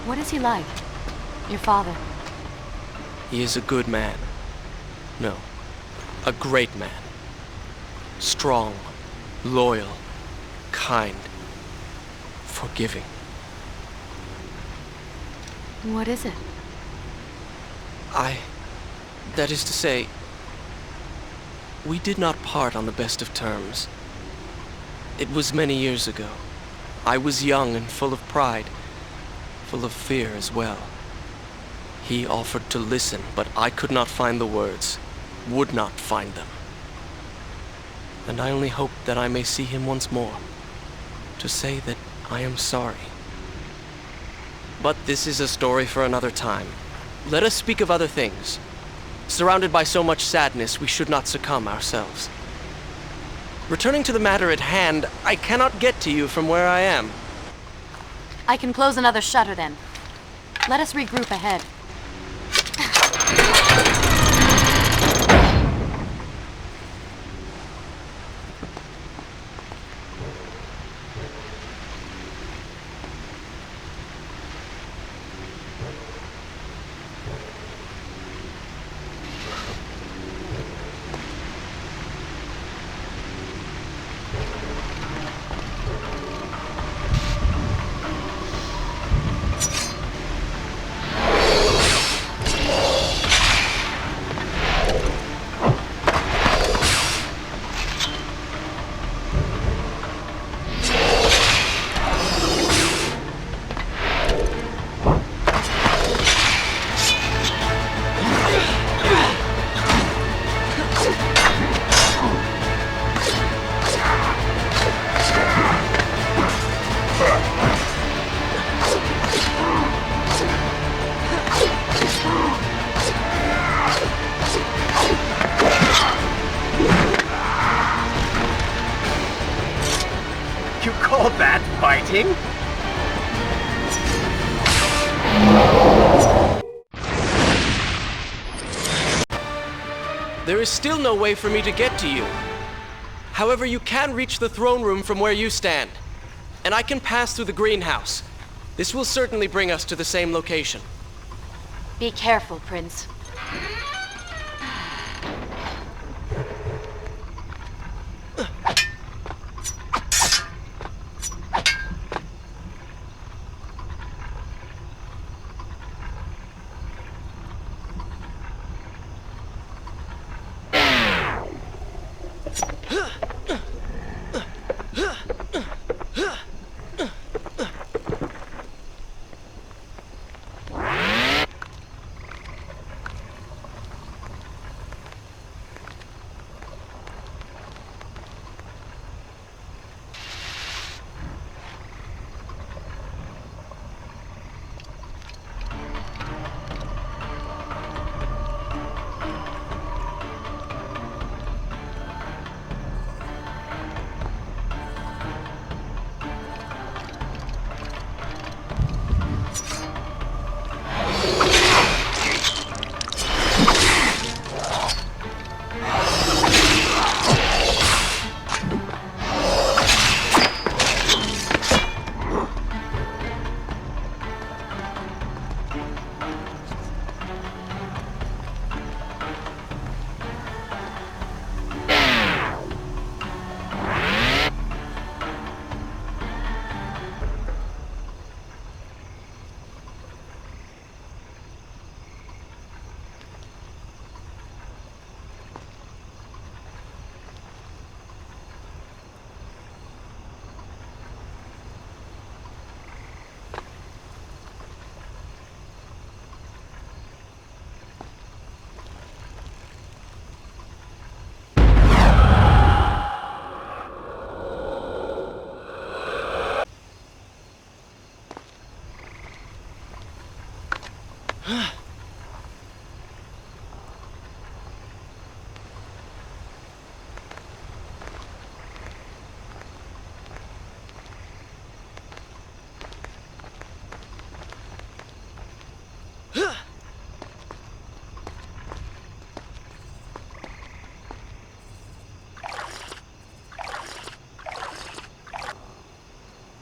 What is he like? Your father? He is a good man. No, a great man. Strong, loyal, kind, forgiving. What is it? That is to say, we did not part on the best of terms. It was many years ago. I was young and full of pride, full of fear as well. He offered to listen, but I could not find the words, would not find them. And I only hope that I may see him once more, to say that I am sorry. But this is a story for another time. Let us speak of other things. Surrounded by so much sadness, we should not succumb ourselves. Returning to the matter at hand, I cannot get to you from where I am. I can close another shutter then. Let us regroup ahead. You call that fighting? There is still no way for me to get to you. However, you can reach the throne room from where you stand. And I can pass through the greenhouse. This will certainly bring us to the same location. Be careful, Prince.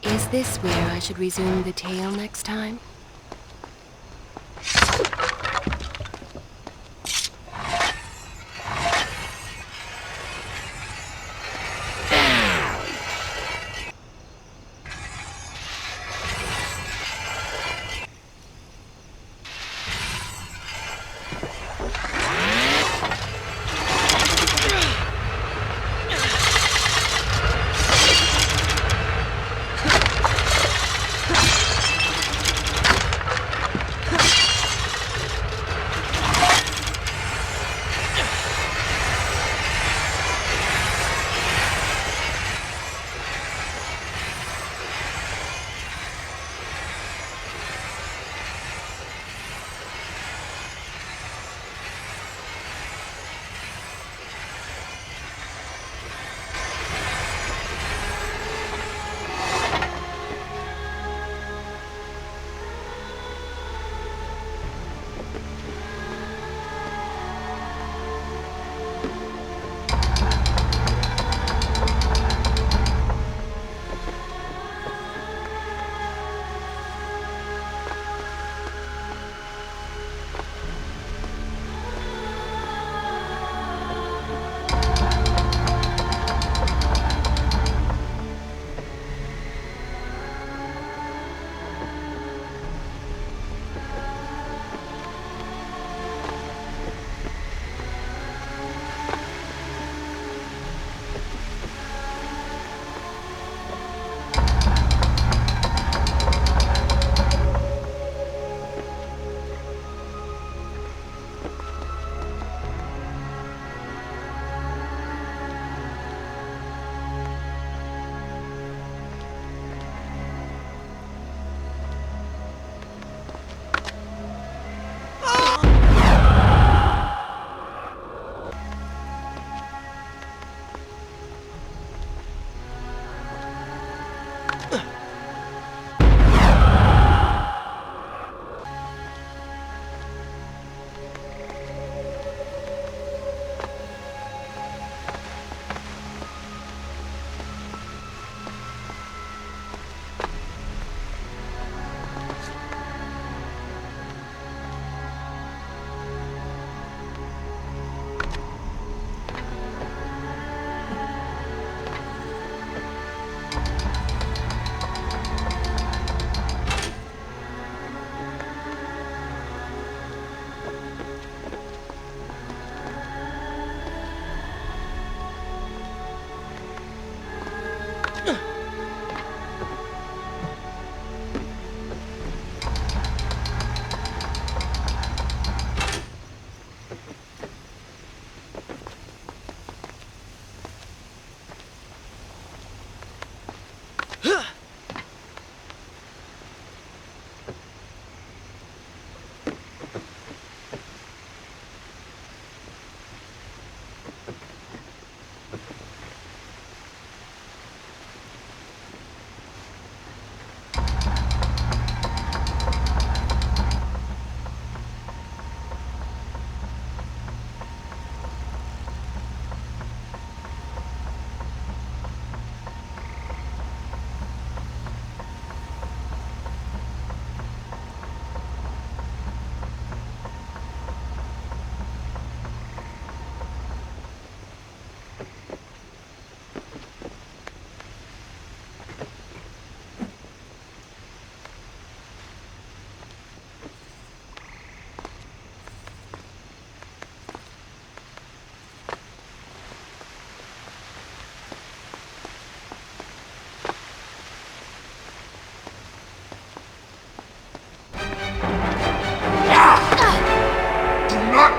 Is this where I should resume the tale next time?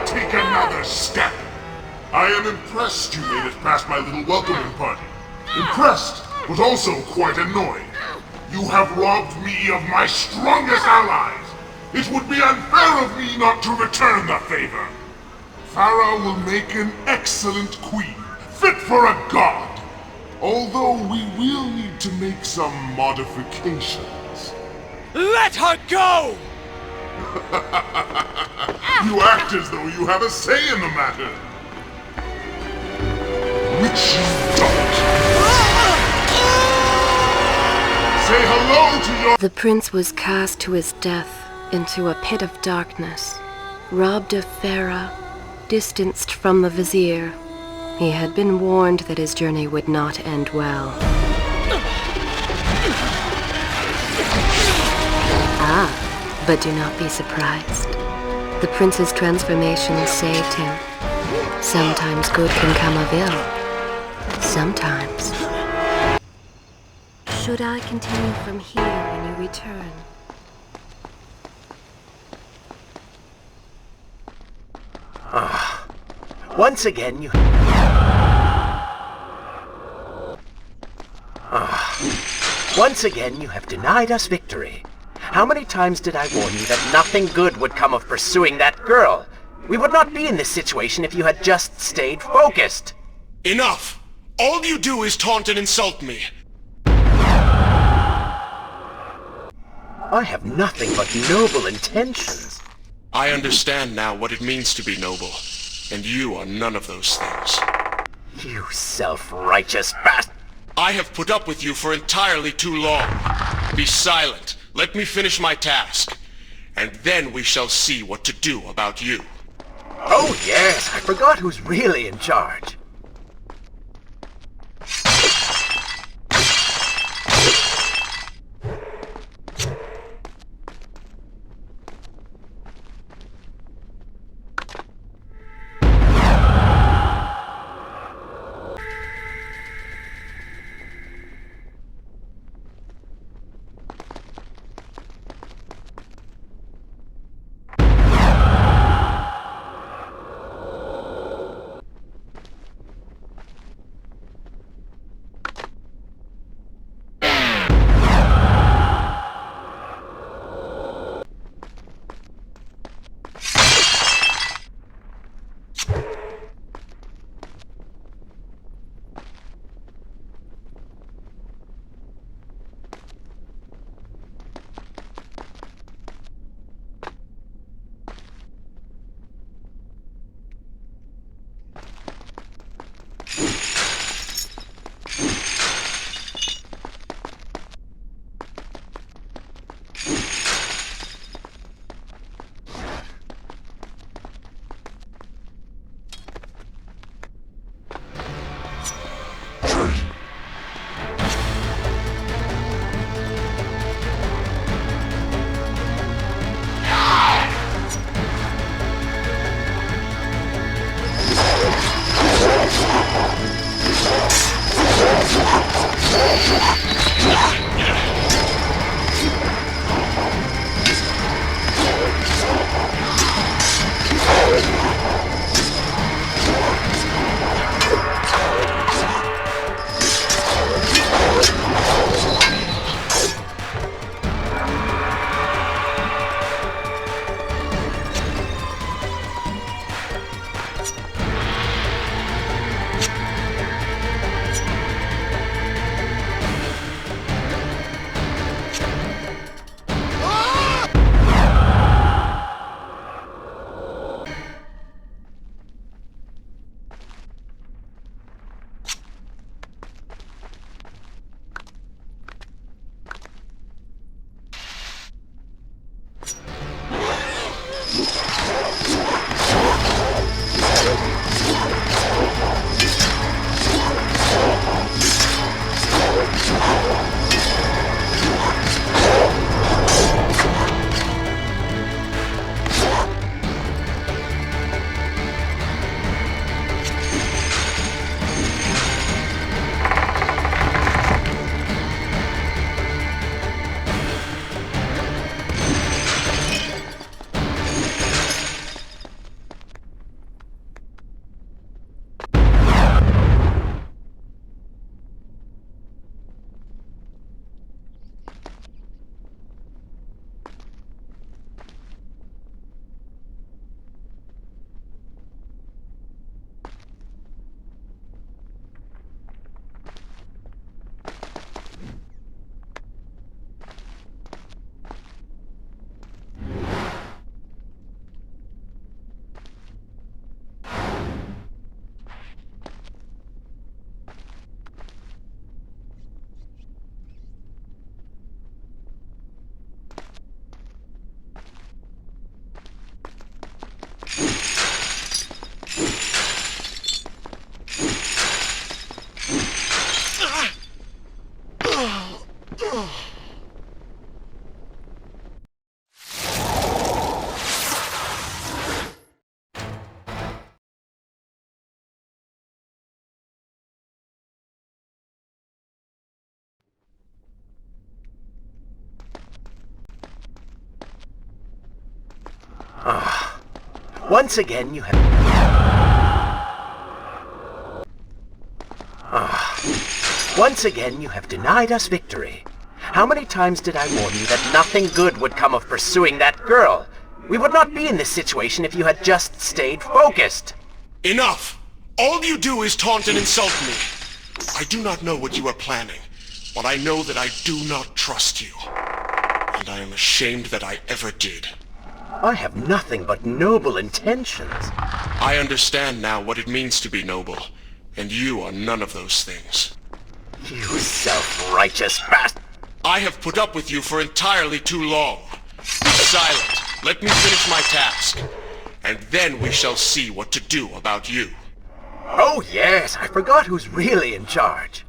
Take another step! I am impressed you made it past my little welcoming party. Impressed, but also quite annoyed. You have robbed me of my strongest allies. It would be unfair of me not to return the favor. Farah will make an excellent queen, fit for a god. Although we will need to make some modifications. Let her go! You act as though you have a say in the matter. Which you don't. Say hello to your... The prince was cast to his death into a pit of darkness, robbed of Farah, distanced from the vizier. He had been warned that his journey would not end well. But do not be surprised. The prince's transformation saved him. Sometimes good can come of ill. Sometimes. Should I continue from here when you return? Once again you... Once again you have denied us victory. How many times did I warn you that nothing good would come of pursuing that girl? We would not be in this situation if you had just stayed focused. Enough! All you do is taunt and insult me. I have nothing but noble intentions. I understand now what it means to be noble, and you are none of those things. You self-righteous bastard! I have put up with you for entirely too long. Be silent. Let me finish my task, and then we shall see what to do about you. Oh yes, I forgot who's really in charge. Once again you have... Once again you have denied us victory. How many times did I warn you that nothing good would come of pursuing that girl? We would not be in this situation if you had just stayed focused. Enough! All you do is taunt and insult me. I do not know what you are planning, but I know that I do not trust you. And I am ashamed that I ever did. I have nothing but noble intentions. I understand now what it means to be noble, and you are none of those things. You self-righteous bastard! I have put up with you for entirely too long. Be silent. Let me finish my task, and then we shall see what to do about you. Oh yes, I forgot who's really in charge.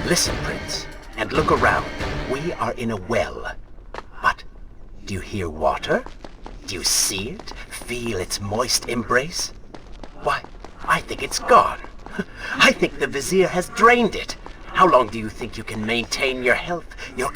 Listen, Prince, and look around. We are in a well. But do you hear water? Do you see it? Feel its moist embrace? Why, I think it's gone. I think the Vizier has drained it. How long do you think you can maintain your health, your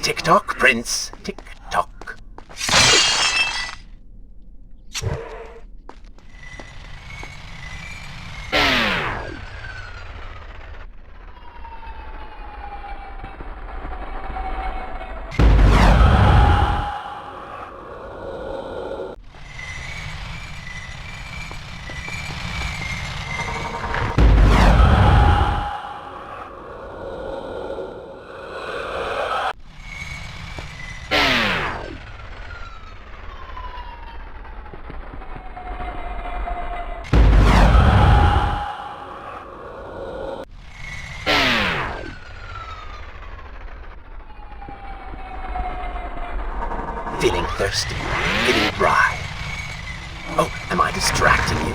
Tick-tock, Prince. Tick-tock. thirsty, feeling dry. Oh, am I distracting you?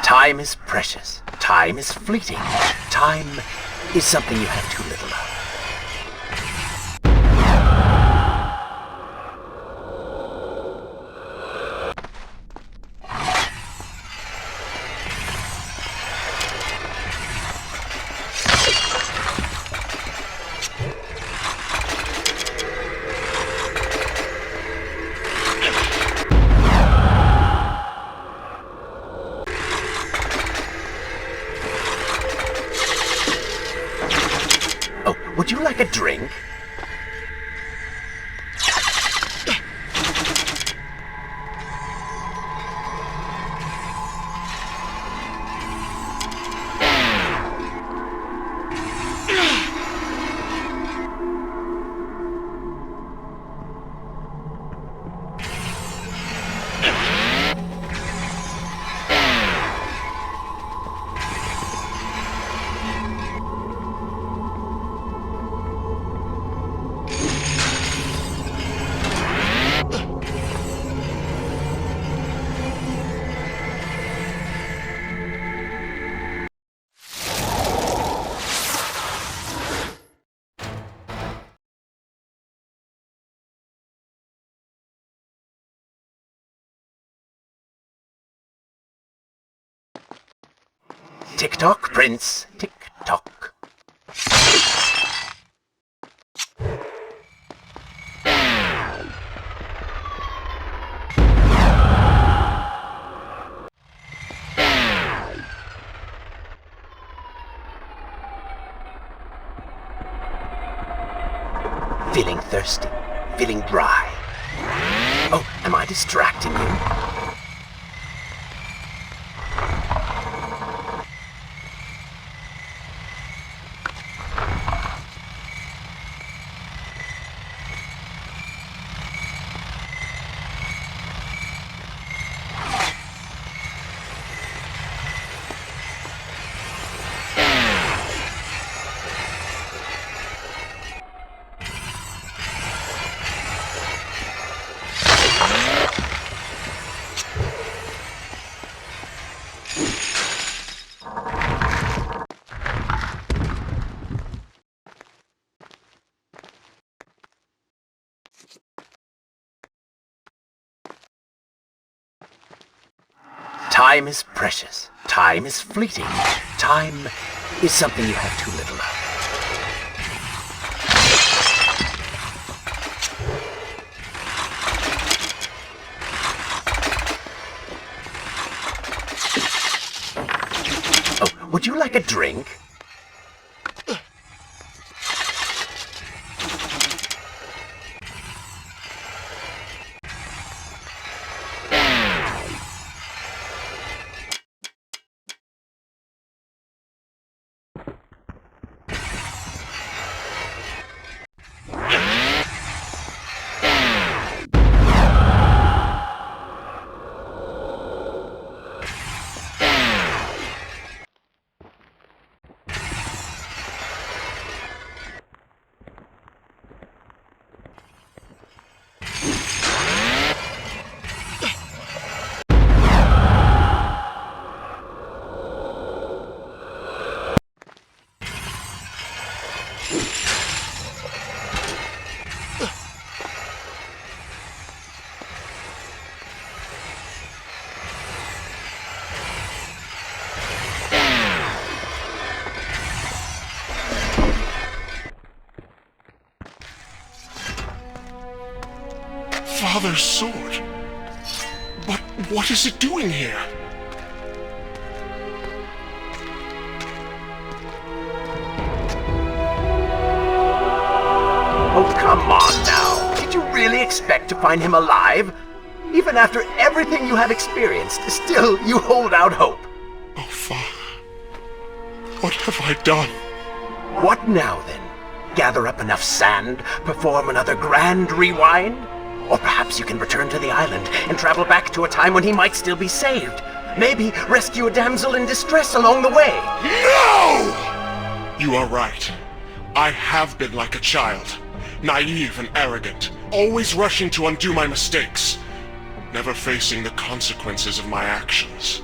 Time is precious. Time is fleeting. Time is something you have too little of. Would you like a drink? Tick-tock, Prince. Tick-tock. Feeling thirsty. Feeling dry. Oh, am I distracting you? Time is precious. Time is fleeting. Time is something you have too little of. Oh, would you like a drink? father's sword. But what is it doing here? Oh, come on now. Did you really expect to find him alive? Even after everything you have experienced, still you hold out hope. Oh, Father. What have I done? What now, then? Gather up enough sand, perform another grand rewind? Or perhaps you can return to the island and travel back to a time when he might still be saved. Maybe rescue a damsel in distress along the way. No! You are right. I have been like a child. Naive and arrogant, always rushing to undo my mistakes, never facing the consequences of my actions.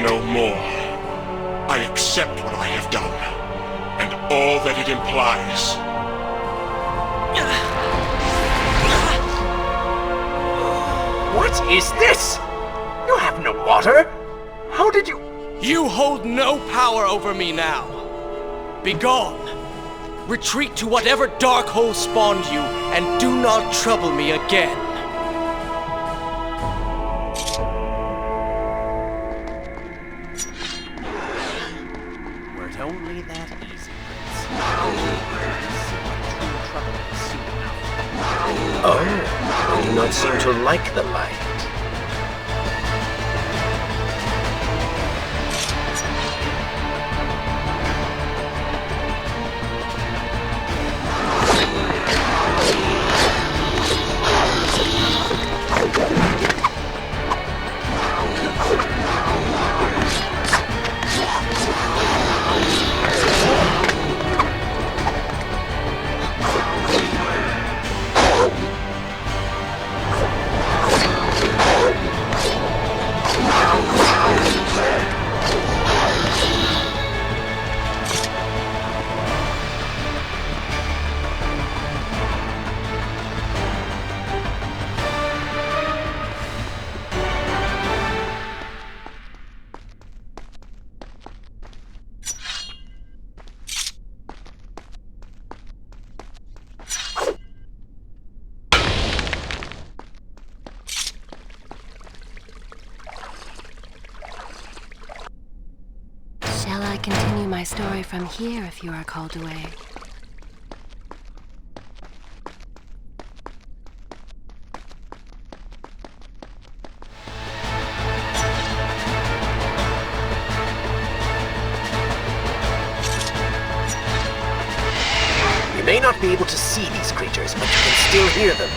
No more. I accept what I have done, and all that it implies. What is this? You have no water? How did you... You hold no power over me now. Begone! Retreat to whatever dark hole spawned you, and do not trouble me again. Were it only that easy, Prince. Oh, you do not seem to like the light. Shall I continue my story from here if you are called away? You may not be able to see these creatures, but you can still hear them.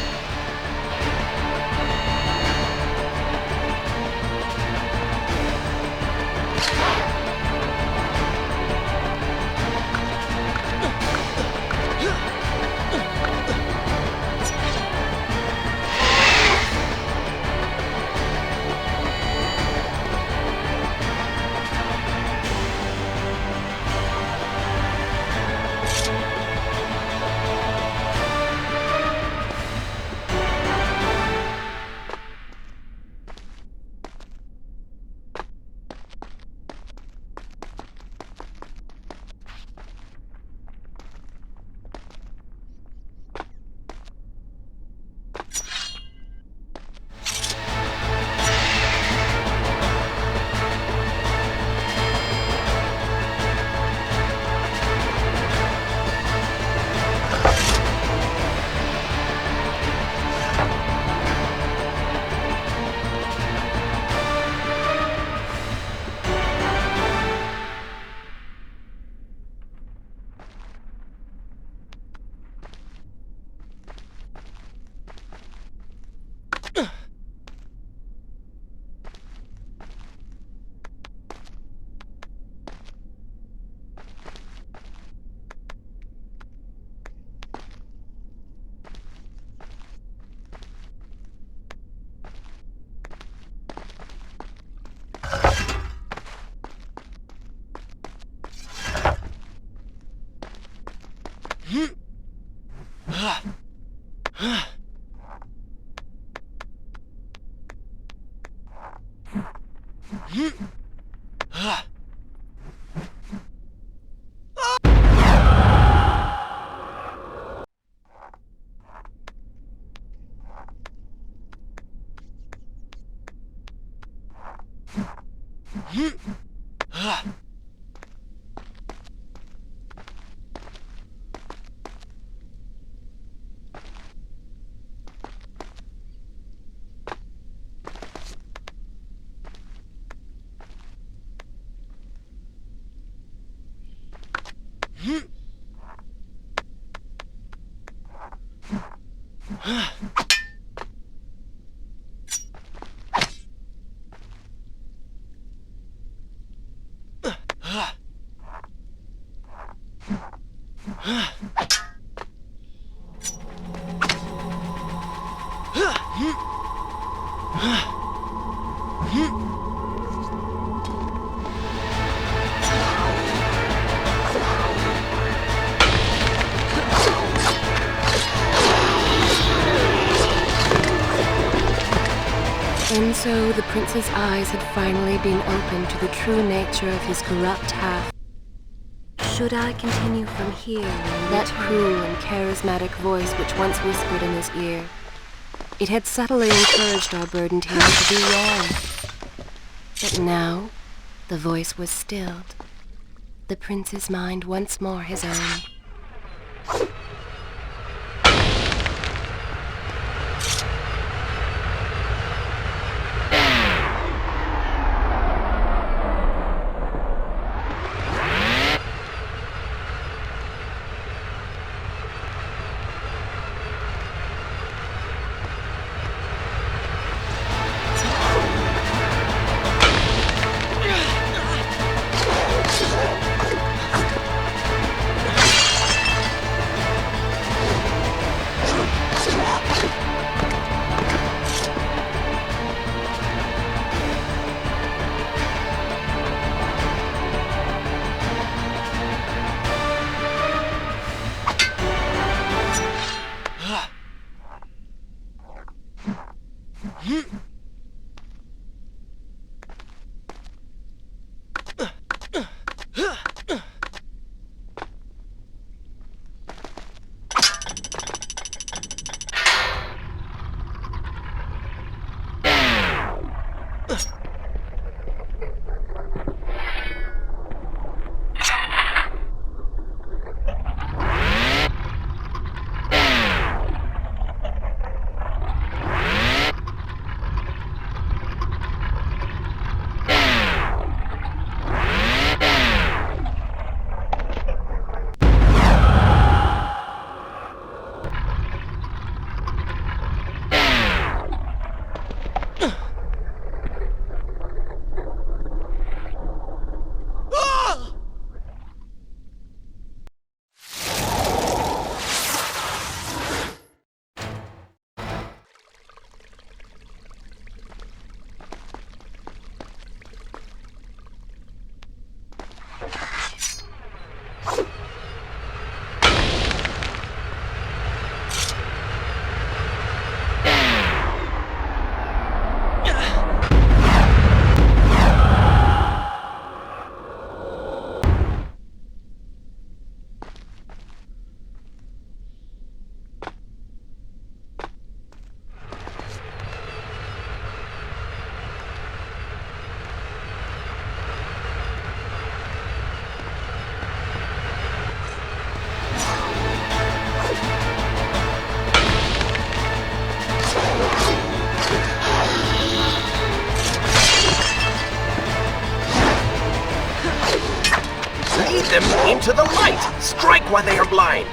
And so the prince's eyes had finally been opened to the true nature of his corrupt half. Should I continue from here? That cruel and charismatic voice which once whispered in his ear. It had subtly encouraged our burdened hero to do wrong. But now, the voice was stilled. The prince's mind once more his own. Lead them into the light! Strike while they are blind!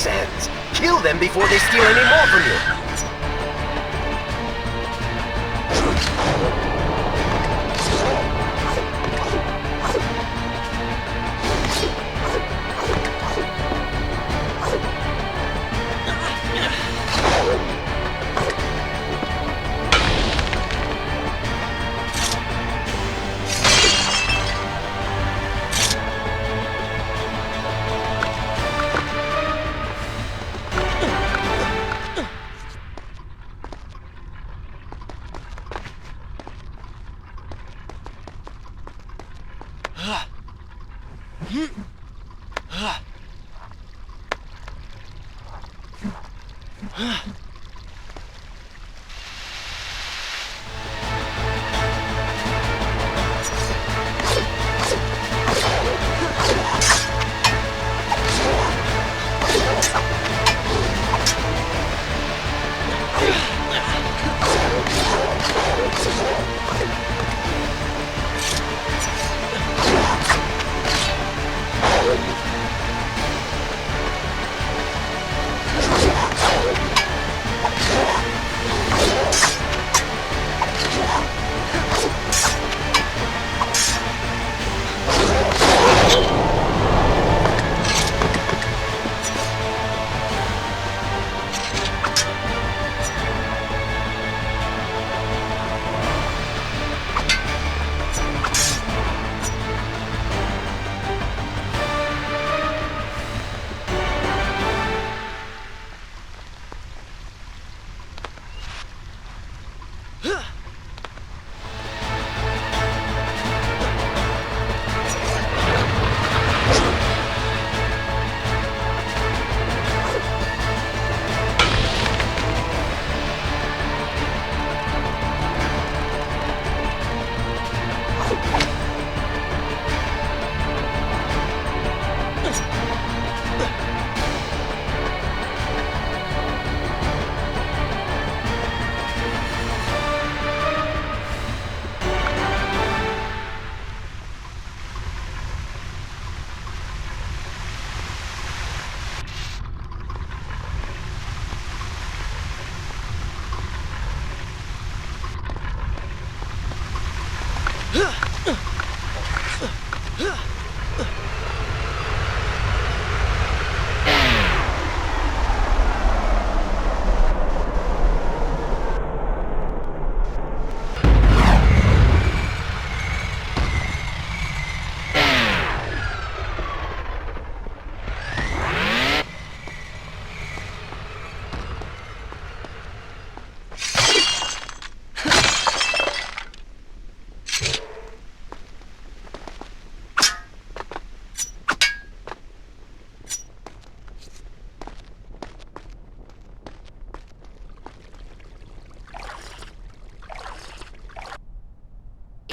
sands. Kill them before they steal any more from you.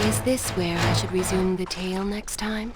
Is this where I should resume the tale next time?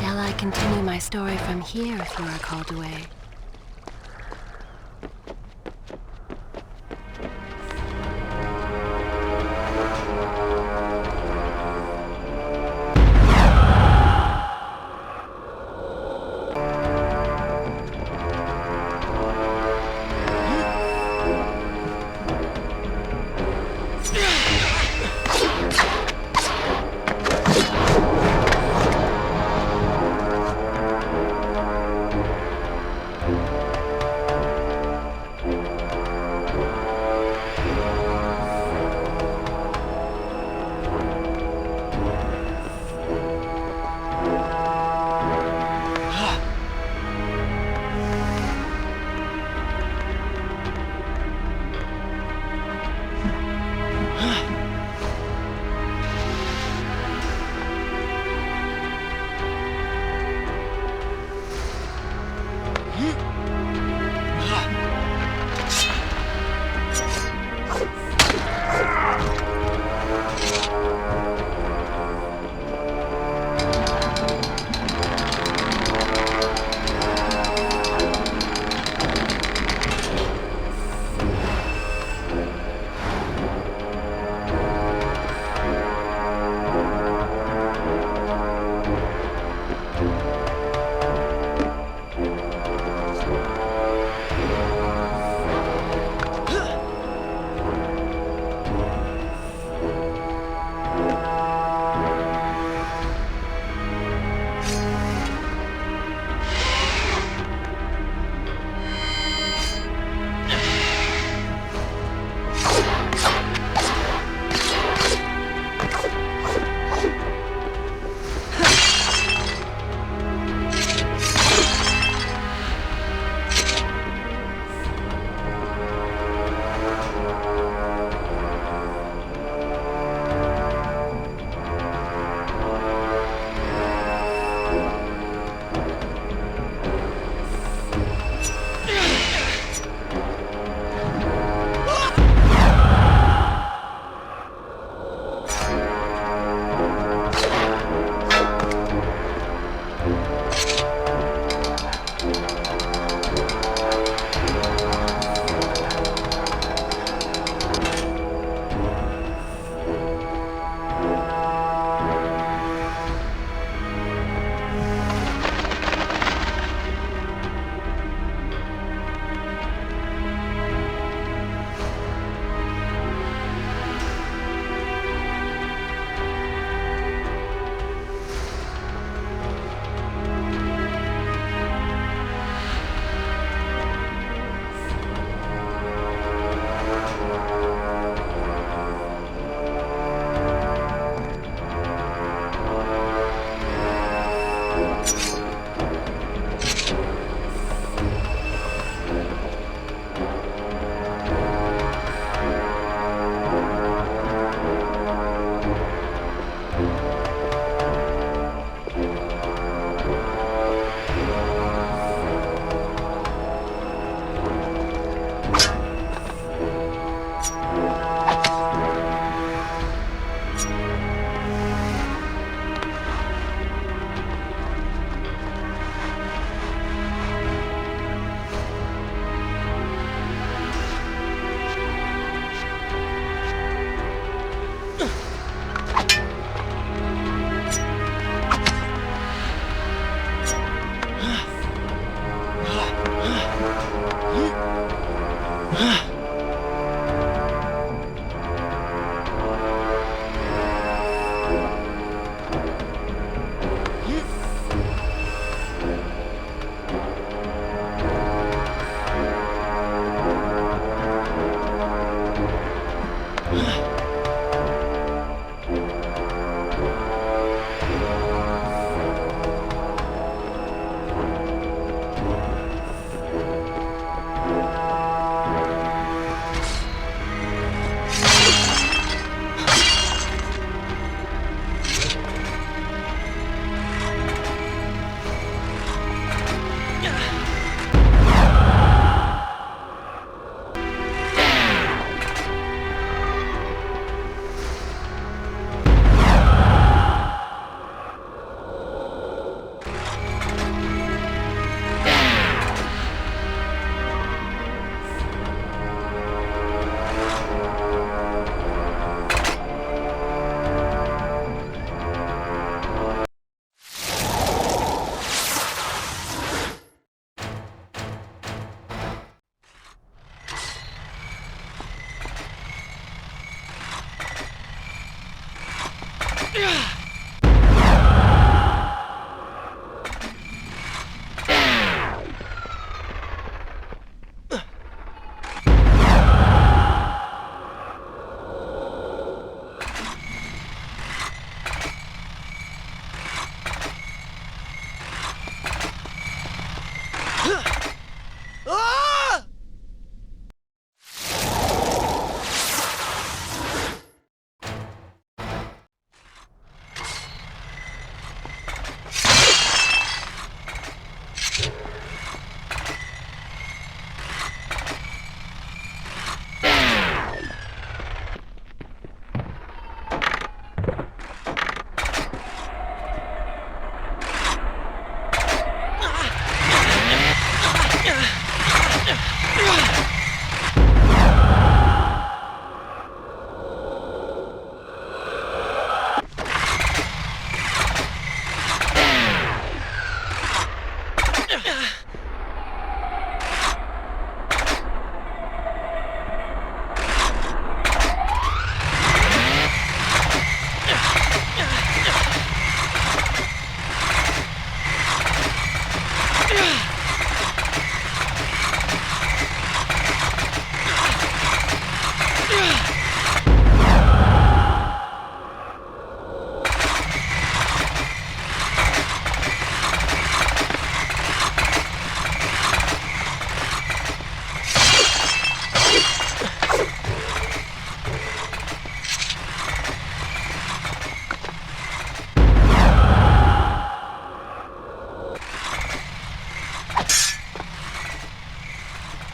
Shall I continue my story from here if you are called away?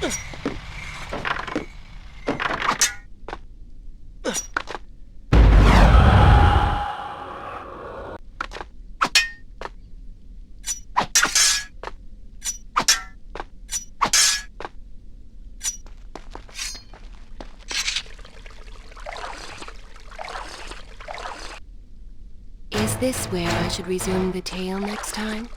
Is this where I should resume the tale next time?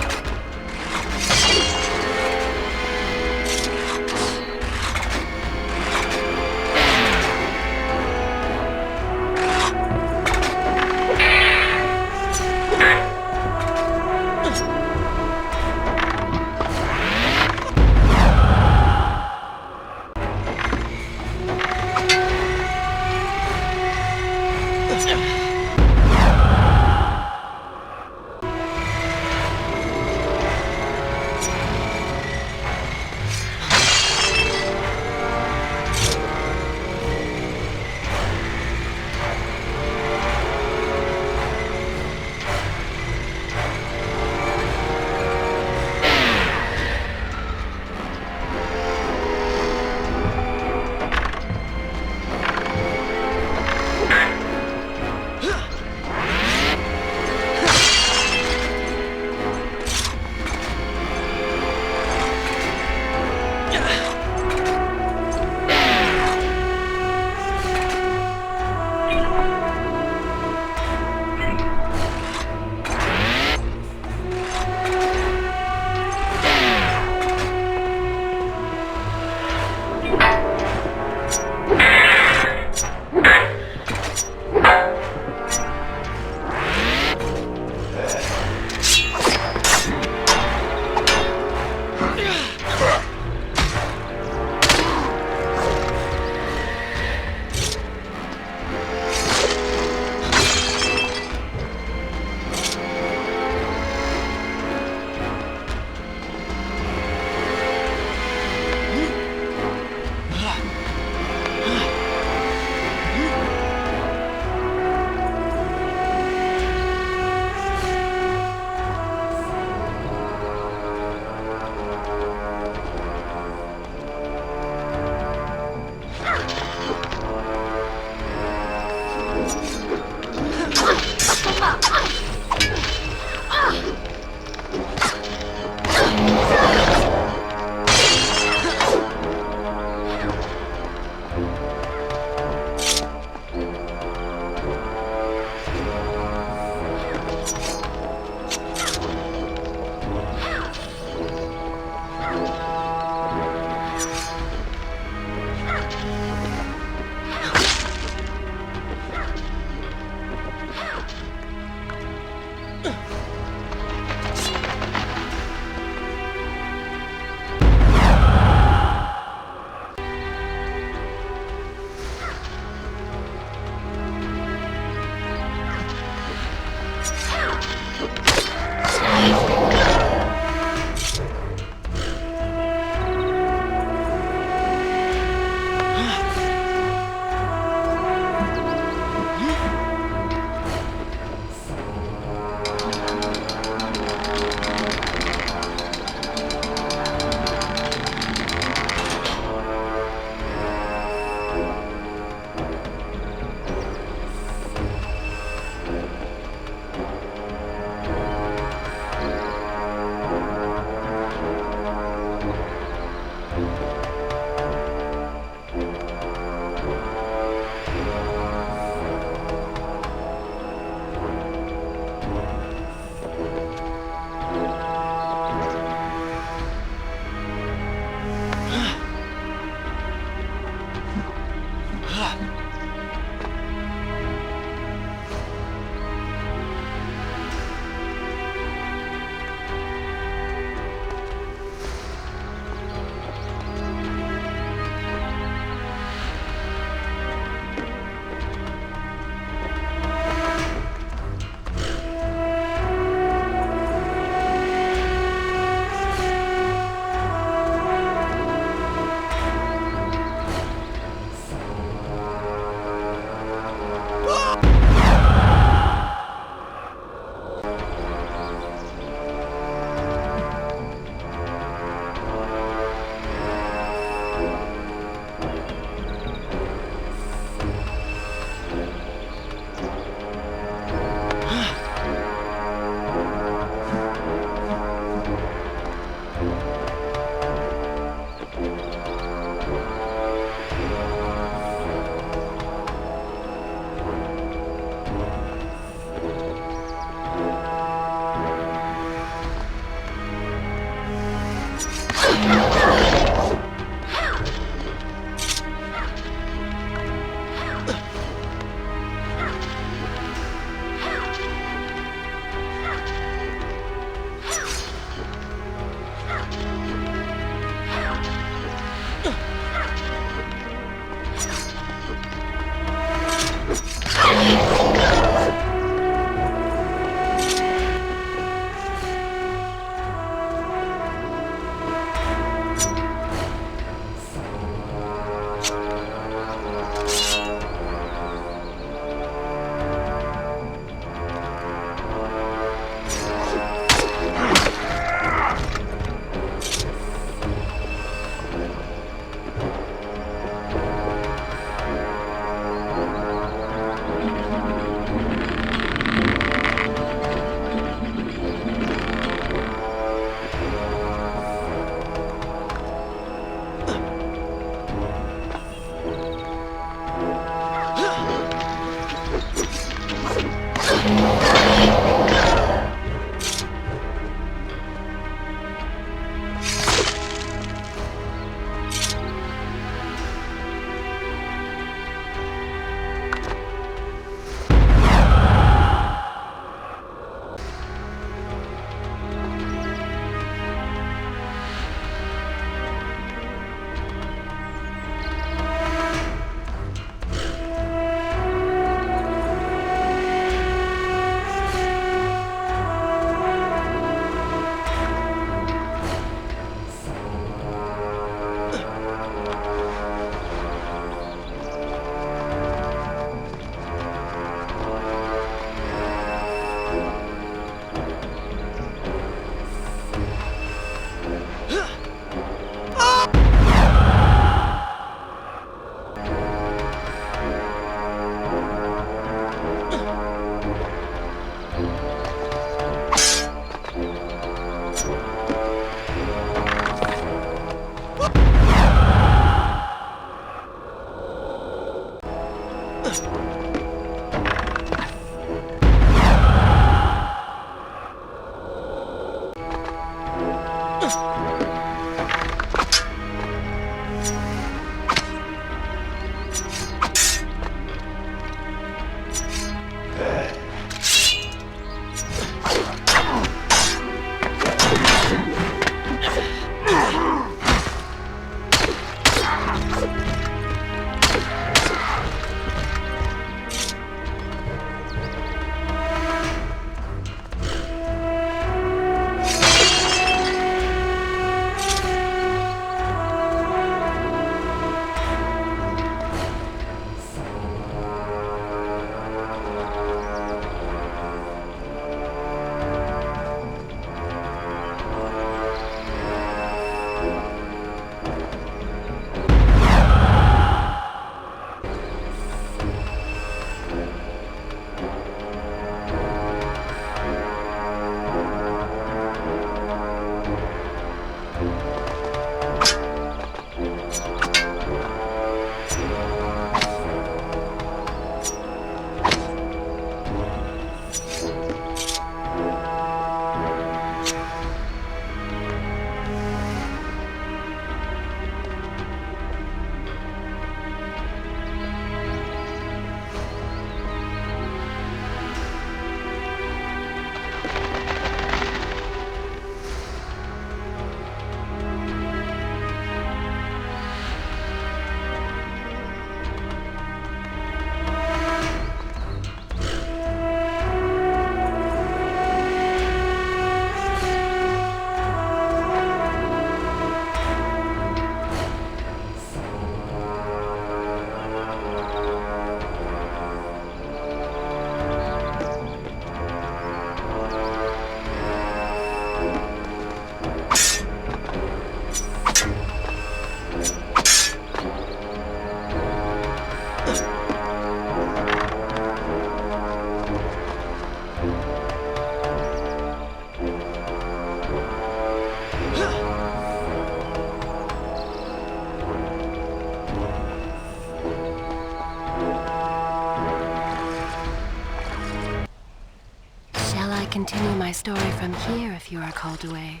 Continue my story from here if you are called away.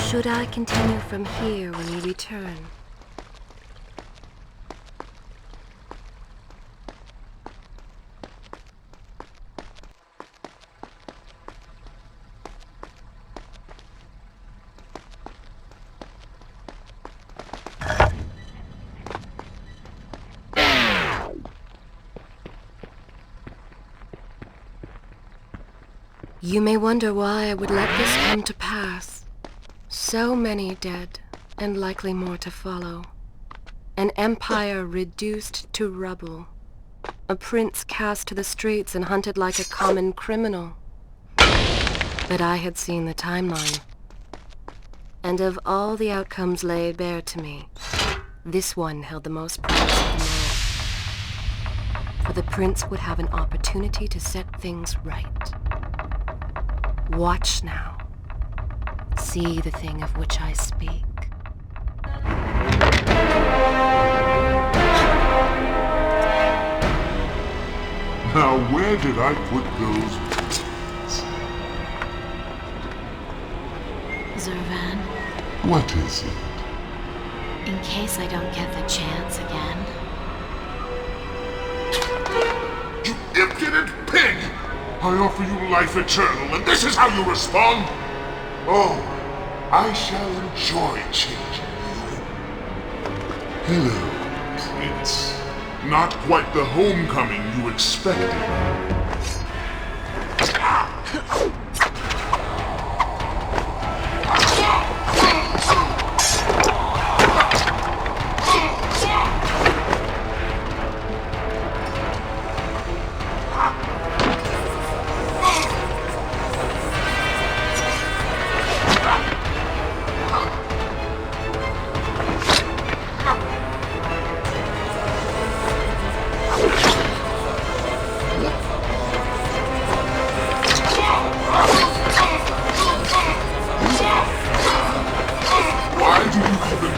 Should I continue from here when you return? You may wonder why I would let this come to pass. So many dead, and likely more to follow. An empire reduced to rubble. A prince cast to the streets and hunted like a common criminal. But I had seen the timeline. And of all the outcomes laid bare to me, this one held the most promise of them all. For the prince would have an opportunity to set things right. Watch now. See the thing of which I speak. Now, where did I put those bullets? Zurvan, What is it? in case I don't get the chance again. You impudent pig! I offer you life eternal, and this is how you respond? Oh, I shall enjoy changing you. Hello, Prince. Not quite the homecoming you expected.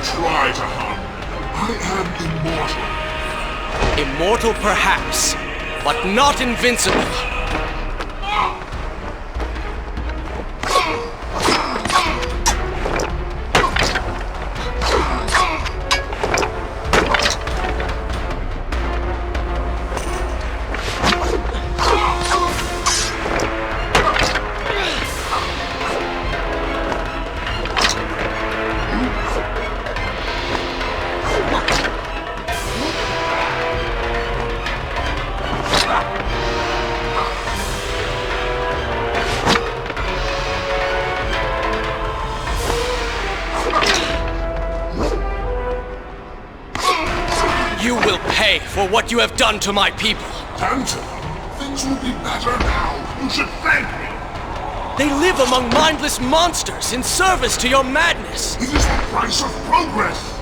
Try to harm me. I am immortal. Immortal perhaps, but not invincible. You will pay for what you have done to my people. Tantalum, things will be better now. You should thank me. They live among mindless monsters in service to your madness. It is the price of progress.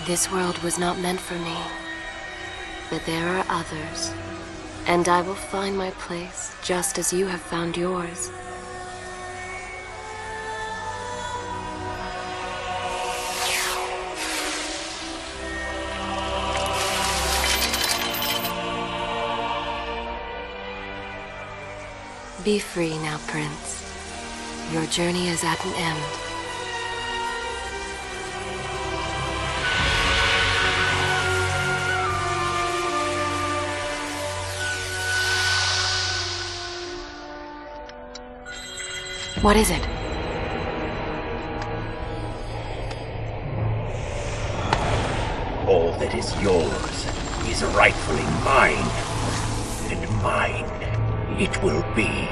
This world was not meant for me, but there are others, and I will find my place just as you have found yours. Be free now, Prince. Your journey is at an end. What is it? All that is yours is rightfully mine, and mine it will be.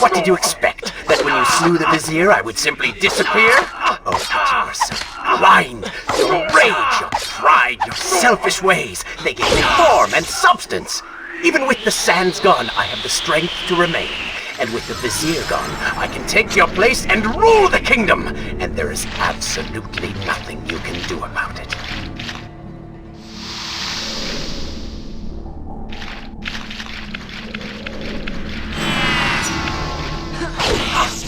What did you expect? That when you slew the Vizier, I would simply disappear? Oh, but you are so blind! Your rage, your pride, your selfish ways, they gave me form and substance! Even with the sands gone, I have the strength to remain. And with the Vizier gone, I can take your place and rule the kingdom! And there is absolutely nothing you can do about it.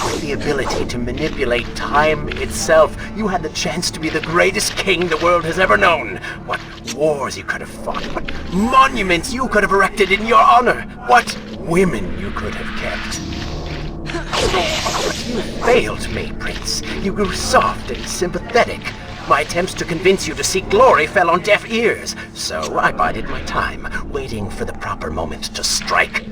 With the ability to manipulate time itself, you had the chance to be the greatest king the world has ever known. What wars you could have fought, what monuments you could have erected in your honor, what women you could have kept. But you failed me, Prince. You grew soft and sympathetic. My attempts to convince you to seek glory fell on deaf ears, so I bided my time, waiting for the proper moment to strike.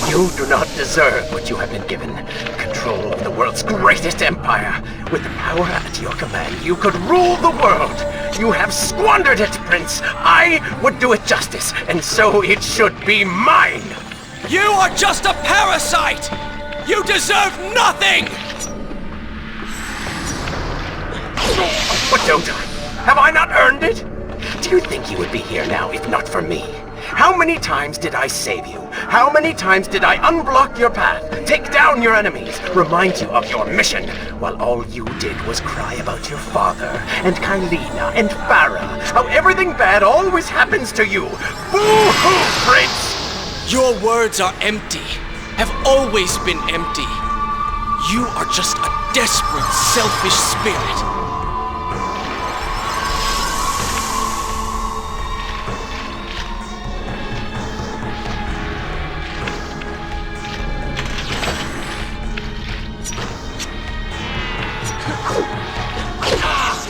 You do not deserve what you have been given. Control of the world's greatest empire. With the power at your command, you could rule the world. You have squandered it, Prince. I would do it justice, and so it should be mine. You are just a parasite! You deserve nothing! But don't I? Have I not earned it? Do you think you would be here now if not for me? How many times did I save you? How many times did I unblock your path, take down your enemies, remind you of your mission, while all you did was cry about your father, and Kylina, and Farah, how everything bad always happens to you? Boo-hoo, Prince! Your words are empty, have always been empty. You are just a desperate, selfish spirit.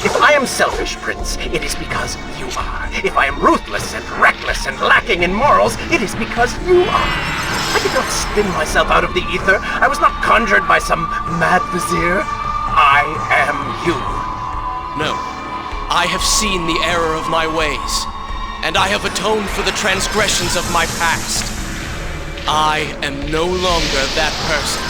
If I am selfish, Prince, it is because you are. If I am ruthless and reckless and lacking in morals, it is because you are. I did not spin myself out of the ether. I was not conjured by some mad vizier. I am you. No. I have seen the error of my ways, and I have atoned for the transgressions of my past. I am no longer that person.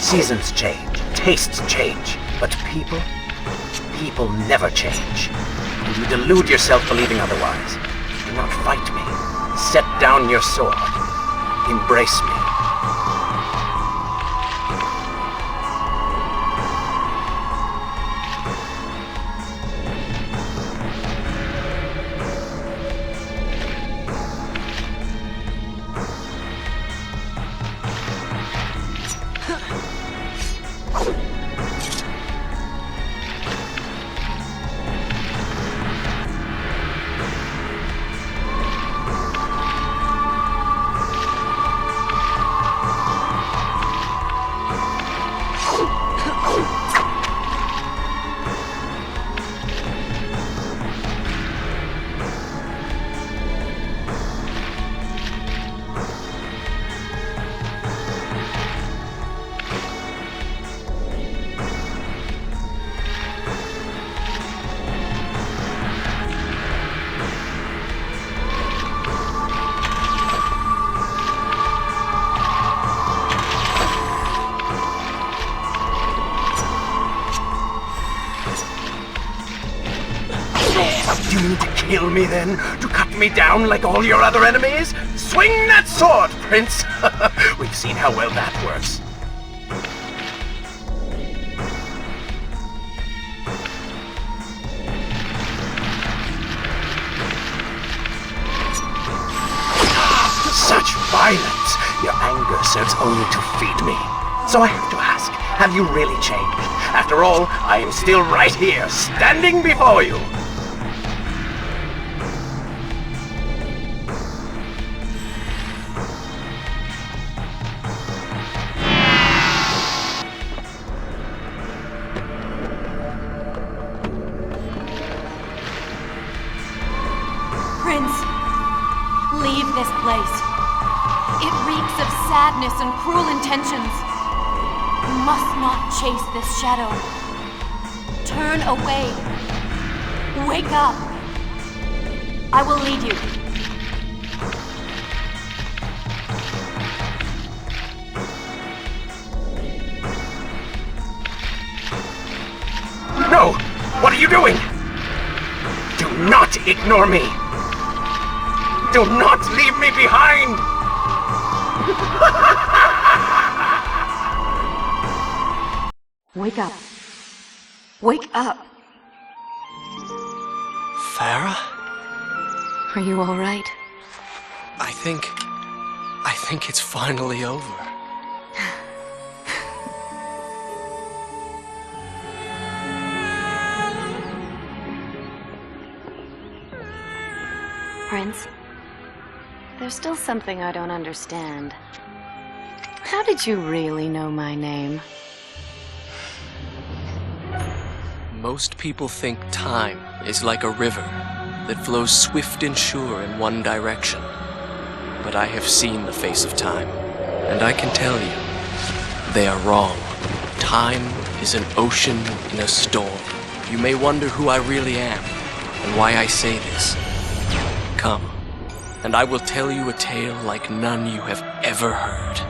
Seasons change, tastes change, but people never change. And you delude yourself believing otherwise. Do not fight me. Set down your sword. Embrace me. kill me then? To cut me down like all your other enemies? Swing that sword, Prince! We've seen how well that works. Such violence! Your anger serves only to feed me. So I have to ask, have you really changed? After all, I am still right here, standing before you. Prince, leave this place. It reeks of sadness and cruel intentions. You must not chase this shadow. Turn away. Wake up. I will lead you. No! What are you doing? Do not ignore me! Do not leave me behind! Wake up. Wake up. Farah? Are you all right? I think it's finally over. Prince, there's still something I don't understand. How did you really know my name? Most people think time is like a river that flows swift and sure in one direction. But I have seen the face of time, and I can tell you, they are wrong. Time is an ocean in a storm. You may wonder who I really am, and why I say this. Come, and I will tell you a tale like none you have ever heard.